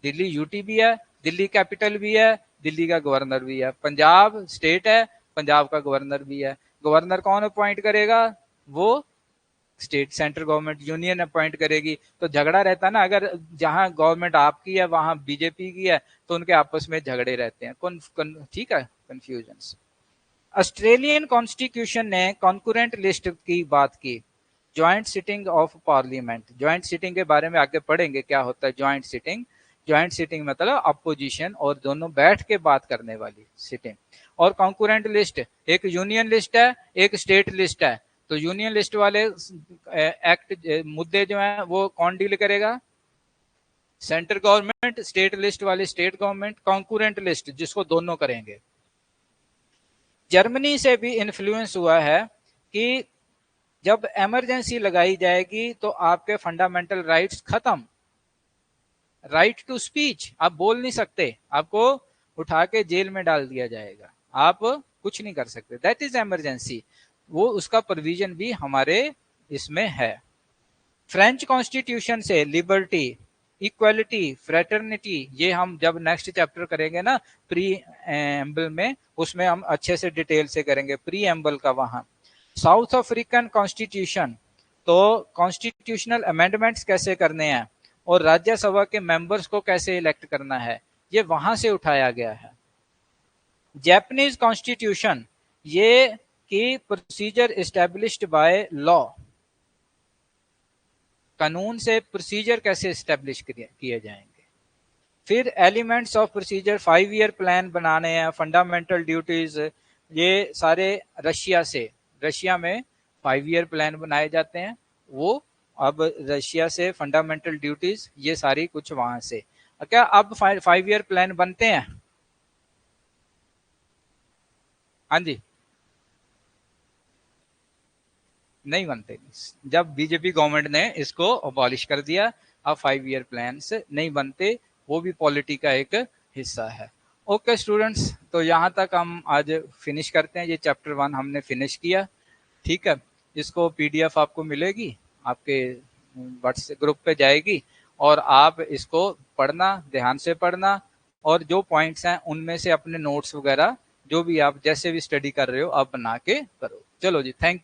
दिल्ली यूटी भी है, दिल्ली कैपिटल भी है, दिल्ली का गवर्नर भी है। पंजाब स्टेट है, पंजाब का गवर्नर भी है। गवर्नर कौन अपॉइंट करेगा? वो state, central government, union appoint करेगी। तो झगड़ा रहता है ना, अगर जहां गवर्नमेंट आपकी है वहां बीजेपी की है तो उनके आपस में झगड़े रहते हैं। ठीक है, कंफ्यूजन। ऑस्ट्रेलियन कॉन्स्टिट्यूशन ने कॉन्कुरेंट लिस्ट की बात की, joint sitting of parliament. Joint sitting के बारे में आगे पढ़ेंगे क्या होता है ज्वाइंट सिटिंग। ज्वाइंट सिटिंग मतलब अपोजिशन और दोनों बैठ के बात करने वाली सिटिंग। और कॉन्कुरेंट लिस्ट, एक यूनियन लिस्ट है, एक स्टेट लिस्ट है। तो यूनियन लिस्ट वाले एक्ट मुद्दे जो हैं वो कौन डील करेगा? Central government. स्टेट लिस्ट वाले स्टेट गवर्नमेंट। कॉन्कुरेंट लिस्ट जिसको दोनों करेंगे। जर्मनी से भी इन्फ्लुएंस हुआ है कि जब इमरजेंसी लगाई जाएगी तो आपके फंडामेंटल राइट्स खत्म। राइट टू स्पीच, आप बोल नहीं सकते, आपको उठा के जेल में डाल दिया जाएगा, आप कुछ नहीं कर सकते। That is emergency. वो उसका प्रोविजन भी हमारे इसमें है। फ्रेंच कॉन्स्टिट्यूशन से लिबर्टी, इक्वालिटी, फ्रेटर्निटी, ये हम जब नेक्स्ट चैप्टर करेंगे ना प्री एम्बल में, उसमें हम अच्छे से डिटेल से करेंगे प्री एम्बल का वहां। साउथ अफ्रीकन कॉन्स्टिट्यूशन, तो कॉन्स्टिट्यूशनल अमेंडमेंट्स कैसे करने हैं और राज्यसभा के मेंबर्स को कैसे इलेक्ट करना है, ये वहां से उठाया गया है। जापानीज कॉन्स्टिट्यूशन, ये की प्रोसीजर एस्टेब्लिश्ड बाय लॉ, कानून से प्रोसीजर कैसे स्टेब्लिश किए जाएंगे। फिर elements of procedure 5 year plan बनाने हैं, फंडामेंटल ड्यूटीज, ये सारे रशिया में 5 ईयर प्लान बनाए जाते हैं। वो अब रशिया से फंडामेंटल ड्यूटीज ये सारी कुछ वहां से, क्या अब 5 ईयर प्लान बनते हैं? हाँ जी, नहीं बनते। जब बीजेपी गवर्नमेंट ने इसको अबॉलिश कर दिया, अब 5 ईयर प्लान नहीं बनते, वो भी पॉलिटी का एक हिस्सा है। ओके स्टूडेंट्स, तो यहाँ तक हम आज फिनिश करते हैं। ये चैप्टर 1 हमने फिनिश किया, ठीक है। इसको पीडीएफ आपको मिलेगी, आपके व्हाट्सएप ग्रुप पे जाएगी, और आप इसको पढ़ना, ध्यान से पढ़ना, और जो पॉइंट्स हैं उनमें से अपने नोट्स वगैरह जो भी आप जैसे भी स्टडी कर रहे हो आप बना के करो। चलो जी, थैंक यू।